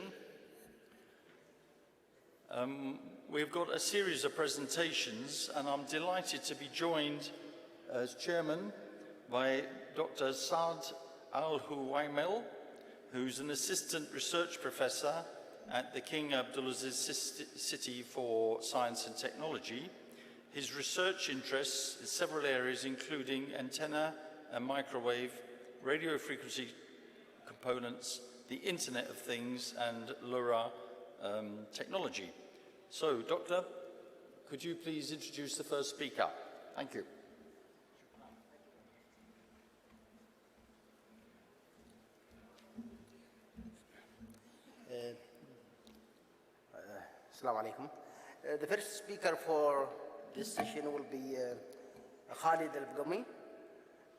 We've got a series of presentations, and I'm delighted to be joined as chairman by Dr. Saad Al-Huwaimel, who's an assistant research professor at the King Abdulaziz City for Science and Technology. His research interests in several areas, including antenna and microwave, radio frequency components, the Internet of Things, and LoRa technology. So, Doctor, could you please introduce the first speaker? Thank you. Assalamu alaikum. The first speaker for this session will be Khalid Al-Bgami.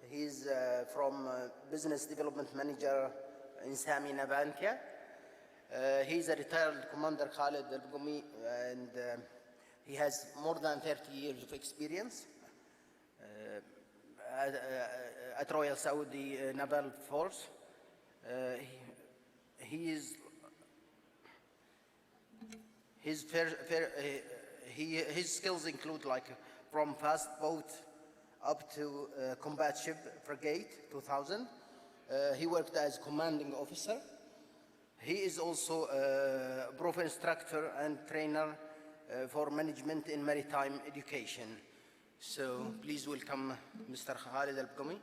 He's from Business Development Manager in Sami Navantia. He's a retired Commander Khalid Al-Bgami, and he has more than 30 years of experience at Royal Saudi Naval Force. His skills include from fast boat up to combat ship frigate 2000. He worked as commanding officer. He is also a prof instructor and trainer for management in maritime education. So please welcome Mr. Khalid Al-Bgami.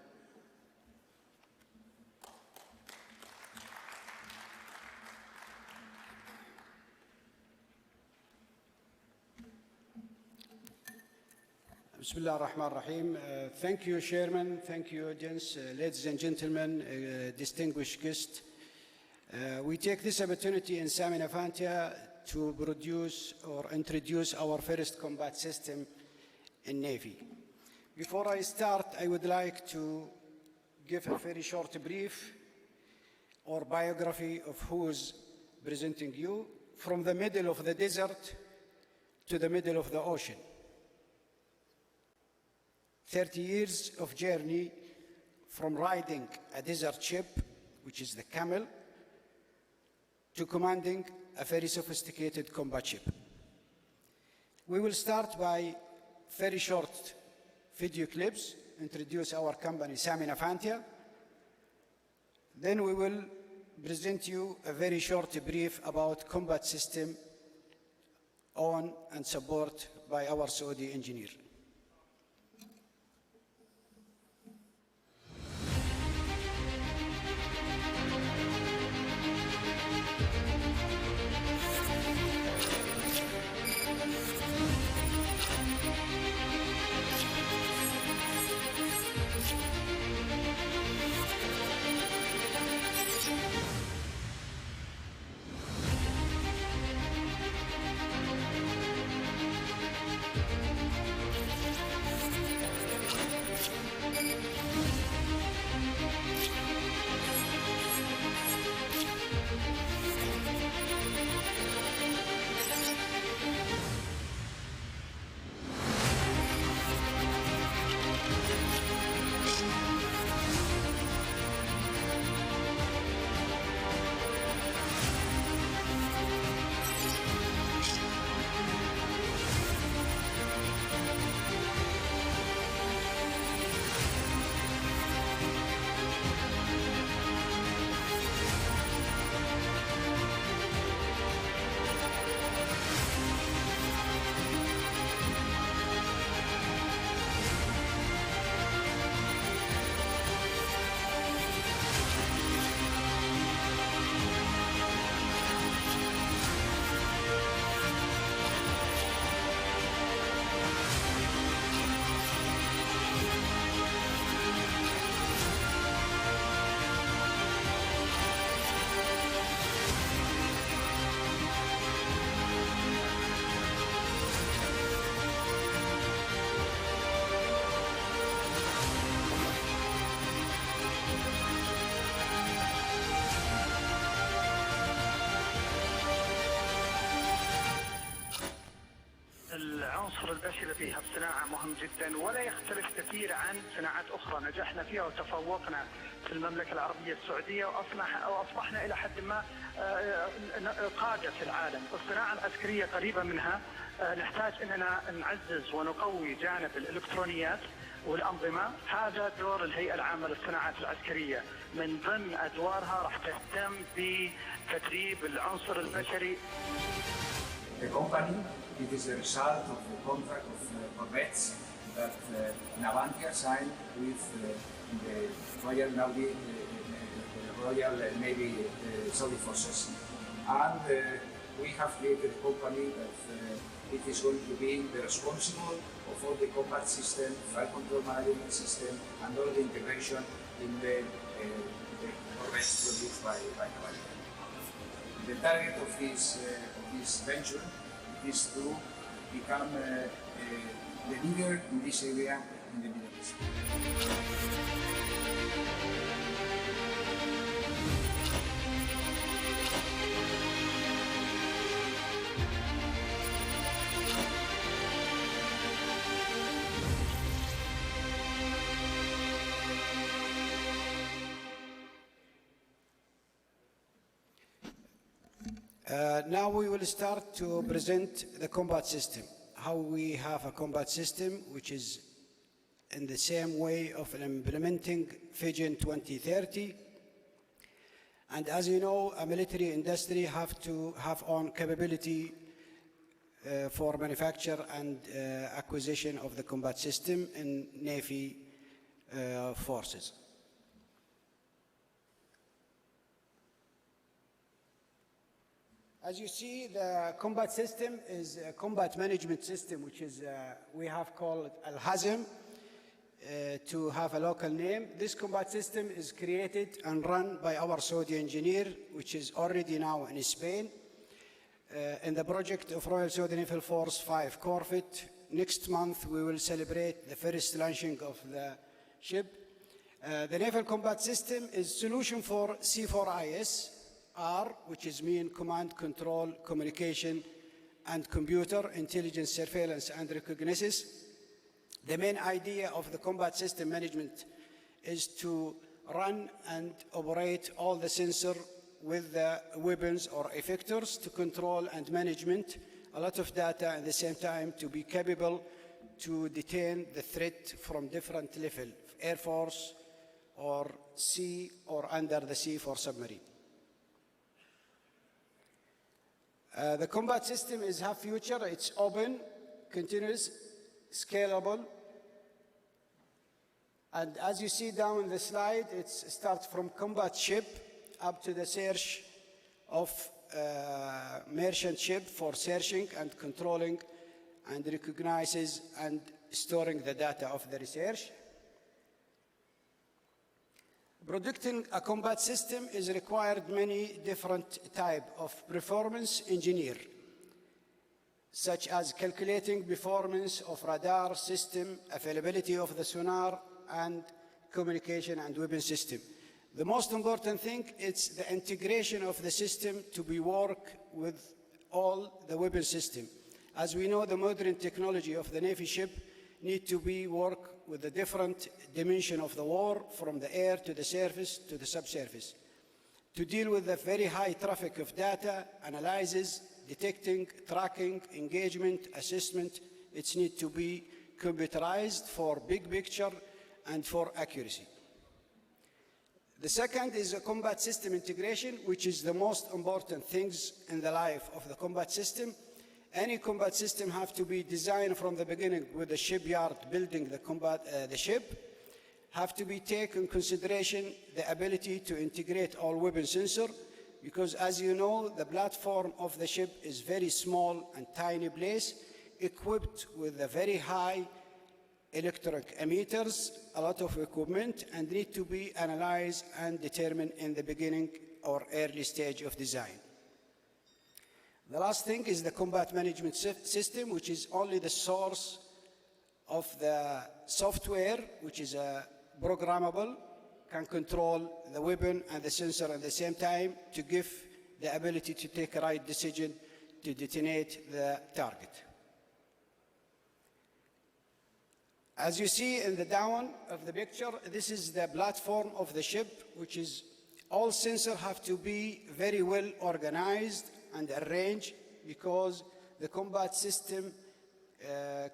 Bismillah ar-Rahman ar-Rahim. Thank you, Chairman. Thank you, audience. Ladies and gentlemen, distinguished guests. We take this opportunity in Sami Navantia to produce or introduce our first combat system in Navy. Before I start, I would like to give a very short brief or biography of who is presenting you, from the middle of the desert to the middle of the ocean. 30 years of journey from riding a desert ship, which is the camel, to commanding a very sophisticated combat ship. We will start by very short video clips, introduce our company, Sami Navantia. Then we will present you a very short brief about combat system owned and supported by our Saudi engineer. العنصر البشري فيها الصناعة مهم جدا، ولا يختلف كثير عن صناعات أخرى نجحنا فيها وتفوقنا في المملكة العربية السعودية، وأصبحنا إلى حد ما قادة في العالم. الصناعة العسكرية قريبة منها. نحتاج أننا نعزز ونقوي جانب الإلكترونيات والأنظمة. هذا دور الهيئة العامة للصناعات العسكرية. من ضمن أدوارها راح تهتم بتدريب العنصر البشري. The company, it is a result of the contract of corvettes that Navantia signed with the Royal Navy, Royal Navy Saudi forces, and we have created a company that it is going to be the responsible of all the combat system, flight control management system, and all the integration in the corvettes produced by Navantia. The target of this venture is to become the leader in this area in the Middle East. Now we will start to present the combat system. How we have a combat system which is in the same way of implementing Vision 2030. And as you know, a military industry have to have own capability for manufacture and acquisition of the combat system in Navy forces. As you see, the combat system is a combat management system, which is we have called Al-Hazm to have a local name. This combat system is created and run by our Saudi engineer, which is already now in Spain, in the project of Royal Saudi Naval Force 5 Corvette. Next month, we will celebrate the first launching of the ship. The naval combat system is solution for C4IS, R, which is mean command, control, communication, and computer intelligence, surveillance, and reconnaissance. The main idea of the combat system management is to run and operate all the sensor with the weapons or effectors to control and management a lot of data at the same time to be capable to detain the threat from different levels, Air Force or sea or under the sea for submarine. The combat system is have future, it's open, continuous, scalable, and as you see down the slide, it starts from combat ship up to the search of merchant ship for searching and controlling and recognizes and storing the data of the research. Producing a combat system is required many different types of performance engineer, such as calculating performance of radar system, availability of the sonar, and communication and weapon system. The most important thing is the integration of the system to be work with all the weapon system. As we know, the modern technology of the Navy ship need to be work with the different dimension of the war, from the air to the surface to the subsurface, to deal with the very high traffic of data, analysis, detecting, tracking, engagement, assessment. It needs to be computerized for big picture and for accuracy. The second is a combat system integration, which is the most important things in the life of the combat system. Any combat system have to be designed from the beginning with the shipyard building the ship, have to be taken in consideration the ability to integrate all weapon sensor, because as you know, the platform of the ship is very small and tiny place, equipped with a very high electronic emitters, a lot of equipment, and need to be analyzed and determined in the beginning or early stage of design. The last thing is the combat management system, which is only the source of the software, which is programmable, can control the weapon and the sensor at the same time to give the ability to take a right decision to detonate the target. As you see in the down of the picture, this is the platform of the ship, which is all sensors have to be very well organized and arranged because the combat system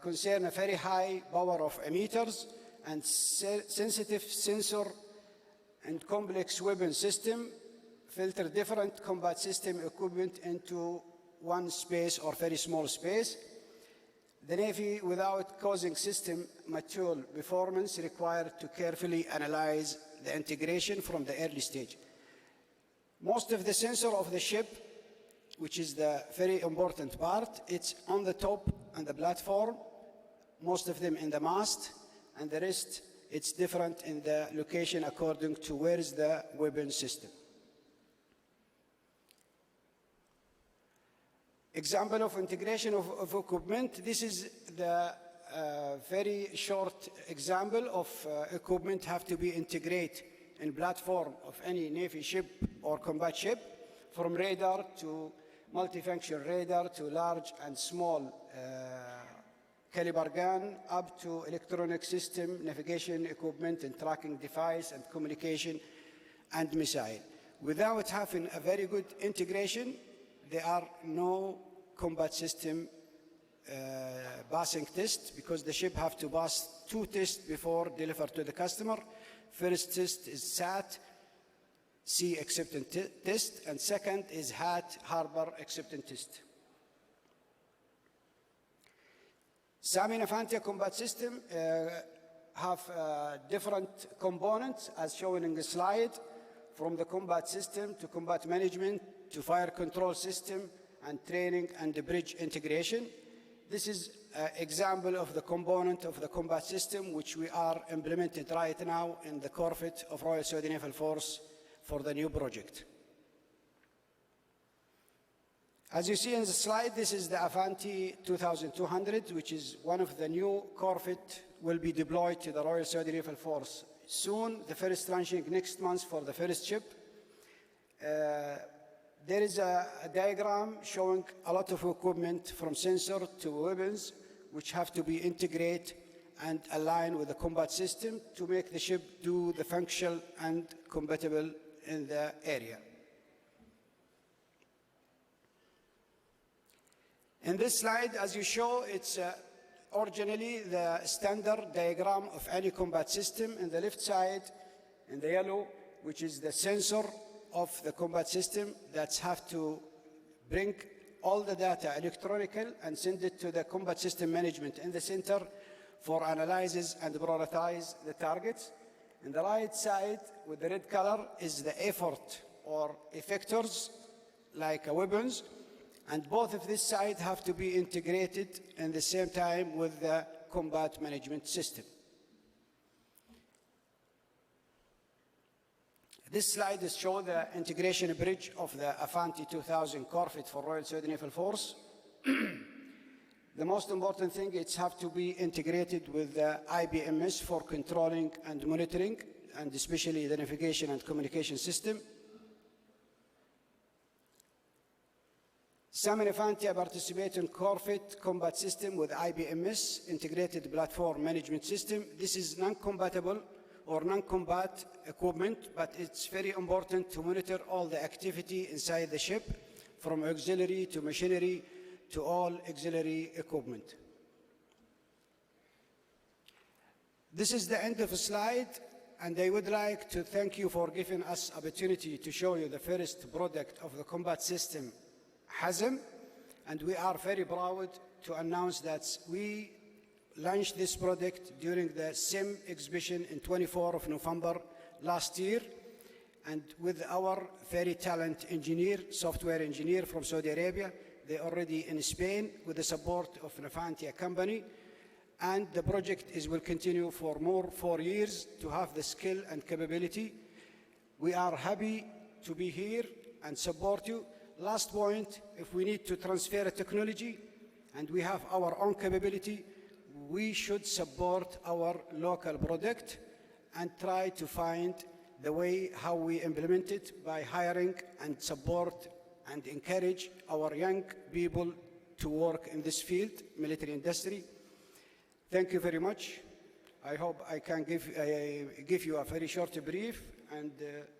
concern a very high power of emitters and sensitive sensor and complex weapon system filter different combat system equipment into one space or very small space. The Navy, without causing system mature performance, required to carefully analyze the integration from the early stage. Most of the sensor of the ship, which is the very important part, it's on the top on the platform, most of them in the mast, and the rest, it's different in the location according to where is the weapon system. Example of integration of equipment. This is the very short example of equipment have to be integrated in platform of any Navy ship or combat ship, from radar to multifunction radar to large and small caliber gun up to electronic system, navigation equipment and tracking device and communication and missile. Without having a very good integration, there are no combat system passing tests because the ship have to pass 2 tests before delivered to the customer. First test is SAT, Sea Acceptance Test, and second is HAT, Harbor Acceptance Test. SAMI Navantia combat system have different components as shown in the slide, from the combat system to combat management to fire control system and training and the bridge integration. This is an example of the component of the combat system which we are implemented right now in the Corvette of Royal Saudi Naval Force for the new project. As you see in the slide, this is the Avanti 2200, which is one of the new Corvette will be deployed to the Royal Saudi Naval Force soon, the first launching next month for the first ship. There is a diagram showing a lot of equipment from sensor to weapons which have to be integrated and aligned with the combat system to make the ship do the functional and compatible in the area. In this slide, as you show, it's originally the standard diagram of any combat system. In the left side, in the yellow, which is the sensor of the combat system that have to bring all the data electronical and send it to the combat system management in the center for analysis and prioritize the targets. In the right side, with the red color, is the effort or effectors, like weapons, and both of this side have to be integrated in the same time with the combat management system. This slide is show the integration bridge of the Avanti 2000 Corvette for Royal Saudi Naval Force. The most important thing, it's have to be integrated with the IBMS for controlling and monitoring, and especially the navigation and communication system. SAMI Navantia participate in Corvette combat system with IBMS, integrated platform management system. This is non-compatible or non-combat equipment, but it's very important to monitor all the activity inside the ship, from auxiliary to machinery to all auxiliary equipment. This is the end of the slide, and I would like to thank you for giving us opportunity to show you the first product of the combat system, HAZM, and we are very proud to announce that we launched this product during the SIM exhibition in 24 of November last year, and with our very talented engineer, software engineer from Saudi Arabia. They're already in Spain with the support of Navantia company, and the project will continue for more 4 years to have the skill and capability. We are happy to be here and support you. Last point, if we need to transfer a technology and we have our own capability, we should support our local product and try to find the way how we implement it by hiring and support and encourage our young people to work in this field, military industry. Thank you very much. I hope I can give you a very short brief, and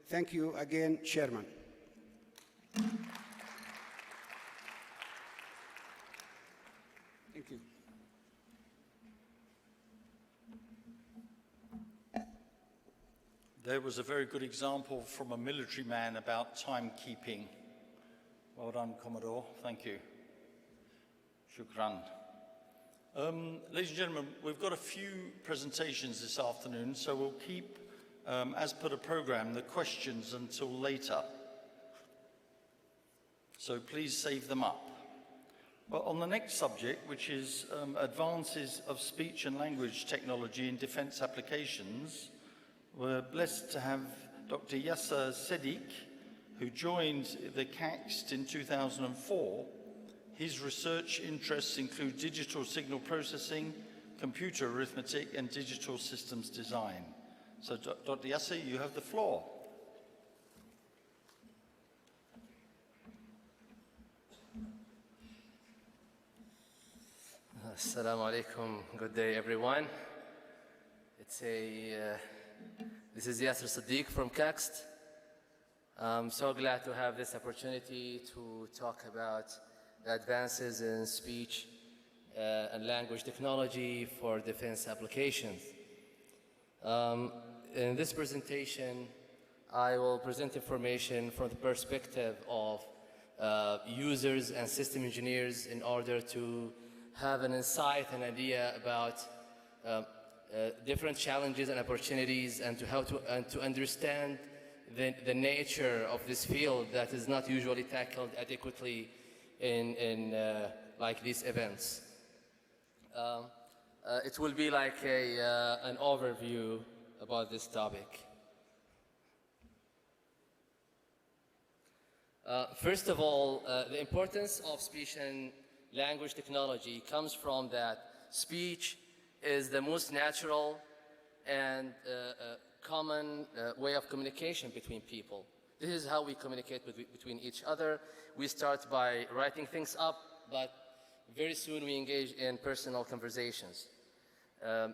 thank you again, Chairman. Thank you. There was a very good example from a military man about timekeeping. Well done, Commodore. Thank you. Shukran. Ladies and gentlemen, we've got a few presentations this afternoon, so we'll keep, as per the programme, the questions until later. So please save them up. Well, on the next subject, which is advances of speech and language technology in defence applications, we're blessed to have Dr. Yasser Sedik, who joined the CAXT in 2004. His research interests include digital signal processing, computer arithmetic, and digital systems design. So, Dr. Yasser, you have the floor. Assalamu alaikum. Good day, everyone. This is Yasser Sedik from CAXT. I'm so glad to have this opportunity to talk about the advances in speech and language technology for defense applications. In this presentation, I will present information from the perspective of users and system engineers in order to have an insight and idea about different challenges and opportunities, and to understand the nature of this field that is not usually tackled adequately in like these events. It will be like an overview about this topic. First of all, the importance of speech and language technology comes from that speech is the most natural and common way of communication between people. This is how we communicate between each other. We start by writing things up, but very soon we engage in personal conversations.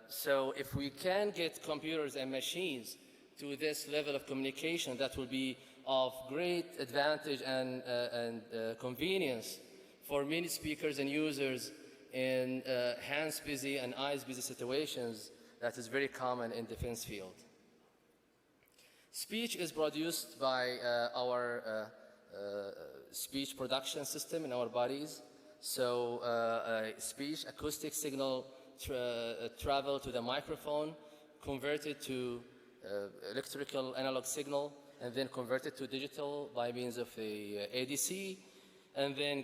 So if we can get computers and machines to this level of communication, that will be of great advantage and convenience for many speakers and users in hands-busy and eyes-busy situations that is very common in defense field. Speech is produced by our speech production system in our bodies. So speech acoustic signal travel to the microphone, converted to electrical analog signal, and then converted to digital by means of a ADC, and then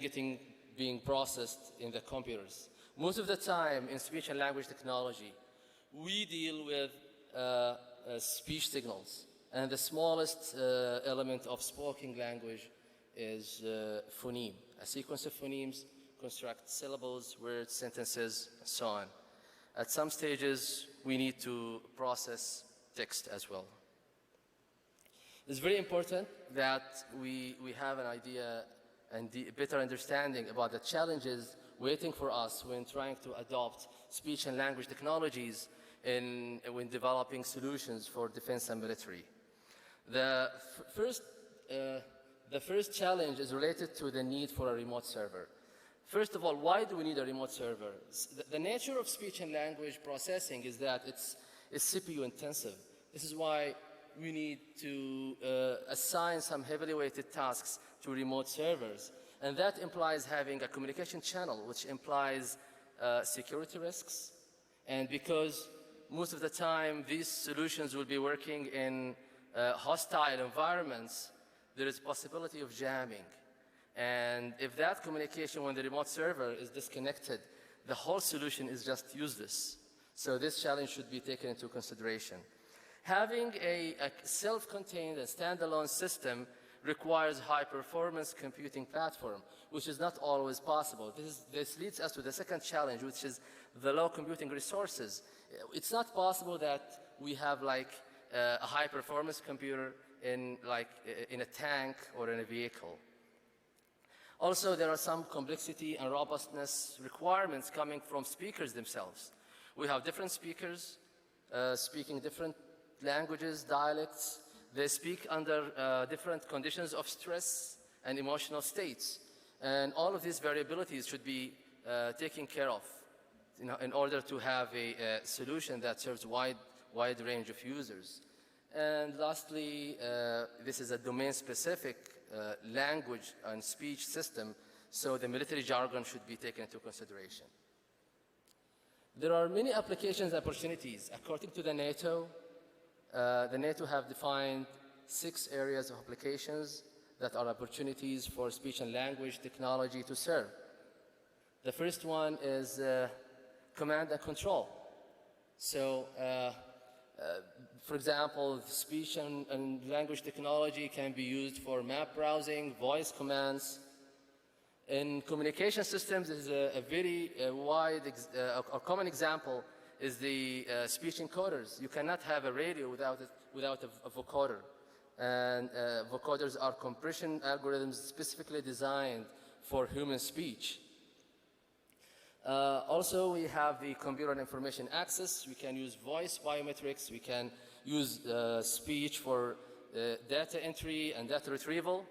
being processed in the computers. Most of the time in speech and language technology, we deal with speech signals, and the smallest element of spoken language is phoneme. A sequence of phonemes construct syllables, words, sentences, and so on. At some stages, we need to process text as well. It's very important that we have an idea and a better understanding about the challenges waiting for us when trying to adopt speech and language technologies when developing solutions for defense and military. The first challenge is related to the need for a remote server. First of all, why do we need a remote server? The nature of speech and language processing is that it's CPU intensive. This is why we need to assign some heavily weighted tasks to remote servers. And that implies having a communication channel, which implies security risks. And because most of the time these solutions will be working in hostile environments, there is possibility of jamming. And if that communication when the remote server is disconnected, the whole solution is just useless. So this challenge should be taken into consideration. Having a self-contained and standalone system requires high-performance computing platform, which is not always possible. This leads us to the second challenge, which is the low computing resources. It's not possible that we have like a high-performance computer in a tank or in a vehicle. Also, there are some complexity and robustness requirements coming from speakers themselves. We have different speakers speaking different languages, dialects. They speak under different conditions of stress and emotional states. And all of these variabilities should be taken care of, you know, in order to have a solution that serves wide range of users. And lastly, this is a domain-specific language and speech system, so the military jargon should be taken into consideration. There are many applications and opportunities. According to the NATO have defined 6 areas of applications that are opportunities for speech and language technology to serve. The first one is command and control. So, for example, speech and language technology can be used for map browsing, voice commands. In communication systems, is a very a common example is the speech encoders. You cannot have a radio without a vocoder. And vocoders are compression algorithms specifically designed for human speech. Also, we have the computer and information access. We can use voice biometrics. We can use speech for data entry and data retrieval.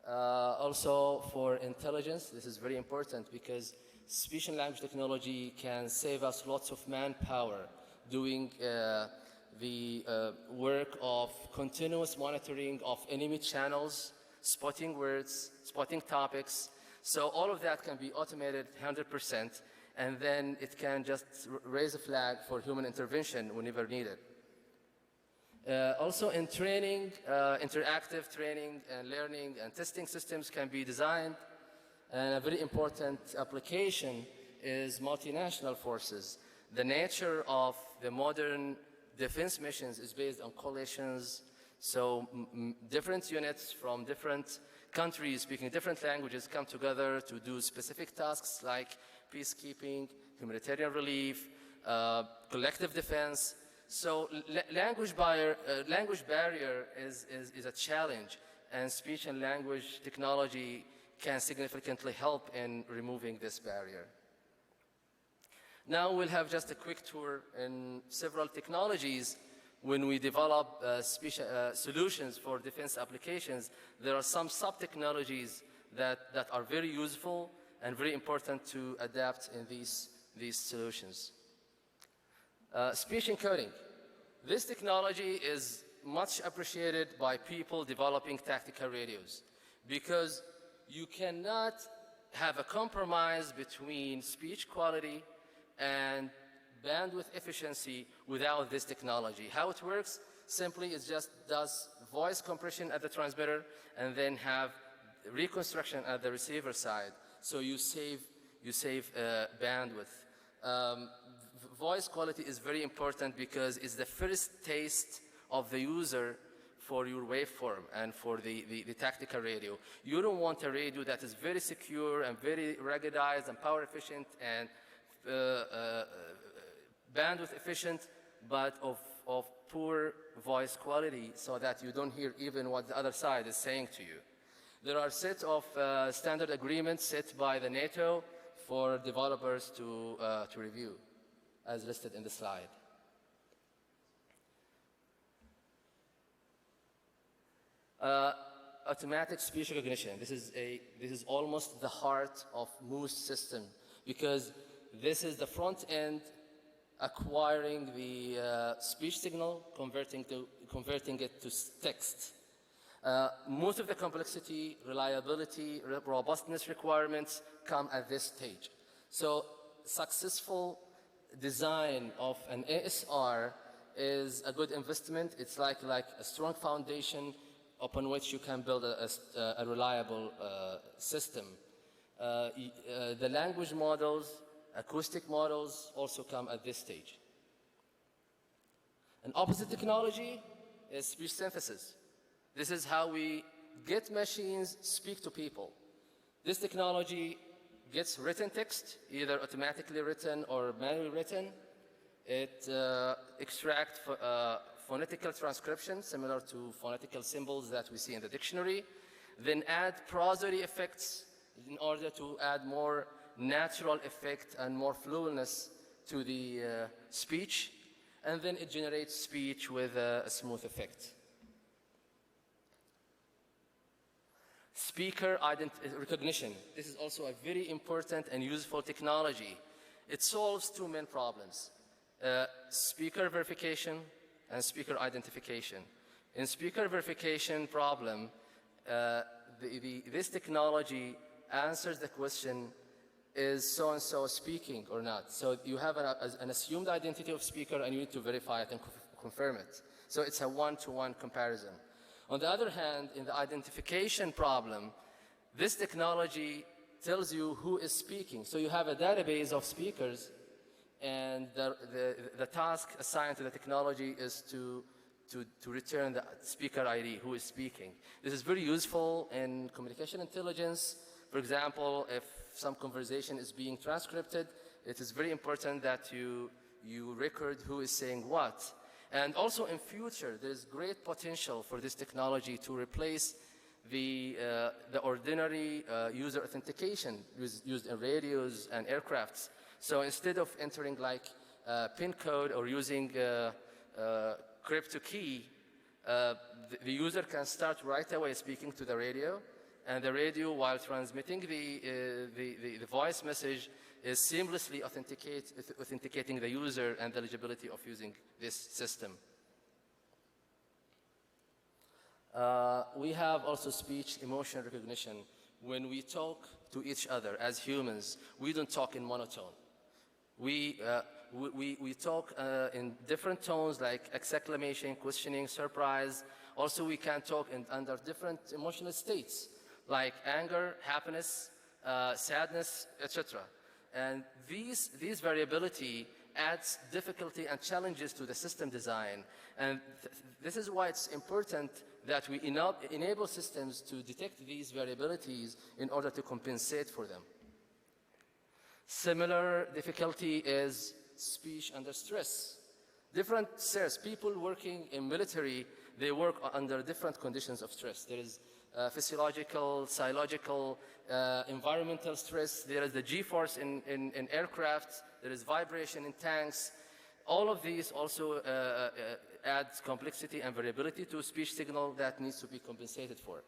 Also for intelligence, this is very important because speech and language technology can save us lots of manpower doing the work of continuous monitoring of enemy channels, spotting words, spotting topics. So all of that can be automated 100%, and then it can just raise a flag for human intervention whenever needed. Also in training, interactive training and learning and testing systems can be designed. And a very important application is multinational forces. The nature of the modern defense missions is based on coalitions. So different units from different countries speaking different languages come together to do specific tasks like peacekeeping, humanitarian relief, collective defense. So language barrier is a challenge, and speech and language technology can significantly help in removing this barrier. Now we'll have just a quick tour in several technologies. When we develop solutions for defense applications, there are some sub-technologies that are very useful and very important to adapt in these solutions. Speech encoding. This technology is much appreciated by people developing tactical radios because you cannot have a compromise between speech quality and bandwidth efficiency without this technology. How it works simply is just does voice compression at the transmitter and then have reconstruction at the receiver side. So you save bandwidth. Voice quality is very important because it's the first taste of the user for your waveform and for the tactical radio. You don't want a radio that is very secure and very ruggedized and power efficient and bandwidth efficient, but of poor voice quality so that you don't hear even what the other side is saying to you. There are a set of standard agreements set by the NATO for developers to review, as listed in the slide. Automatic speech recognition. This is almost the heart of Moose system because this is the front end acquiring the speech signal, converting it to text. Most of the complexity, reliability, robustness requirements come at this stage. So successful design of an ASR is a good investment. It's like a strong foundation upon which you can build a reliable system. The language models, acoustic models also come at this stage. An opposite technology is speech synthesis. This is how we get machines speak to people. This technology gets written text, either automatically written or manually written. It extracts phonetical transcription, similar to phonetical symbols that we see in the dictionary, then add prosody effects in order to add more natural effect and more fluidness to the speech and then it generates speech with a smooth effect. Speaker recognition. This is also a very important and useful technology. It solves two main problems, speaker verification and speaker identification. In speaker verification problem, this technology answers the question, is so-and-so speaking or not? So you have an assumed identity of speaker and you need to verify it and confirm it. So it's a one-to-one comparison. On the other hand, in the identification problem, this technology tells you who is speaking. So you have a database of speakers, and the task assigned to the technology is to return the speaker ID, who is speaking. This is very useful in communication intelligence. For example, if some conversation is being transcribed, it is very important that you record who is saying what. And also in future, there's great potential for this technology to replace the ordinary user authentication used in radios and aircrafts. So instead of entering like PIN code or using crypto key, the user can start right away speaking to the radio, and the radio, while transmitting the voice message, is seamlessly authenticating the user and the eligibility of using this system. We have also speech emotion recognition. When we talk to each other as humans, we don't talk in monotone. We talk in different tones, like exclamation, questioning, surprise. Also, we can talk under different emotional states, like anger, happiness, sadness, etc. And these variability adds difficulty and challenges to the system design. And this is why it's important that we enable systems to detect these variabilities in order to compensate for them. Similar difficulty is speech under stress. Different people working in military, they work under different conditions of stress. There is physiological, psychological, environmental stress. There is the G-force in aircraft. There is vibration in tanks. All of these also adds complexity and variability to speech signal that needs to be compensated for.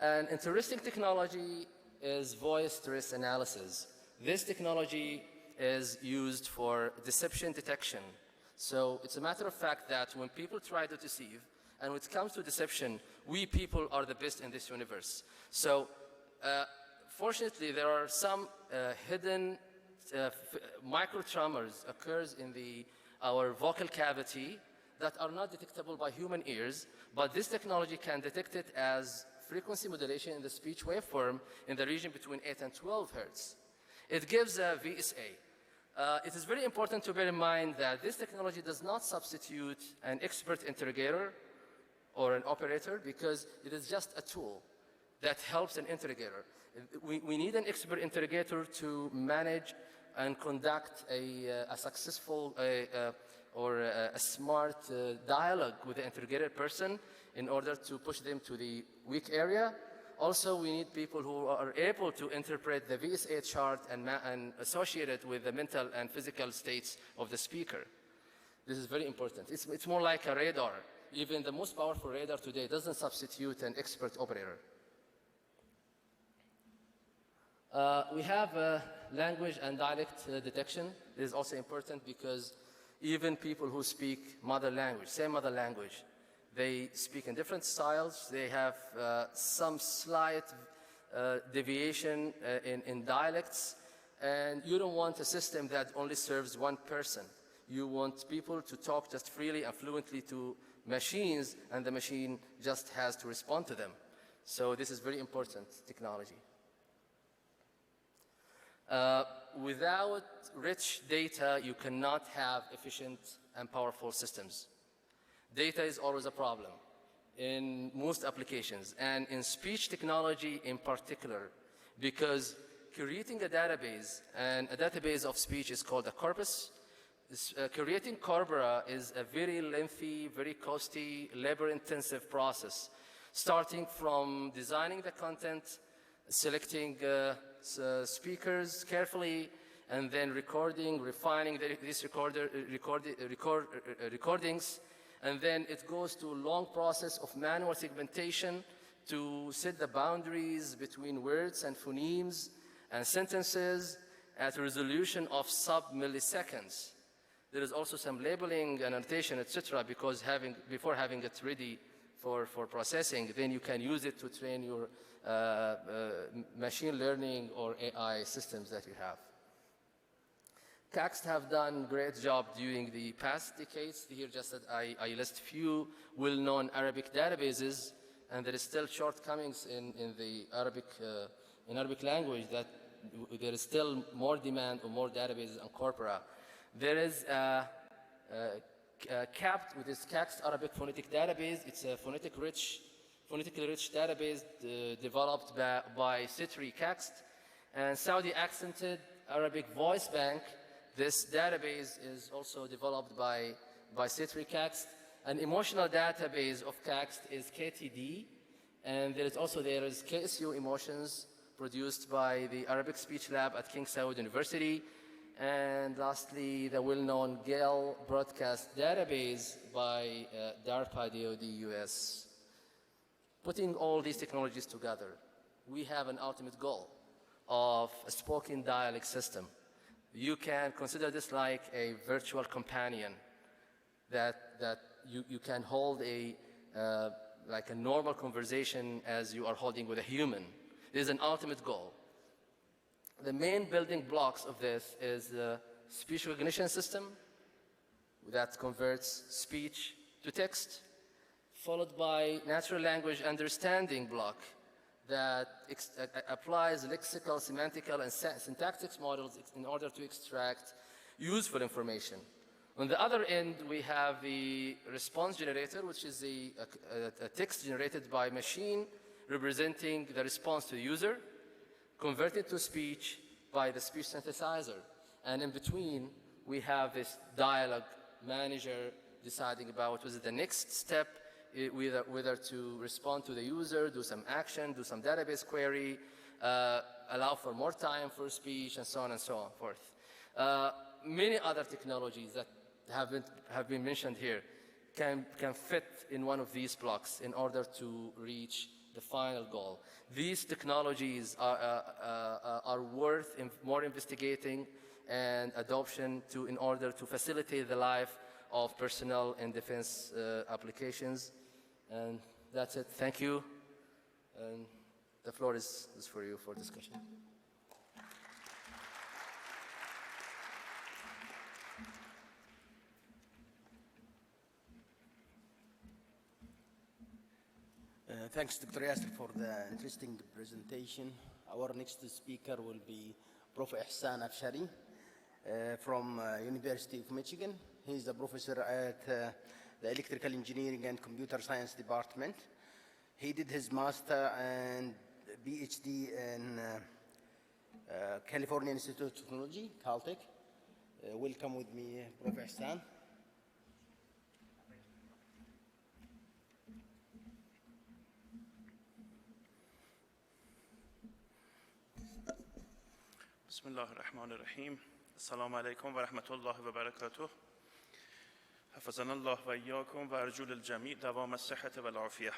An interesting technology is voice stress analysis. This technology is used for deception detection. So it's a matter of fact that when people try to deceive, and when it comes to deception, we people are the best in this universe. So fortunately, there are some hidden micro tremors occurs in our vocal cavity that are not detectable by human ears, but this technology can detect it as frequency modulation in the speech waveform in the region between 8 and 12 hertz. It gives a VSA. It is very important to bear in mind that this technology does not substitute an expert interrogator or an operator, because it is just a tool that helps an interrogator. We need an expert interrogator to manage and conduct a successful or a smart dialogue with the interrogated person in order to push them to the weak area. Also, we need people who are able to interpret the VSA chart and associate it with the mental and physical states of the speaker. This is very important. It's more like a radar. Even the most powerful radar today doesn't substitute an expert operator. We have language and dialect detection. This is also important because even people who speak mother language, same mother language, they speak in different styles. They have some slight deviation in dialects. And you don't want a system that only serves one person. You want people to talk just freely and fluently to machines, and the machine just has to respond to them. So this is very important technology. Without rich data, you cannot have efficient and powerful systems. Data is always a problem in most applications, and in speech technology in particular, because creating a database, and a database of speech is called a corpus. Creating corpora is a very lengthy, very costly, labor-intensive process, starting from designing the content, selecting speakers carefully, and then recording, refining these recordings, and then it goes to a long process of manual segmentation to set the boundaries between words and phonemes and sentences at a resolution of sub-milliseconds. There is also some labeling and annotation, etc., because before having it ready for processing, then you can use it to train your machine learning or AI systems that you have. CACST have done a great job during the past decades. Here just that I list few well-known Arabic databases, and there is still shortcomings in the Arabic language that there is still more demand or more databases on corpora. There is CAPT, with this CACST Arabic Phonetic Database. It's a phonetically rich database developed by CITRI CACST, and Saudi Accented Arabic Voice Bank. This database is also developed by CITRI CACST. An emotional database of CACST is KTD, and there is KSU Emotions, produced by the Arabic Speech Lab at King Saud University. And lastly, the well-known GALE broadcast database by DARPA DoD US. Putting all these technologies together, we have an ultimate goal of a spoken dialect system. You can consider this like a virtual companion that you can hold like a normal conversation as you are holding with a human. This is an ultimate goal. The main building blocks of this is the speech recognition system that converts speech to text, followed by natural language understanding block that applies lexical, semantical, and syntactic models in order to extract useful information. On the other end, we have the response generator, which is a text generated by machine representing the response to the user, converted to speech by the speech synthesizer. And in between, we have this dialogue manager deciding about what was the next step, whether to respond to the user, do some action, do some database query, allow for more time for speech, and so on and so forth. Many other technologies that have been mentioned here can fit in one of these blocks in order to reach the final goal. These technologies are worth more investigating and adoption in order to facilitate the life of personnel and defense applications. And that's it. Thank you. And the floor is for you for discussion. Thanks, Dr. Yasser, for the interesting presentation. Our next speaker will be Prof. Ihsan Afshari from University of Michigan. He's a professor at the Electrical Engineering and Computer Science Department. He did his master and PhD in California Institute of Technology, Caltech. Welcome with me, Prof. Ihsan. بسم الله الرحمن الرحیم. السلام علیکم و رحمت الله و برکاته. حفظنا الله و ایاکم و ارجو للجمیع دوام الصحة و العافیه.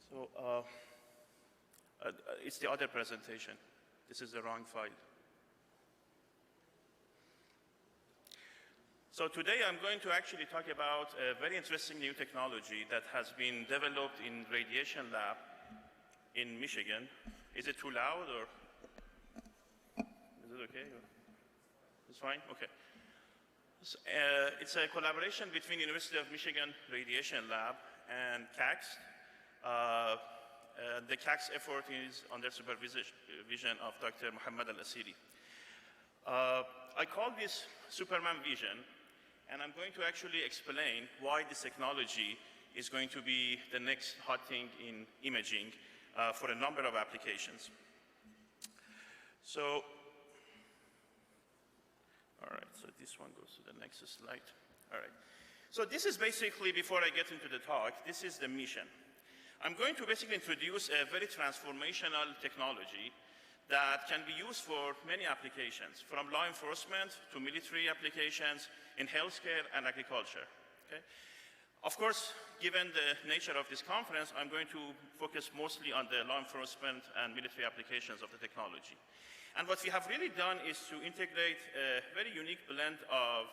So it's the other presentation. This is the wrong file. So today I'm going to actually talk about a very interesting new technology that has been developed in radiation lab in Michigan. Is it too loud or? Is it okay? It's fine? Okay. So, it's a collaboration between University of Michigan Radiation Lab and CACST. The CACST effort is under supervision of Dr. Muhammad Al-Asiri. I call this Superman Vision, and I'm going to actually explain why this technology is going to be the next hot thing in imaging for a number of applications. So, all right, so this one goes to the next slide. All right. So this is basically, before I get into the talk, this is the mission. I'm going to basically introduce a very transformational technology that can be used for many applications, from law enforcement to military applications in healthcare and agriculture. Okay? Of course, given the nature of this conference, I'm going to focus mostly on the law enforcement and military applications of the technology. And what we have really done is to integrate a very unique blend of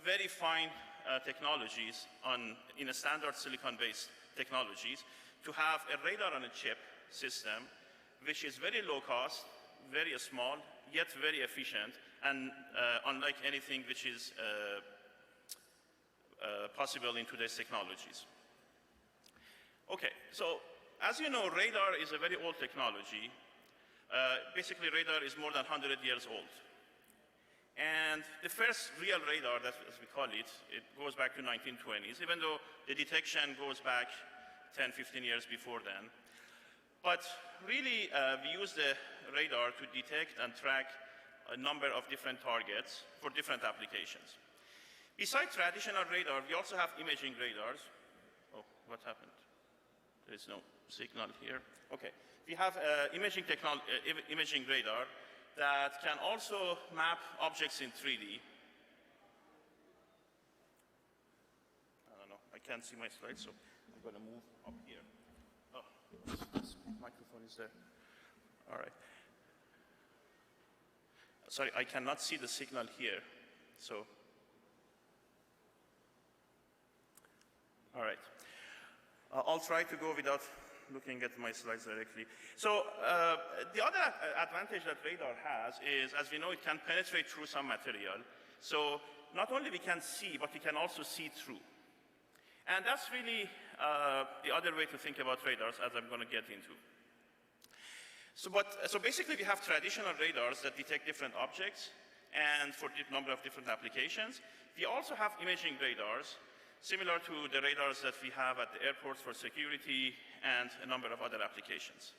very fine technologies in a standard silicon-based technologies to have a radar on a chip system which is very low cost, very small, yet very efficient, and unlike anything which is possible in today's technologies. Okay, so as you know, radar is a very old technology. Basically, radar is more than 100 years old. And the first real radar, as we call it, it goes back to 1920s, even though the detection goes back 10, 15 years before then. But really, we use the radar to detect and track a number of different targets for different applications. Besides traditional radar, we also have imaging radars. Oh, what happened? There is no signal here. Okay. We have imaging radar that can also map objects in 3D. I don't know, I can't see my slides, so I'm going to move up here. Oh, this microphone is there. All right. Sorry, I cannot see the signal here, so. All right. I'll try to go without looking at my slides directly. So the other advantage that radar has is, as we know, it can penetrate through some material. So not only we can see, but we can also see through. And that's really the other way to think about radars, as I'm going to get into. So basically, we have traditional radars that detect different objects and for a number of different applications. We also have imaging radars, similar to the radars that we have at the airports for security and a number of other applications.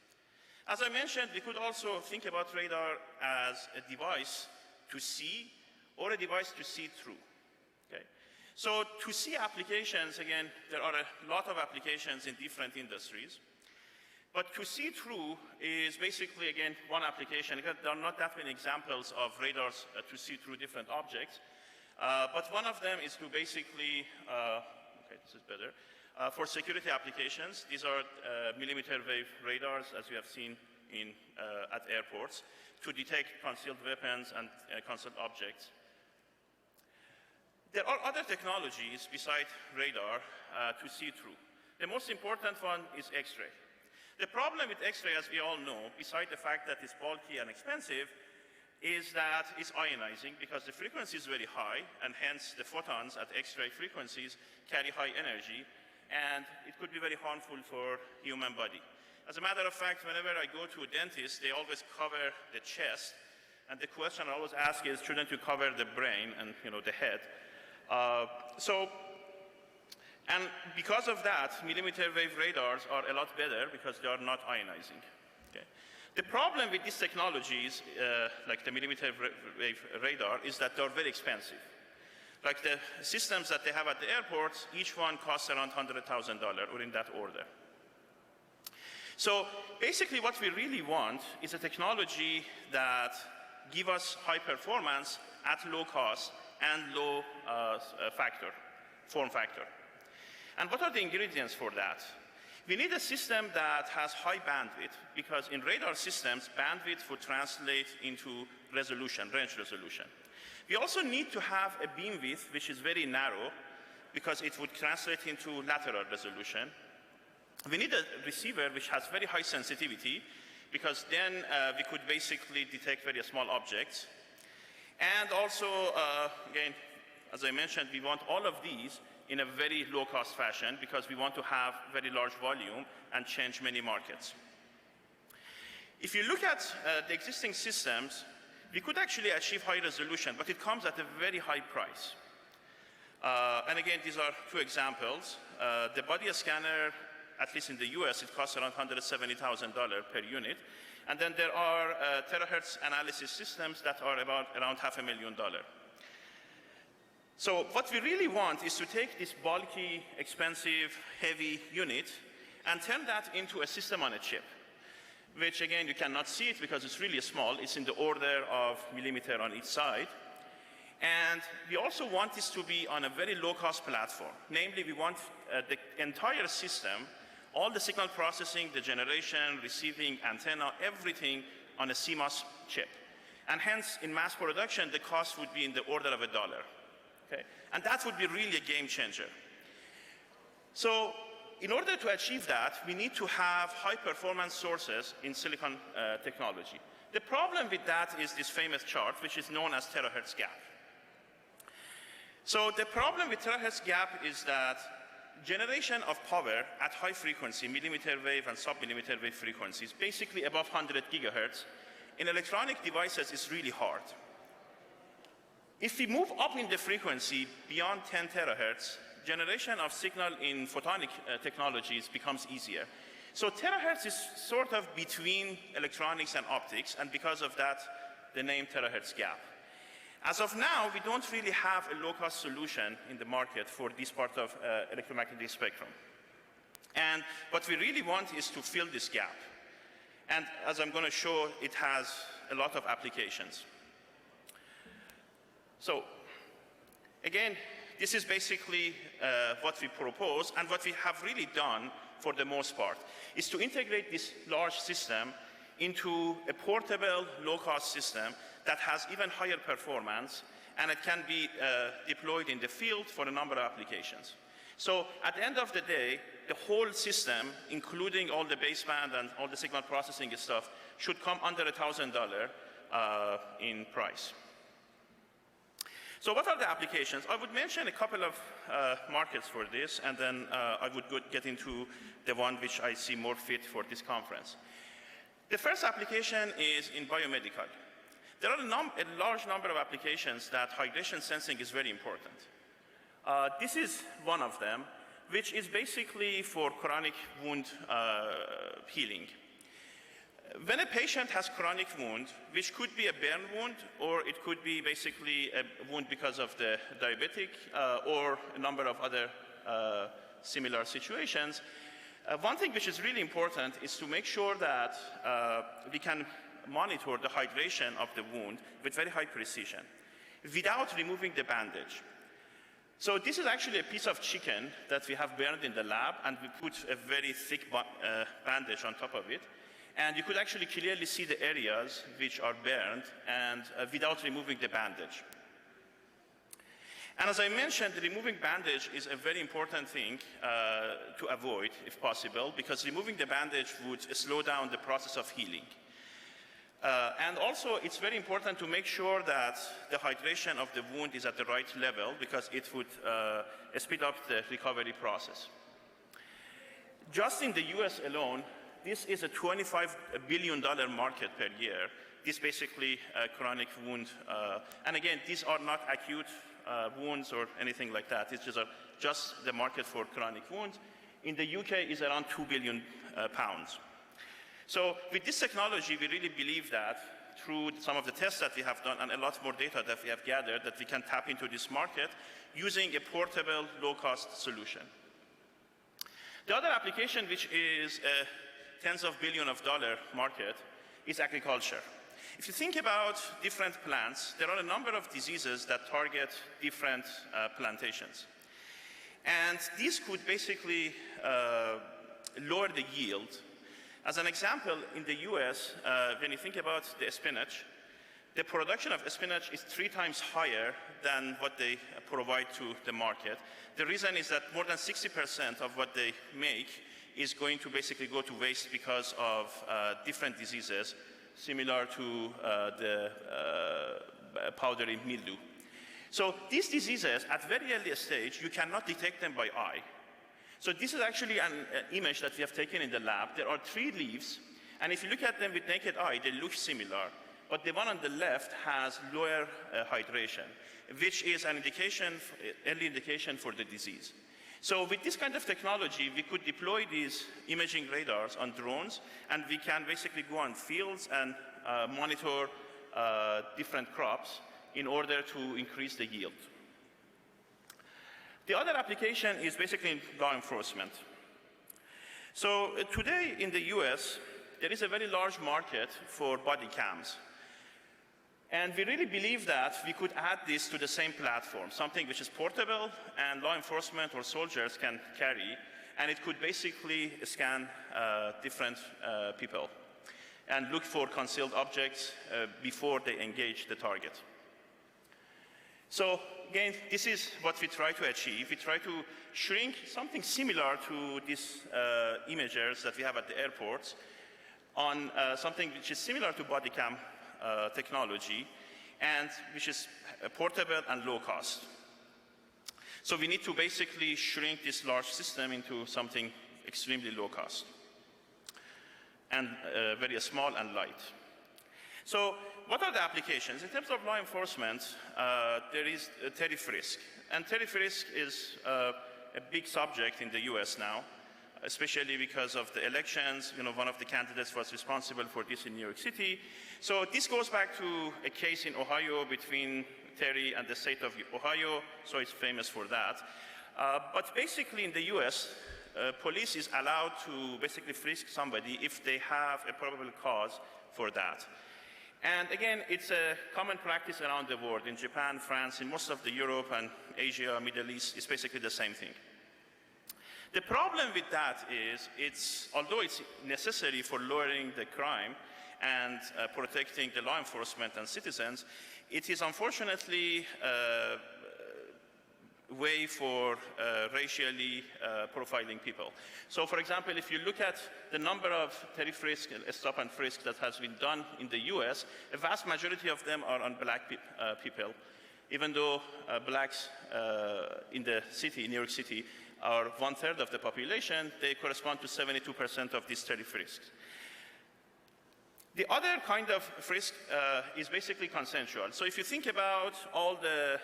As I mentioned, we could also think about radar as a device to see or a device to see through. Okay? So to see applications, again, there are a lot of applications in different industries. But to see through is basically, again, one application. There are not that many examples of radars to see through different objects. But one of them is to basically, okay, this is better, for security applications. These are millimeter wave radars, as we have seen at airports, to detect concealed weapons and concealed objects. There are other technologies besides radar to see through. The most important one is X-ray. The problem with X-ray, as we all know, besides the fact that it's bulky and expensive, is that it's ionizing because the frequency is very high, and hence the photons at X-ray frequencies carry high energy, and it could be very harmful for human body. As a matter of fact, whenever I go to a dentist, they always cover the chest, and the question I always ask is, shouldn't you cover the brain and the head? And because of that, millimeter wave radars are a lot better because they are not ionizing. Okay. The problem with these technologies, like the millimeter wave radar, is that they're very expensive. Like the systems that they have at the airports, each one costs around $100,000 or in that order. So basically what we really want is a technology that gives us high performance at low cost and low form factor. And what are the ingredients for that? We need a system that has high bandwidth, because in radar systems, bandwidth would translate into resolution, range resolution. We also need to have a beam width which is very narrow, because it would translate into lateral resolution. We need a receiver which has very high sensitivity, because then we could basically detect very small objects. And also, again, as I mentioned, we want all of these in a very low-cost fashion, because we want to have very large volume and change many markets. If you look at the existing systems, we could actually achieve high resolution, but it comes at a very high price. And again, these are two examples. The body scanner, at least in the US, it costs around $170,000 per unit. And then there are terahertz analysis systems that are around $500,000. So what we really want is to take this bulky, expensive, heavy unit and turn that into a system on a chip. which again, you cannot see it because it's really small. It's in the order of millimeter on each side. And we also want this to be on a very low-cost platform. Namely, we want the entire system, all the signal processing, the generation, receiving, antenna, everything on a CMOS chip. And hence, in mass production, the cost would be in the order of $1. Okay? And that would be really a game changer. So in order to achieve that, we need to have high-performance sources in silicon technology. The problem with that is this famous chart, which is known as terahertz gap. So the problem with terahertz gap is that generation of power at high frequency, millimeter wave and sub-millimeter wave frequencies, basically above 100 gigahertz, in electronic devices is really hard. If we move up in the frequency beyond 10 terahertz, generation of signal in photonic technologies becomes easier. So terahertz is sort of between electronics and optics, and because of that, the name terahertz gap. As of now, we don't really have a low-cost solution in the market for this part of electromagnetic spectrum. And what we really want is to fill this gap. And as I'm going to show, it has a lot of applications. So again, this is basically what we propose, and what we have really done for the most part is to integrate this large system into a portable, low-cost system that has even higher performance, and it can be deployed in the field for a number of applications. So at the end of the day, the whole system, including all the baseband and all the signal processing stuff, should come under $1,000 in price. So what are the applications? I would mention a couple of markets for this, and then I would get into the one which I see more fit for this conference. The first application is in biomedical. There are a large number of applications that hydration sensing is very important. This is one of them, which is basically for chronic wound healing. When a patient has chronic wound, which could be a burn wound, or it could be basically a wound because of the diabetic, or a number of other similar situations, one thing which is really important is to make sure that we can monitor the hydration of the wound with very high precision without removing the bandage. So this is actually a piece of chicken that we have burned in the lab, and we put a very thick bandage on top of it. And you could actually clearly see the areas which are burned, and without removing the bandage. And as I mentioned, removing bandage is a very important thing to avoid, if possible, because removing the bandage would slow down the process of healing. And also, it's very important to make sure that the hydration of the wound is at the right level, because it would speed up the recovery process. Just in the US alone, this is a $25 billion market per year. This basically chronic wound. And again, these are not acute wounds or anything like that. It's just the market for chronic wounds. In the UK, is around 2 billion pounds. So with this technology, we really believe that through some of the tests that we have done and a lot more data that we have gathered, that we can tap into this market using a portable, low-cost solution. The other application, which is a tens of billions of dollars market, is agriculture. If you think about different plants, there are a number of diseases that target different plantations. And these could basically lower the yield. As an example, in the US, when you think about the spinach, the production of spinach is 3 times higher than what they provide to the market. The reason is that more than 60% of what they make is going to basically go to waste because of different diseases, similar to the powdery mildew. So these diseases, at very early stage, you cannot detect them by eye. So this is actually an image that we have taken in the lab. There are 3 leaves, and if you look at them with naked eye, they look similar. But the one on the left has lower hydration, which is an indication, early indication for the disease. So with this kind of technology, we could deploy these imaging radars on drones, and we can basically go on fields and monitor different crops in order to increase the yield. The other application is basically law enforcement. So today in the US, there is a very large market for body cams. And we really believe that we could add this to the same platform, something which is portable and law enforcement or soldiers can carry, and it could basically scan different people and look for concealed objects before they engage the target. So again, this is what we try to achieve. We try to shrink something similar to these imagers that we have at the airports on something which is similar to body cam technology, and which is portable and low cost. So we need to basically shrink this large system into something extremely low cost and very small and light. So what are the applications? In terms of law enforcement, there is tariff risk. And tariff risk is a big subject in the US now, especially because of the elections. You know, one of the candidates was responsible for this in New York City. So this goes back to a case in Ohio between Terry and the state of Ohio, so it's famous for that. But basically in the US, police is allowed to basically frisk somebody if they have a probable cause for that. And again, it's a common practice around the world. In Japan, France, in most of the Europe and Asia, Middle East, it's basically the same thing. The problem with that is, although it's necessary for lowering the crime and protecting the law enforcement and citizens, it is unfortunately a way for racially profiling people. So for example, if you look at the number of tariff risk, stop and frisk that has been done in the US, a vast majority of them are on black people, even though blacks in the city, New York City, are 1/3 of the population, they correspond to 72% of these tariff risks. The other kind of frisk is basically consensual. So if you think about all the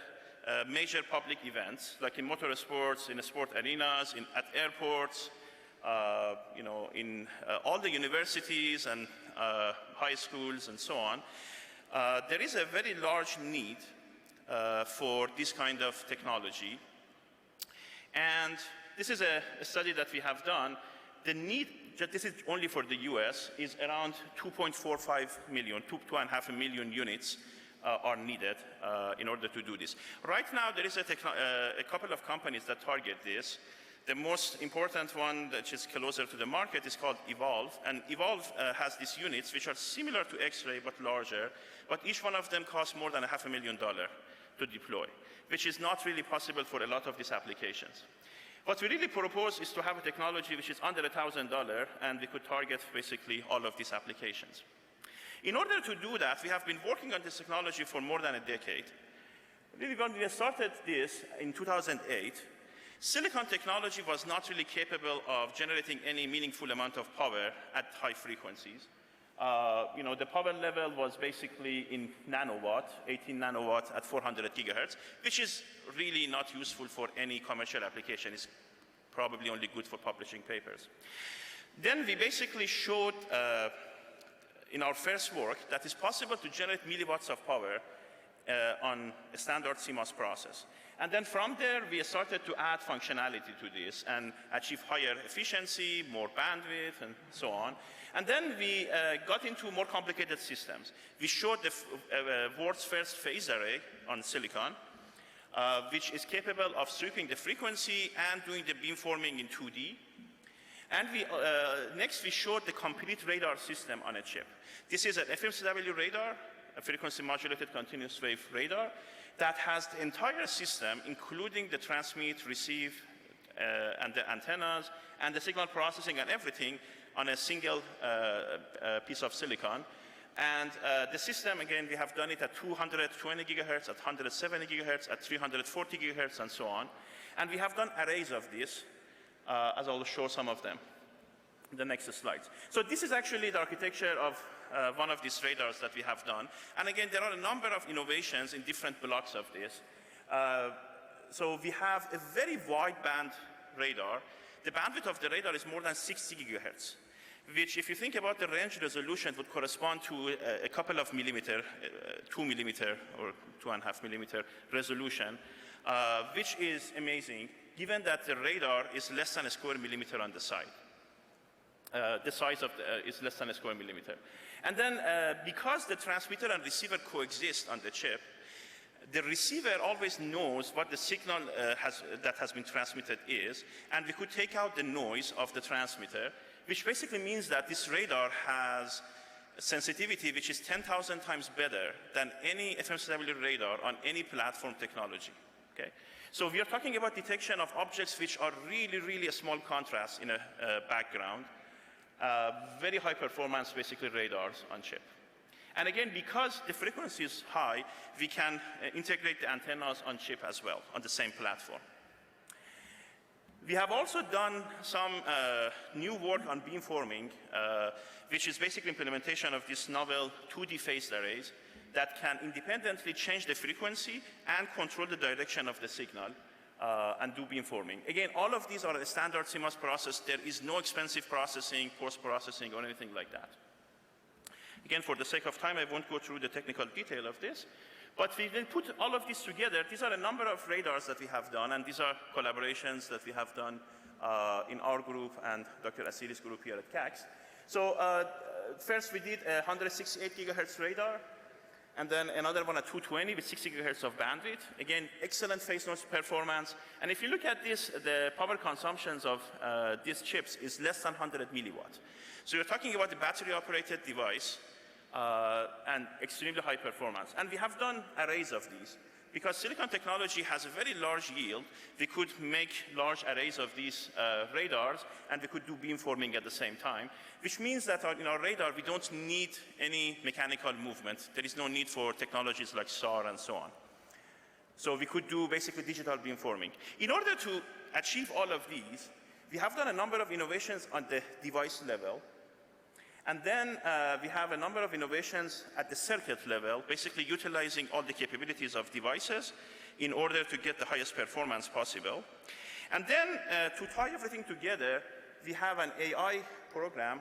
major public events, like in motorsports, in sport arenas, at airports, you know, in all the universities and high schools and so on, there is a very large need for this kind of technology. And this is a study that we have done. The need, this is only for the US, is around 2.45 million, 2.5 million units are needed in order to do this. Right now, there is a couple of companies that target this. The most important one that is closer to the market is called Evolve. And Evolve has these units which are similar to X-ray but larger, but each one of them costs more than $500,000 to deploy, which is not really possible for a lot of these applications. What we really propose is to have a technology which is under $1,000, and we could target basically all of these applications. In order to do that, we have been working on this technology for more than a decade. Really, when we started this in 2008, silicon technology was not really capable of generating any meaningful amount of power at high frequencies. You know, the power level was basically in nanowatt, 18 nanowatt at 400 gigahertz, which is really not useful for any commercial application. It's probably only good for publishing papers. Then we basically showed in our first work that it's possible to generate milliwatts of power on a standard CMOS process. And then from there, we started to add functionality to this and achieve higher efficiency, more bandwidth, and so on. And then we got into more complicated systems. We showed the world's first phase array on silicon, which is capable of sweeping the frequency and doing the beamforming in 2D. And next, we showed the complete radar system on a chip. This is an FMCW radar, a frequency modulated continuous wave radar, that has the entire system, including the transmit, receive, and the antennas, and the signal processing and everything on a single piece of silicon. And the system, again, we have done it at 220 gigahertz, at 170 gigahertz, at 340 gigahertz, and so on. And we have done arrays of this, as I'll show some of them in the next slides. So this is actually the architecture of one of these radars that we have done. And again, there are a number of innovations in different blocks of this. So we have a very wide band radar. The bandwidth of the radar is more than 60 gigahertz, which, if you think about the range resolution, would correspond to a couple of millimeter, 2 millimeter or 2.5 millimeter resolution, which is amazing, given that the radar is less than a square millimeter on the side. the size of is less than a square millimeter. And then because the transmitter and receiver coexist on the chip, the receiver always knows what the signal that has been transmitted is, and we could take out the noise of the transmitter, which basically means that this radar has sensitivity which is 10,000 times better than any FMCW radar on any platform technology. Okay? So we are talking about detection of objects which are really, really a small contrast in a background. Very high performance, basically, radars on chip. And again, because the frequency is high, we can integrate the antennas on chip as well, on the same platform. We have also done some new work on beamforming, which is basically implementation of this novel 2D phased arrays that can independently change the frequency and control the direction of the signal and do beamforming. Again, all of these are a standard CMOS process. There is no expensive processing, post-processing, or anything like that. Again, for the sake of time, I won't go through the technical detail of this. But we will put all of this together. These are a number of radars that we have done, and these are collaborations that we have done in our group and Dr. Asiri's group here at CACS. So first we did a 168 gigahertz radar, and then another one at 220 with 60 gigahertz of bandwidth. Again, excellent phase noise performance. And if you look at this, the power consumptions of these chips is less than 100 milliwatt. So you're talking about a battery-operated device and extremely high performance. And we have done arrays of these. Because silicon technology has a very large yield, we could make large arrays of these radars, and we could do beamforming at the same time, which means that in our radar, we don't need any mechanical movement. There is no need for technologies like SAR and so on. So we could do basically digital beamforming. In order to achieve all of these, we have done a number of innovations on the device level. And then we have a number of innovations at the circuit level, basically utilizing all the capabilities of devices in order to get the highest performance possible. And then to tie everything together, we have an AI program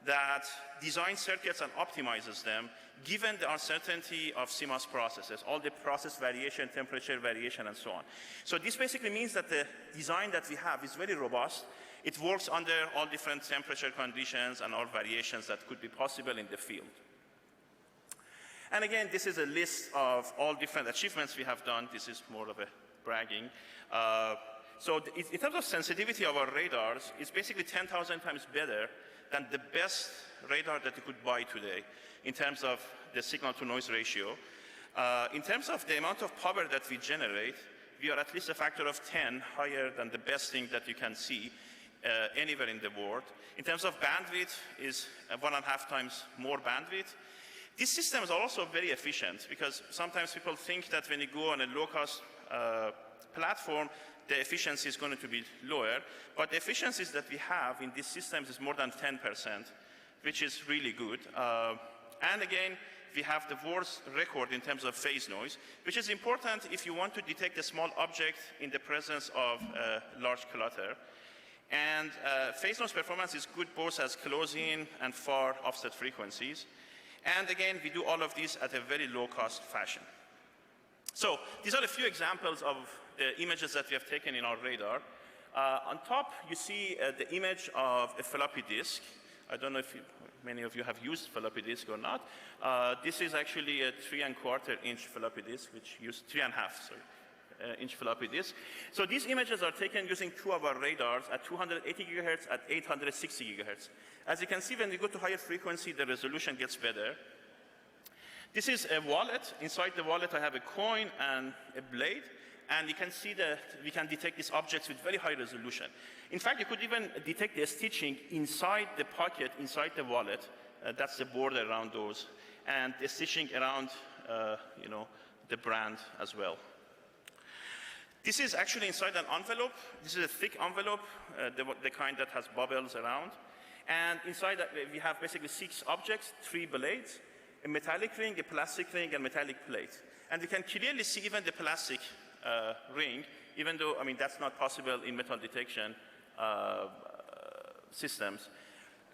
that designs circuits and optimizes them, given the uncertainty of CMOS processes, all the process variation, temperature variation, and so on. So this basically means that the design that we have is very robust. It works under all different temperature conditions and all variations that could be possible in the field. And again, this is a list of all different achievements we have done. This is more of a bragging. So in terms of sensitivity of our radars, it's basically 10,000 times better than the best radar that you could buy today in terms of the signal-to-noise ratio. In terms of the amount of power that we generate, we are at least a factor of 10 higher than the best thing that you can see anywhere in the world. In terms of bandwidth, is 1.5 times more bandwidth. These systems are also very efficient, because sometimes people think that when you go on a low-cost platform, the efficiency is going to be lower. But the efficiencies that we have in these systems is more than 10%, which is really good. And again, we have the world's record in terms of phase noise, which is important if you want to detect a small object in the presence of large clutter. And phase noise performance is good both as close-in and far offset frequencies. And again, we do all of these at a very low-cost fashion. So these are a few examples of the images that we have taken in our radar. On top, you see the image of a floppy disk. I don't know if many of you have used floppy disk or not. This is actually a 3¼ inch floppy disk, which used 3.5, sorry. Inch floppy disk. So these images are taken using 2 of our radars at 280 gigahertz, at 860 gigahertz. As you can see, when we go to higher frequency, the resolution gets better. This is a wallet. Inside the wallet, I have a coin and a blade. And you can see that we can detect these objects with very high resolution. In fact, you could even detect the stitching inside the pocket, inside the wallet. That's the border around those. And the stitching around, the brand as well. This is actually inside an envelope. This is a thick envelope, the kind that has bubbles around. And inside that, we have basically 6 objects, 3 blades, a metallic ring, a plastic ring, and metallic plate. And we can clearly see even the plastic ring, even though, that's not possible in metal detection systems.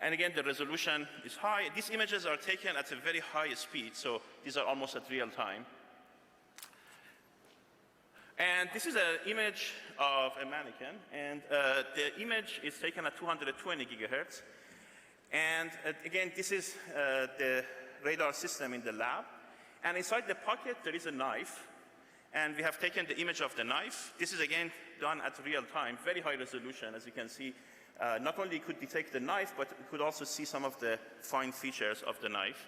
And again, the resolution is high. These images are taken at a very high speed, so these are almost at real time. And this is an image of a mannequin, and the image is taken at 220 gigahertz. And again, this is the radar system in the lab. And inside the pocket, there is a knife. And we have taken the image of the knife. This is, again, done at real time, very high resolution, as you can see. Not only could detect the knife, but it could also see some of the fine features of the knife.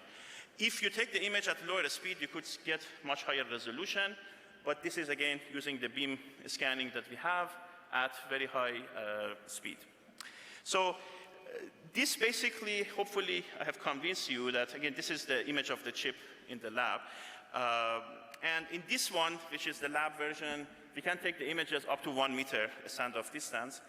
If you take the image at lower speed, you could get much higher resolution. But this is, again, using the beam scanning that we have at very high speed. So this basically, hopefully, I have convinced you that, again, this is the image of the chip in the lab. And in this one, which is the lab version, we can take the images up to 1 meter standoff distance.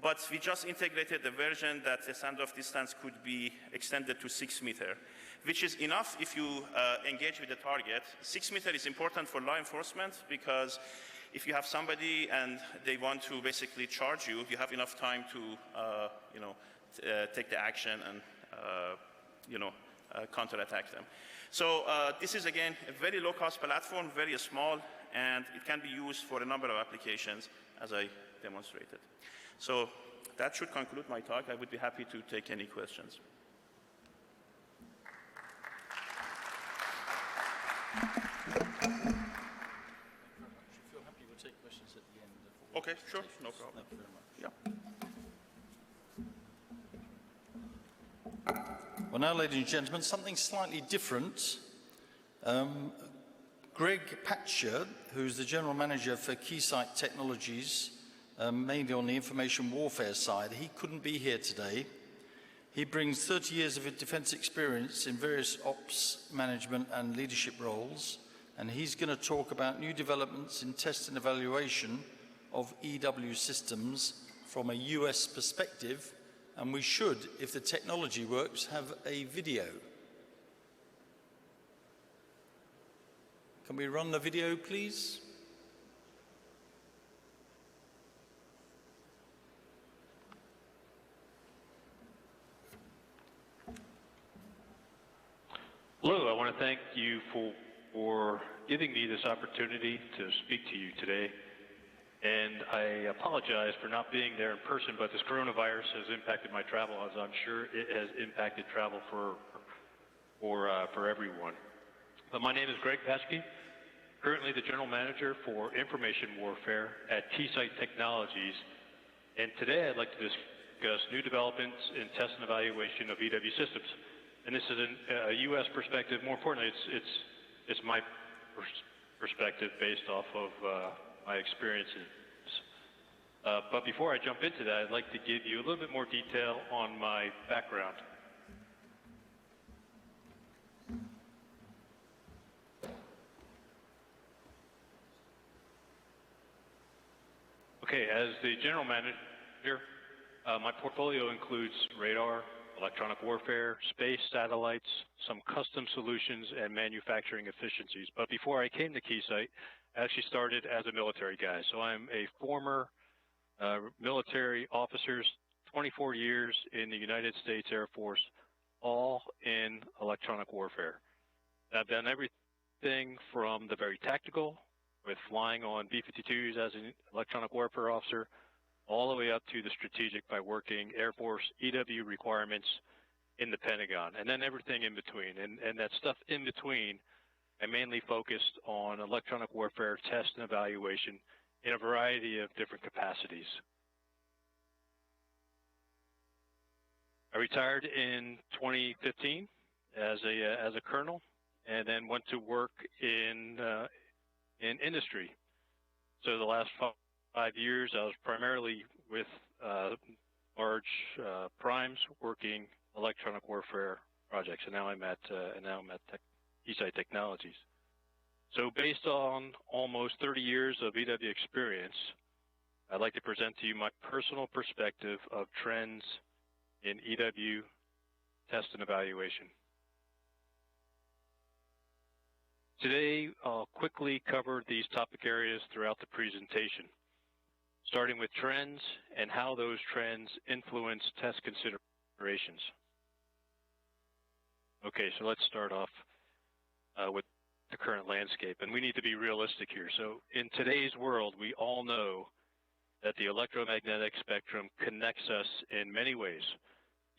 But we just integrated the version that the standoff distance could be extended to 6 meters, which is enough if you engage with the target. 6 meters is important for law enforcement because if you have somebody and they want to basically charge you, you have enough time to take the action and counterattack them. So this is, again, a very low-cost platform, very small, and it can be used for a number of applications, as I demonstrated. So that should conclude my talk. I would be happy to take any questions. Okay, sure, no problem. Yeah. Well, now, ladies and gentlemen, something slightly different. Greg Patcher, who's the General Manager for Keysight Technologies, mainly on the information warfare side, he couldn't be here today. He brings 30 years of defense experience in various ops management and leadership roles, and he's going to talk about new developments in test and evaluation of EW systems from a US perspective, and we should, if the technology works, have a video. Can we run the video, please? Hello, I want to thank you for giving me this opportunity to speak to you today. And I apologize for not being there in person, but this coronavirus has impacted my travel, as I'm sure it has impacted travel for everyone. But my name is Greg Paskey, currently the General Manager for Information Warfare at Keysight Technologies. And today I'd like to discuss new developments in test and evaluation of EW systems. And this is a U.S. perspective. More importantly, it's my perspective based off of my experiences. But before I jump into that, I'd like to give you a little bit more detail on my background. Okay, as the General Manager, my portfolio includes radar, electronic warfare, space, satellites, some custom solutions, and manufacturing efficiencies. But before I came to Keysight, I actually started as a military guy. So I'm a former military officer, 24 years in the United States Air Force, all in electronic warfare. I've done everything from the very tactical, with flying on B-52s as an electronic warfare officer, all the way up to the strategic by working Air Force EW requirements in the Pentagon, and then everything in between. And that stuff in between, I mainly focused on electronic warfare test and evaluation in a variety of different capacities. I retired in 2015 as a colonel, and then went to work in industry. So the last 5 years, I was primarily with large primes working electronic warfare projects, and now I'm at Keysight Technologies. So based on almost 30 years of EW experience, I'd like to present to you my personal perspective of trends in EW test and evaluation. Today, I'll quickly cover these topic areas throughout the presentation, starting with trends and how those trends influence test considerations. Okay, so let's start off with the current landscape, and we need to be realistic here. So in today's world, we all know that the electromagnetic spectrum connects us in many ways.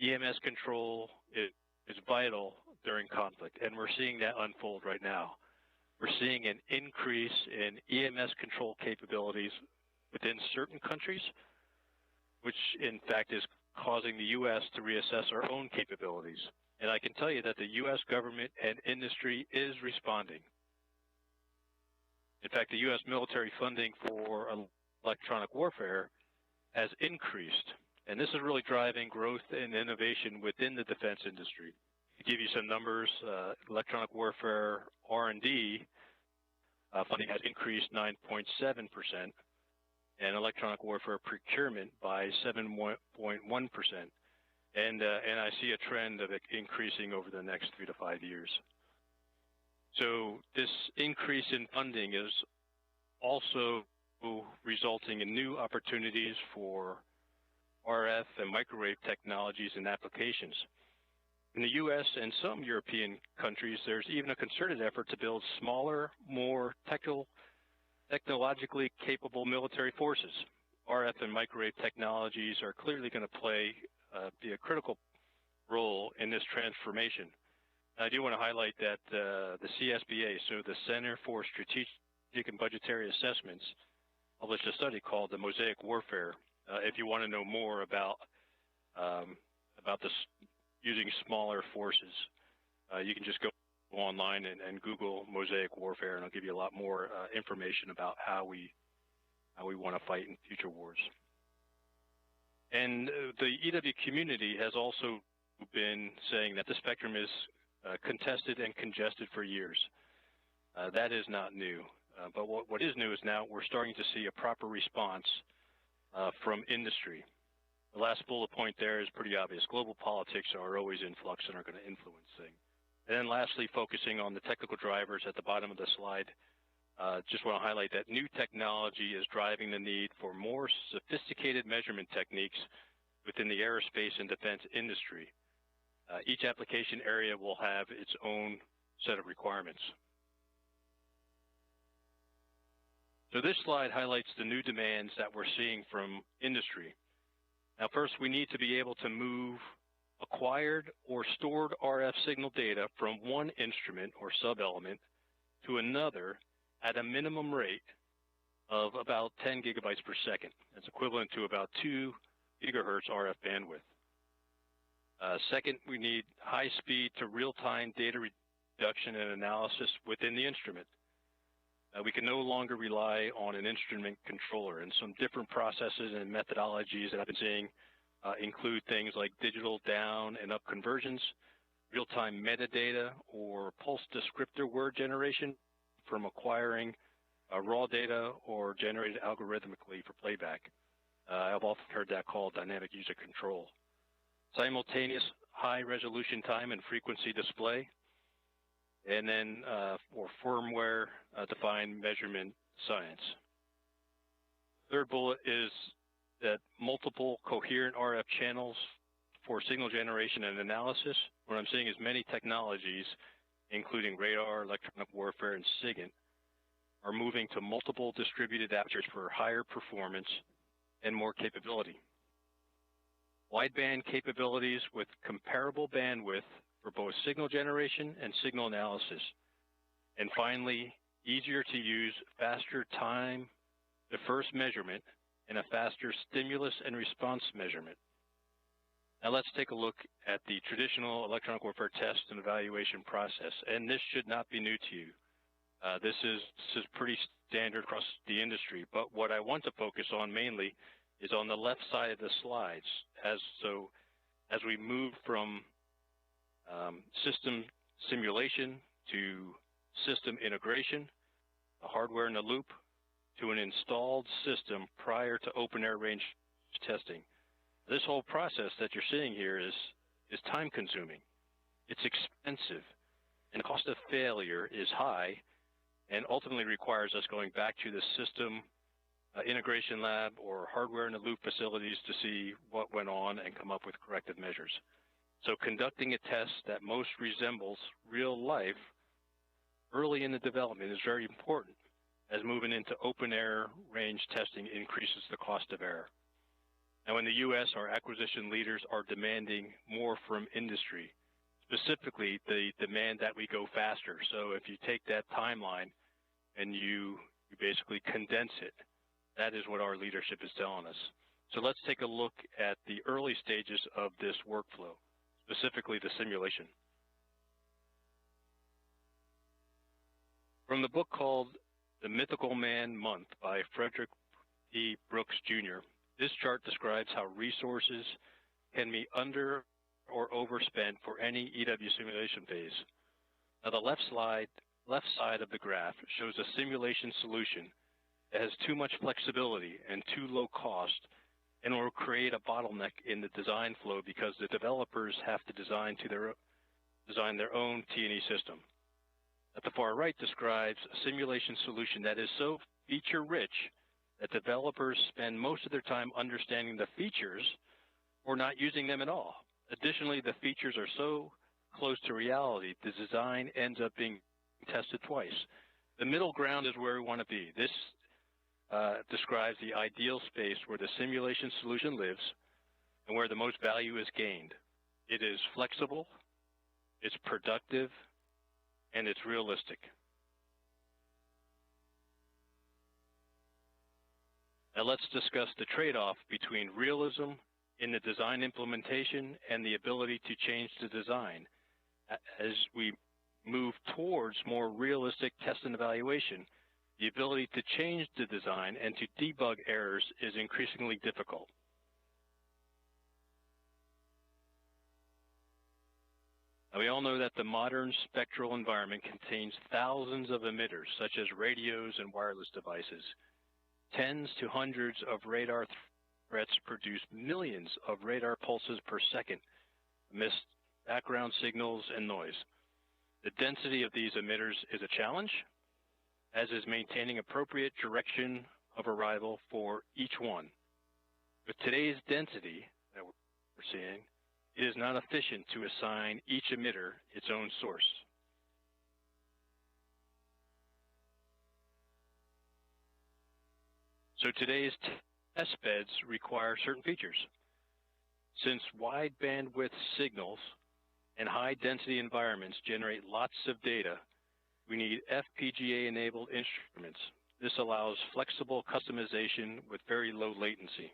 EMS control is vital during conflict, and we're seeing that unfold right now. We're seeing an increase in EMS control capabilities within certain countries, which in fact is causing the U.S. to reassess our own capabilities. And I can tell you that the U.S. government and industry is responding. In fact, the U.S. military funding for electronic warfare has increased, and this is really driving growth and innovation within the defense industry. To give you some numbers, electronic warfare R&D funding has increased 9.7%, and electronic warfare procurement by 7.1%. And I see a trend of it increasing over the next 3 to 5 years. So this increase in funding is also resulting in new opportunities for RF and microwave technologies and applications. In the U.S. and some European countries, there's even a concerted effort to build smaller, more technologically capable military forces. RF and microwave technologies are clearly going to be a critical role in this transformation. I do want to highlight that the CSBA, so the Center for Strategic and Budgetary Assessments, published a study called the Mosaic Warfare. If you want to know more about this using smaller forces, you can just go online and Google Mosaic Warfare, and I'll give you a lot more information about how we want to fight in future wars. And the EW community has also been saying that the spectrum is contested and congested for years. That is not new. But what is new is now we're starting to see a proper response from industry. The last bullet point there is pretty obvious. Global politics are always in flux and are going to influence things. And then lastly, focusing on the technical drivers at the bottom of the slide, just want to highlight that new technology is driving the need for more sophisticated measurement techniques within the aerospace and defense industry. Each application area will have its own set of requirements. So this slide highlights the new demands that we're seeing from industry. Now first, we need to be able to move acquired or stored RF signal data from one instrument or sub-element to another at a minimum rate of about 10 gigabytes per second. That's equivalent to about 2 gigahertz RF bandwidth. Second, we need high-speed to real-time data reduction and analysis within the instrument. We can no longer rely on an instrument controller, and some different processes and methodologies that I've been seeing include things like digital down and up conversions, real-time metadata or pulse descriptor word generation from acquiring raw data or generated algorithmically for playback. I've often heard that called dynamic user control. Simultaneous high resolution time and frequency display, and then for firmware defined measurement science. Third bullet is that multiple coherent RF channels for signal generation and analysis. What I'm seeing is many technologies, including radar, electronic warfare, and SIGINT, are moving to multiple distributed apertures for higher performance and more capability. Wideband capabilities with comparable bandwidth for both signal generation and signal analysis. And finally, easier to use, faster time to first measurement and a faster stimulus and response measurement. Now let's take a look at the traditional electronic warfare test and evaluation process, and this should not be new to you. This is pretty standard across the industry, but what I want to focus on mainly is on the left side of the slides. As we move from system simulation to system integration, the hardware in the loop, to an installed system prior to open air range testing. This whole process that you're seeing here is time consuming. It's expensive, and the cost of failure is high, and ultimately requires us going back to the system integration lab or hardware in the loop facilities to see what went on and come up with corrective measures. So conducting a test that most resembles real life early in the development is very important, as moving into open air range testing increases the cost of error. Now in the U.S., our acquisition leaders are demanding more from industry. Specifically, they demand that we go faster. So if you take that timeline and you basically condense it, that is what our leadership is telling us. So let's take a look at the early stages of this workflow, specifically the simulation. From the book called The Mythical Man Month by Frederick P. Brooks, Jr., this chart describes how resources can be under or overspent for any EW simulation phase. Now the left side of the graph shows a simulation solution that has too much flexibility and too low cost and will create a bottleneck in the design flow because the developers have to design their own T&E system. At the far right describes a simulation solution that is so feature-rich that developers spend most of their time understanding the features or not using them at all. Additionally, the features are so close to reality, the design ends up being tested twice. The middle ground is where we want to be. This describes the ideal space where the simulation solution lives and where the most value is gained. It is flexible, it's productive, and it's realistic. Now let's discuss the trade-off between realism in the design implementation and the ability to change the design. As we move towards more realistic test and evaluation, the ability to change the design and to debug errors is increasingly difficult. Now, we all know that the modern spectral environment contains thousands of emitters, such as radios and wireless devices. Tens to hundreds of radar threats produce millions of radar pulses per second amidst background signals and noise. The density of these emitters is a challenge, as is maintaining appropriate direction of arrival for each one. With today's density that we're seeing, it is not efficient to assign each emitter its own source. So today's test beds require certain features. Since wide bandwidth signals and high density environments generate lots of data, we need FPGA-enabled instruments. This allows flexible customization with very low latency.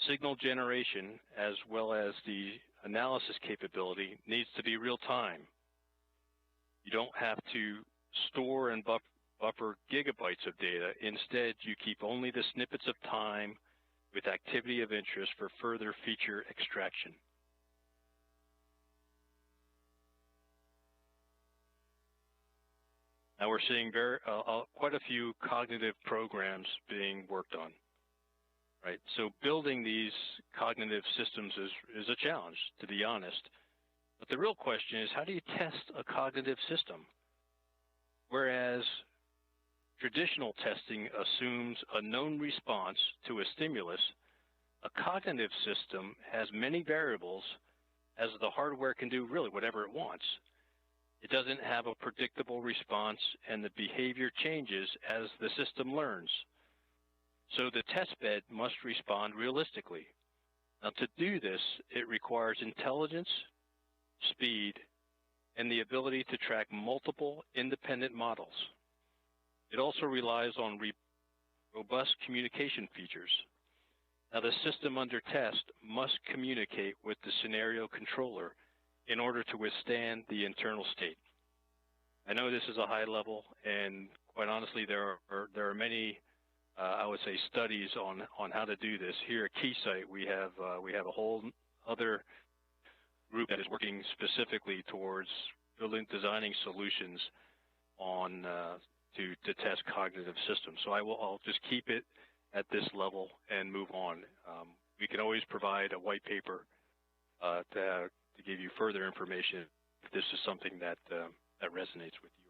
Signal generation, as well as the analysis capability, needs to be real time. You don't have to store and buffer gigabytes of data. Instead, you keep only the snippets of time with activity of interest for further feature extraction. Now we're seeing quite a few cognitive programs being worked on. Right. So building these cognitive systems is a challenge, to be honest. But the real question is, how do you test a cognitive system? Whereas traditional testing assumes a known response to a stimulus, a cognitive system has many variables, as the hardware can do really whatever it wants. It doesn't have a predictable response, and the behavior changes as the system learns. So the test bed must respond realistically. Now to do this, it requires intelligence, speed, and the ability to track multiple independent models. It also relies on robust communication features. Now the system under test must communicate with the scenario controller in order to withstand the internal state. I know this is a high level, and quite honestly, there are many I would say studies on how to do this. Here at Keysight, we have a whole other group that is working specifically towards designing solutions on to test cognitive systems. So I'll just keep it at this level and move on. We can always provide a white paper to give you further information if this is something that resonates with you.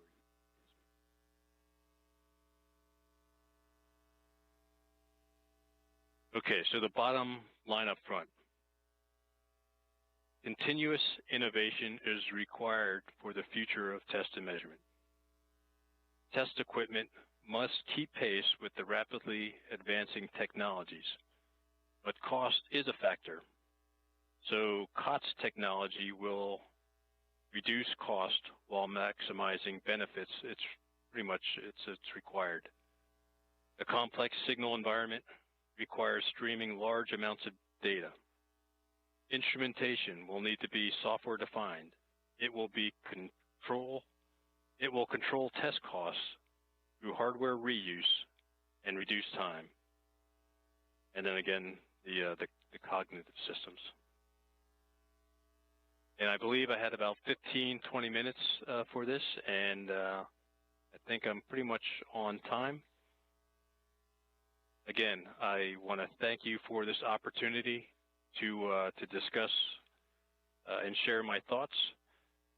Okay, so the bottom line up front. Continuous innovation is required for the future of test and measurement. Test equipment must keep pace with the rapidly advancing technologies. but cost is a factor. So COTS technology will reduce cost while maximizing benefits. It's pretty much, it's required. A complex signal environment requires streaming large amounts of data. Instrumentation will need to be software defined. It will control test costs through hardware reuse and reduce time. And then again, the cognitive systems. And I believe I had about 15, 20 minutes for this, and I think I'm pretty much on time. Again, I want to thank you for this opportunity to discuss and share my thoughts.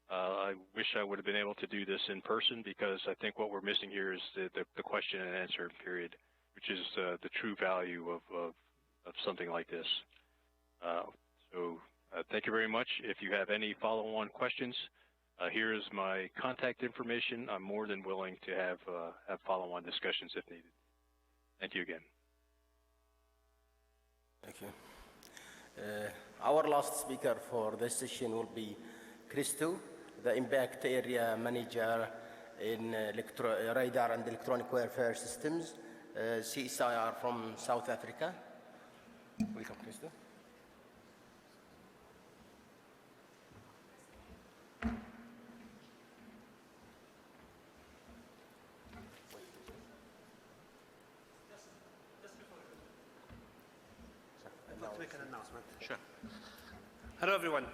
I wish I would have been able to do this in person, because I think what we're missing here is the question and answer period, which is the true value of something like this. Thank you very much. If you have any follow-on questions, here is my contact information. I'm more than willing to have follow-on discussions if needed. Thank you again. Thank you. Our last speaker for this session will be Christo, the Impact Area Manager in Radar and Electronic Warfare Systems, CSIR from South Africa. Welcome, Christo. Sure. Hello, everyone.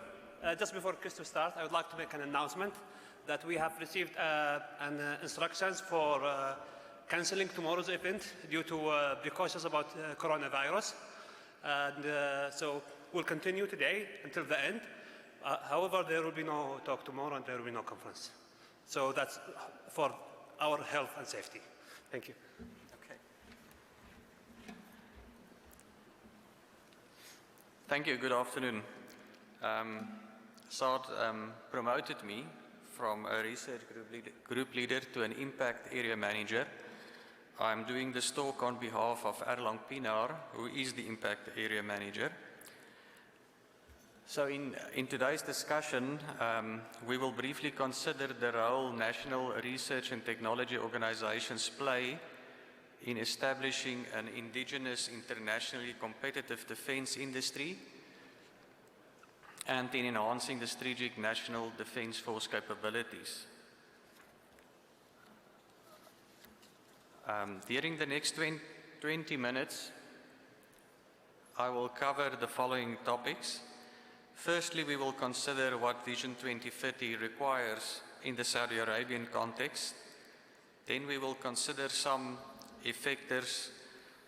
Just before Christo starts, I would like to make an announcement that we have received instructions for cancelling tomorrow's event due to precautions about coronavirus. And so we'll continue today until the end. However, there will be no talk tomorrow and there will be no conference. So that's for our health and safety. Thank you. Thank you. Good afternoon. Saad promoted me from a research group leader to an impact area manager. I'm doing this talk on behalf of Erlang Pienaar, who is the impact area manager. So in today's discussion, we will briefly consider the role national research and technology organizations play in establishing an indigenous, internationally competitive defense industry and in enhancing the strategic national defense force capabilities. During the next 20 minutes, I will cover the following topics. Firstly, we will consider what Vision 2030 requires in the Saudi Arabian context. Then we will consider some effectors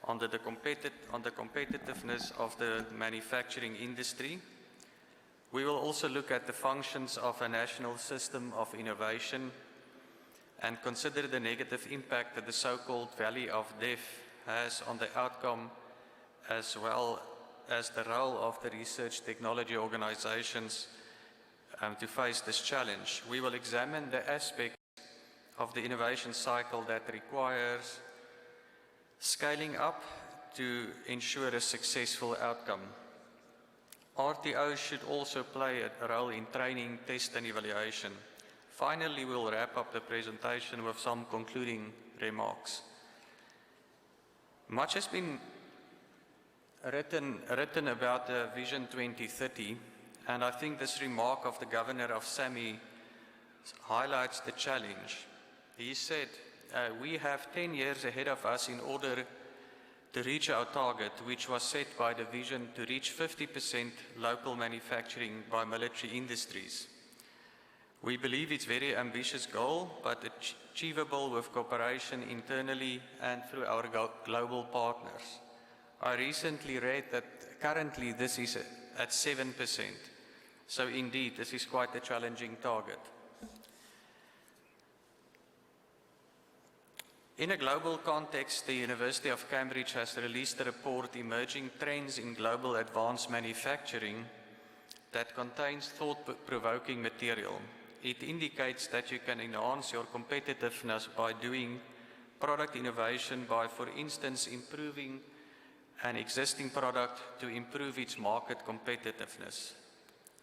on the competitiveness of the manufacturing industry. We will also look at the functions of a national system of innovation and consider the negative impact that the so-called Valley of Death has on the outcome, as well as the role of the research technology organizations to face this challenge. We will examine the aspects of the innovation cycle that requires scaling up to ensure a successful outcome. RTO should also play a role in training, test and evaluation. Finally, we'll wrap up the presentation with some concluding remarks. Much has been written about the Vision 2030, and I think this remark of the governor of SAMI highlights the challenge. He said, we have 10 years ahead of us in order to reach our target, which was set by the vision to reach 50% local manufacturing by military industries. We believe it's a very ambitious goal, but achievable with cooperation internally and through our global partners. I recently read that currently this is at 7%. So indeed, this is quite a challenging target. In a global context, the University of Cambridge has released a report, Emerging Trends in Global Advanced Manufacturing, that contains thought-provoking material. It indicates that you can enhance your competitiveness by doing product innovation by, for instance, improving an existing product to improve its market competitiveness.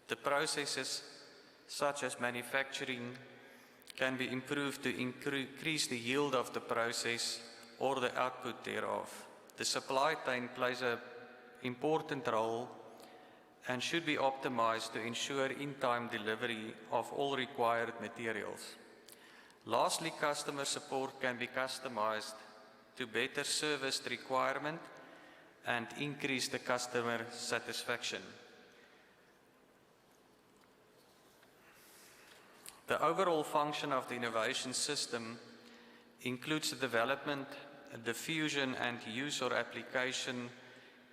The processes, such as manufacturing, can be improved to increase the yield of the process or the output thereof. The supply chain plays an important role and should be optimized to ensure in-time delivery of all required materials. Lastly, customer support can be customized to better service the requirement and increase the customer satisfaction. The overall function of the innovation system includes the development, diffusion and use or application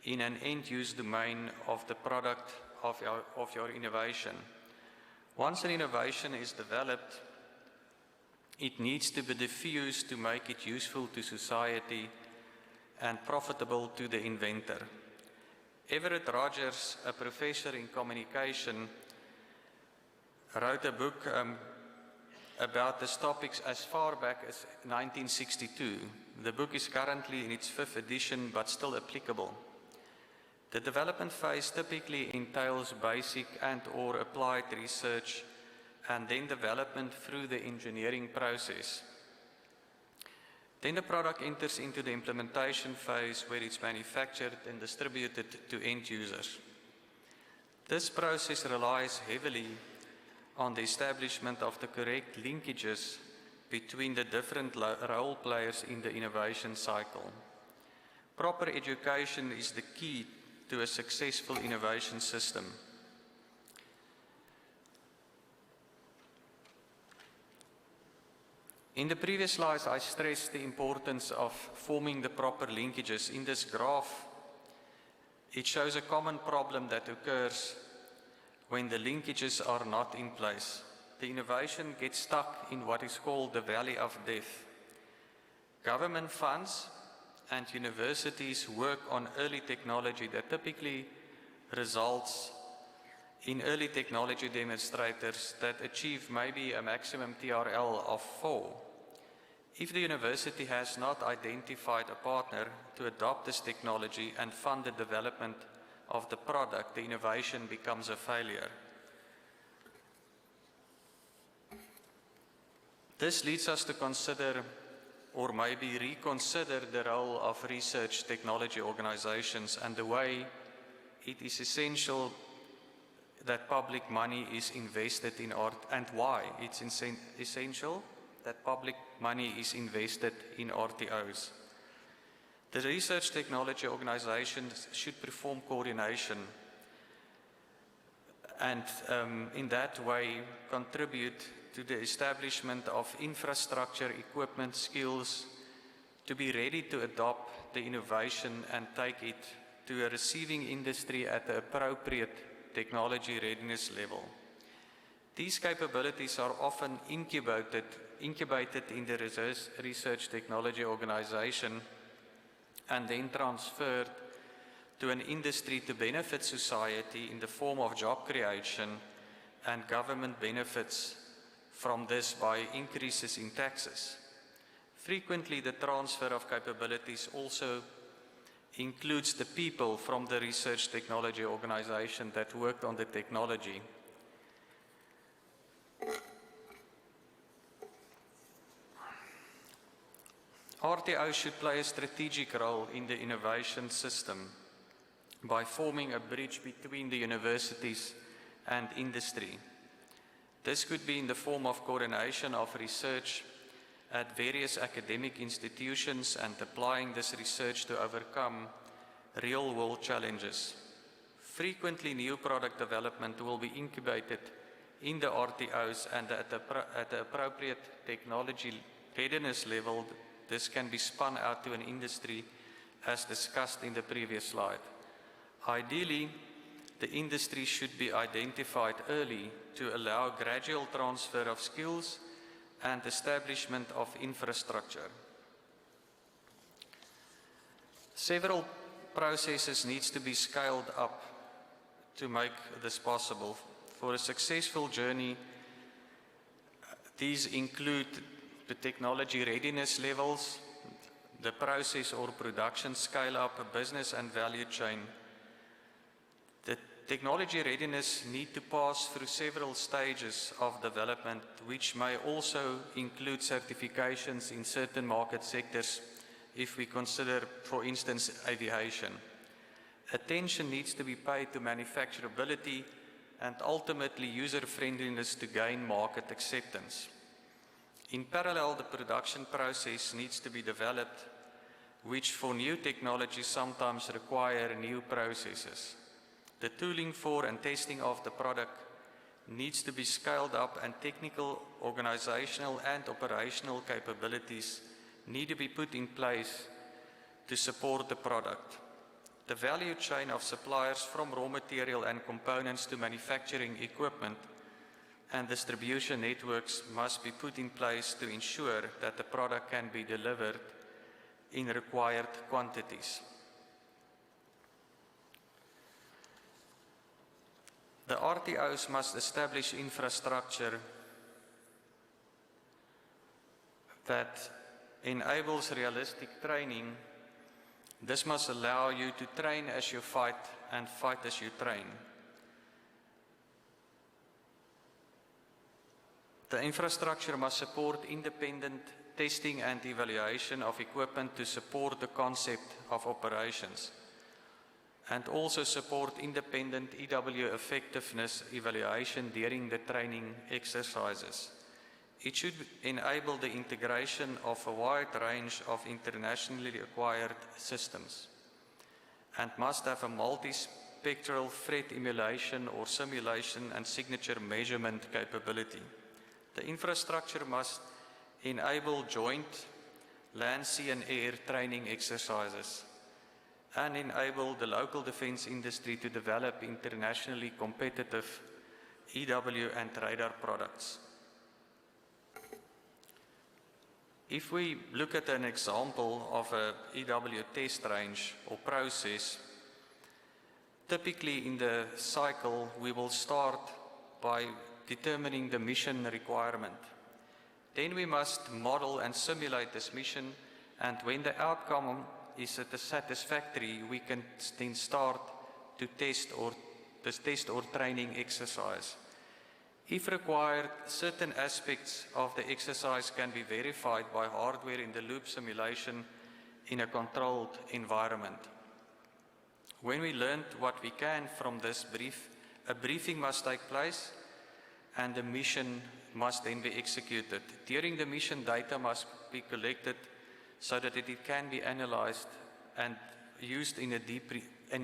in an end-use domain of the product of your innovation. Once an innovation is developed, it needs to be diffused to make it useful to society and profitable to the inventor. Everett Rogers, a professor in communication, wrote a book about these topics as far back as 1962. The book is currently in its 5th edition, but still applicable. The development phase typically entails basic and/or applied research and then development through the engineering process. Then the product enters into the implementation phase where it's manufactured and distributed to end users. This process relies heavily on the establishment of the correct linkages between the different role players in the innovation cycle. Proper education is the key to a successful innovation system. In the previous slides, I stressed the importance of forming the proper linkages. In this graph, it shows a common problem that occurs when the linkages are not in place. The innovation gets stuck in what is called the valley of death. Government funds and universities work on early technology that typically results in early technology demonstrators that achieve maybe a maximum TRL of 4. If the university has not identified a partner to adopt this technology and fund the development of the product, the innovation becomes a failure. This leads us to consider or maybe reconsider the role of research technology organizations and the way it is essential that public money is invested in art and why it's essential that public money is invested in RTOs. The research technology organizations should perform coordination and in that way contribute to the establishment of infrastructure, equipment, skills to be ready to adopt the innovation and take it to a receiving industry at the appropriate technology readiness level. These capabilities are often incubated in the research technology organization and then transferred to an industry to benefit society in the form of job creation and government benefits from this by increases in taxes. Frequently, the transfer of capabilities also includes the people from the research technology organization that worked on the technology. RTO should play a strategic role in the innovation system by forming a bridge between the universities and industry. This could be in the form of coordination of research at various academic institutions and applying this research to overcome real-world challenges. Frequently, new product development will be incubated in the RTOs and at the appropriate technology readiness level, this can be spun out to an industry as discussed in the previous slide. Ideally, the industry should be identified early to allow gradual transfer of skills and establishment of infrastructure. Several processes need to be scaled up to make this possible. For a successful journey, these include the technology readiness levels, the process or production scale-up, business and value chain. The technology readiness need to pass through several stages of development, which may also include certifications in certain market sectors, if we consider, for instance, aviation. Attention needs to be paid to manufacturability and ultimately user-friendliness to gain market acceptance. In parallel, the production process needs to be developed, which for new technologies sometimes require new processes. The tooling for and testing of the product needs to be scaled up, and technical, organizational and operational capabilities need to be put in place to support the product. The value chain of suppliers from raw material and components to manufacturing equipment and distribution networks must be put in place to ensure that the product can be delivered in required quantities. The RTOs must establish infrastructure that enables realistic training. This must allow you to train as you fight and fight as you train. The infrastructure must support independent testing and evaluation of equipment to support the concept of operations, and also support independent EW effectiveness evaluation during the training exercises. It should enable the integration of a wide range of internationally acquired systems and must have a multi-spectral threat emulation or simulation and signature measurement capability. The infrastructure must enable joint land, sea and air training exercises and enable the local defense industry to develop internationally competitive EW and radar products. If we look at an example of a EW test range or process, typically in the cycle we will start by determining the mission requirement. Then we must model and simulate this mission, and when the outcome is satisfactory, we can then start to test or training exercise. If required, certain aspects of the exercise can be verified by hardware-in-the-loop simulation in a controlled environment. When we learned what we can from this brief, a briefing must take place and the mission must then be executed. During the mission, data must be collected so that it can be analyzed and used in a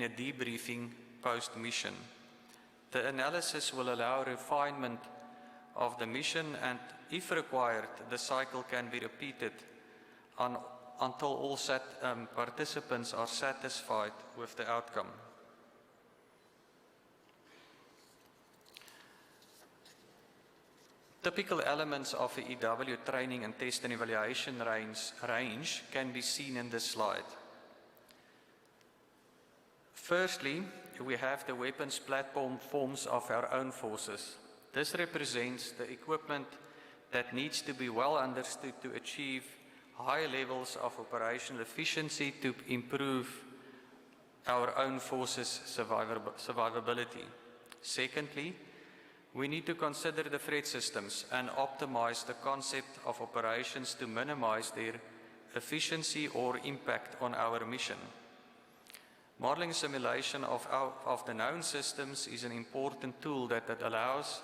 debriefing post-mission. The analysis will allow refinement of the mission, and if required, the cycle can be repeated until all participants are satisfied with the outcome. Typical elements of the EW training and test and evaluation range can be seen in this slide. Firstly, we have the weapons platforms of our own forces. This represents the equipment that needs to be well understood to achieve high levels of operational efficiency to improve our own forces' survivability. Secondly, we need to consider the threat systems and optimize the concept of operations to minimize their efficiency or impact on our mission. Modeling simulation of the known systems is an important tool that allows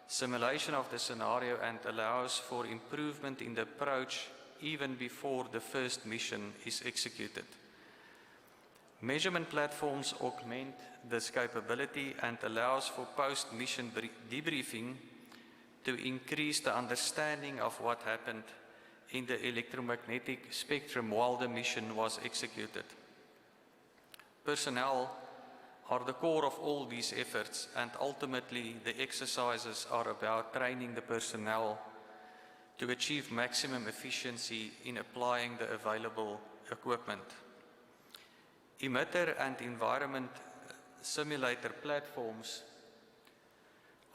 simulation of the scenario and allows for improvement in the approach even before the first mission is executed. Measurement platforms augment this capability and allows for post-mission debriefing to increase the understanding of what happened in the electromagnetic spectrum while the mission was executed. Personnel are the core of all these efforts, and ultimately the exercises are about training the personnel to achieve maximum efficiency in applying the available equipment. Emitter and environment simulator platforms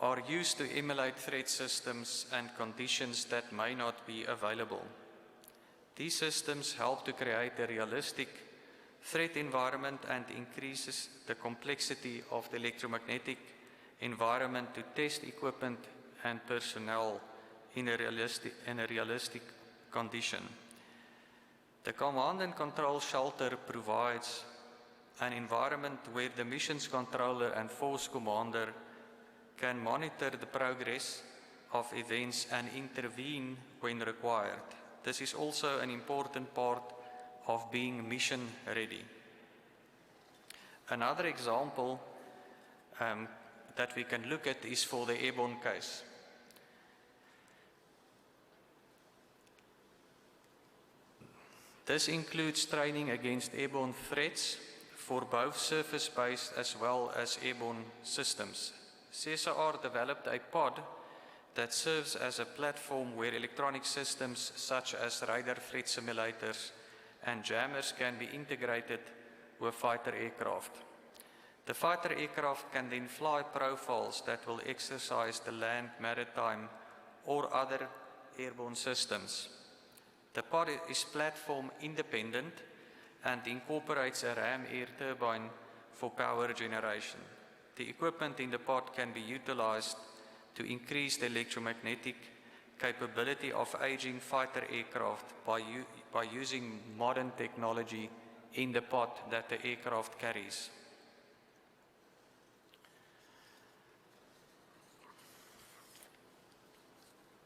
are used to emulate threat systems and conditions that may not be available. These systems help to create a realistic threat environment and increases the complexity of the electromagnetic environment to test equipment and personnel in a realistic condition. The command and control shelter provides an environment where the missions controller and force commander can monitor the progress of events and intervene when required. This is also an important part of being mission ready. Another example that we can look at is for the airborne case. This includes training against airborne threats for both surface-based as well as airborne systems. CSIR developed a pod that serves as a platform where electronic systems such as radar threat simulators and jammers can be integrated with fighter aircraft. The fighter aircraft can then fly profiles that will exercise the land, maritime, or other airborne systems. The pod is platform independent and incorporates a ram air turbine for power generation. The equipment in the pod can be utilized to increase the electromagnetic capability of aging fighter aircraft by using modern technology in the pod that the aircraft carries.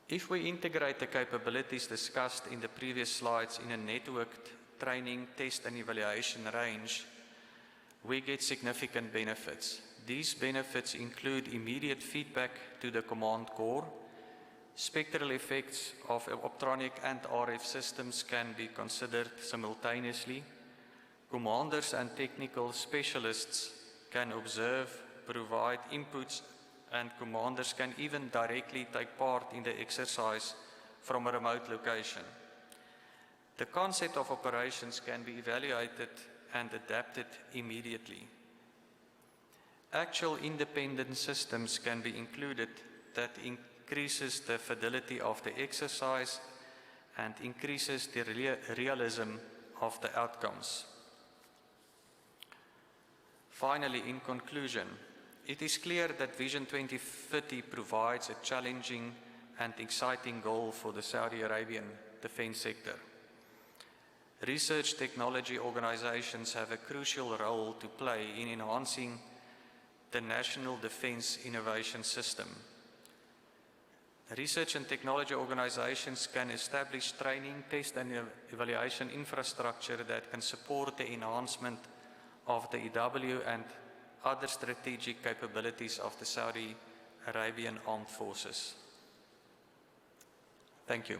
If we integrate the capabilities discussed in the previous slides in a networked training, test and evaluation range, we get significant benefits. These benefits include immediate feedback to the command core. Spectral effects of optronic and RF systems can be considered simultaneously. Commanders and technical specialists can observe, provide inputs, and commanders can even directly take part in the exercise from a remote location. The concept of operations can be evaluated and adapted immediately. Actual independent systems can be included that increases the fidelity of the exercise and increases the realism of the outcomes. Finally, in conclusion, it is clear that Vision 2030 provides a challenging and exciting goal for the Saudi Arabian defense sector. Research technology organizations have a crucial role to play in enhancing the national defense innovation system. Research and technology organizations can establish training, test and evaluation infrastructure that can support the enhancement of the EW and other strategic capabilities of the Saudi Arabian Armed Forces. Thank you.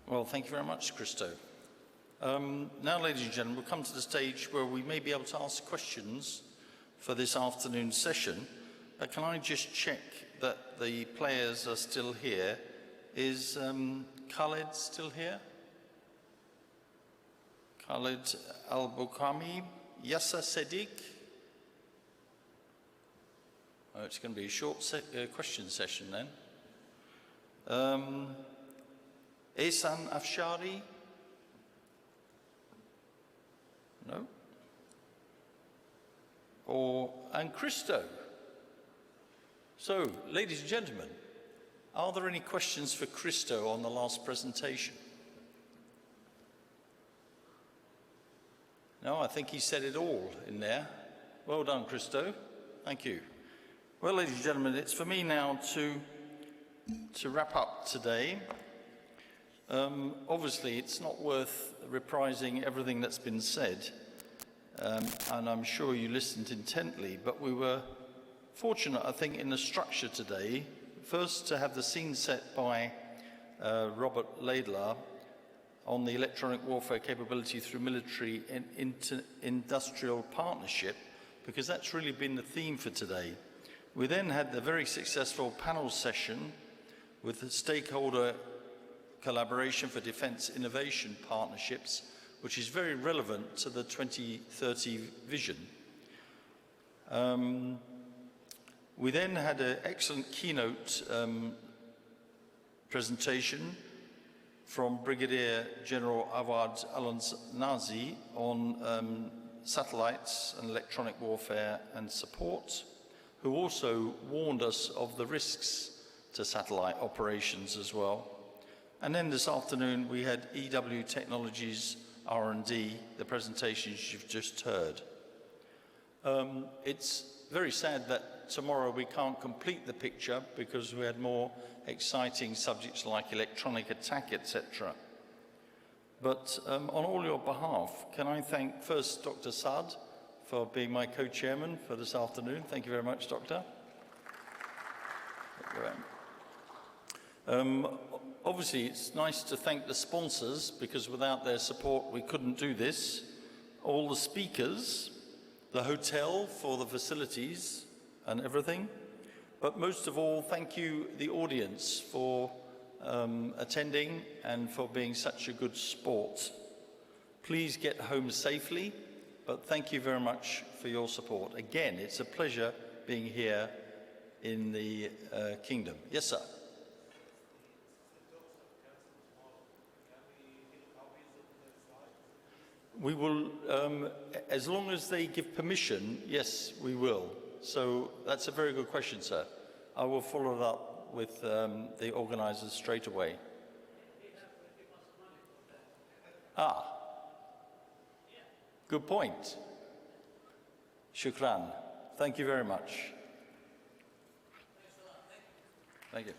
Well, thank you very much, Christo. Now, ladies and gentlemen, we'll come to the stage where we may be able to ask questions for this afternoon's session. But can I just check that the players are still here? Is Khalid still here? Khalid Al-Bukhami, Yasser Sadiq? Oh, it's going to be a short question session then. Ehsan Afshari? No? And Christo? So, ladies and gentlemen, are there any questions for Christo on the last presentation? No, I think he said it all in there. Well done, Christo. Thank you. Well, ladies and gentlemen, it's for me now to wrap up today. Obviously, it's not worth reprising everything that's been said, and I'm sure you listened intently, but we were fortunate, I think, in the structure today, first to have the scene set by Robert Laidlaw on the electronic warfare capability through military and industrial partnership, because that's really been the theme for today. We then had the very successful panel session with the stakeholder collaboration for defence innovation partnerships, which is very relevant to the 2030 vision. We then had an excellent keynote presentation from Brigadier General Awad Al-Nazi on satellites and electronic warfare and support, who also warned us of the risks to satellite operations as well. And then this afternoon we had EW Technologies R&D, the presentations you've just heard. It's very sad that tomorrow we can't complete the picture because we had more exciting subjects like electronic attack, etc. But on all your behalf, can I thank first Dr. Saad for being my co-chairman for this afternoon. Thank you very much, Doctor. Obviously, it's nice to thank the sponsors because without their support we couldn't do this. All the speakers, the hotel for the facilities and everything. But most of all, thank you, the audience, for attending and for being such a good sport. Please get home safely, but thank you very much for your support. Again, it's a pleasure being here in the Kingdom. Yes, sir. We will, as long as they give permission, yes, we will. So that's a very good question, sir. I will follow it up with the organisers straight away. Ah, good point. Shukran. Thank you very much. Thank you.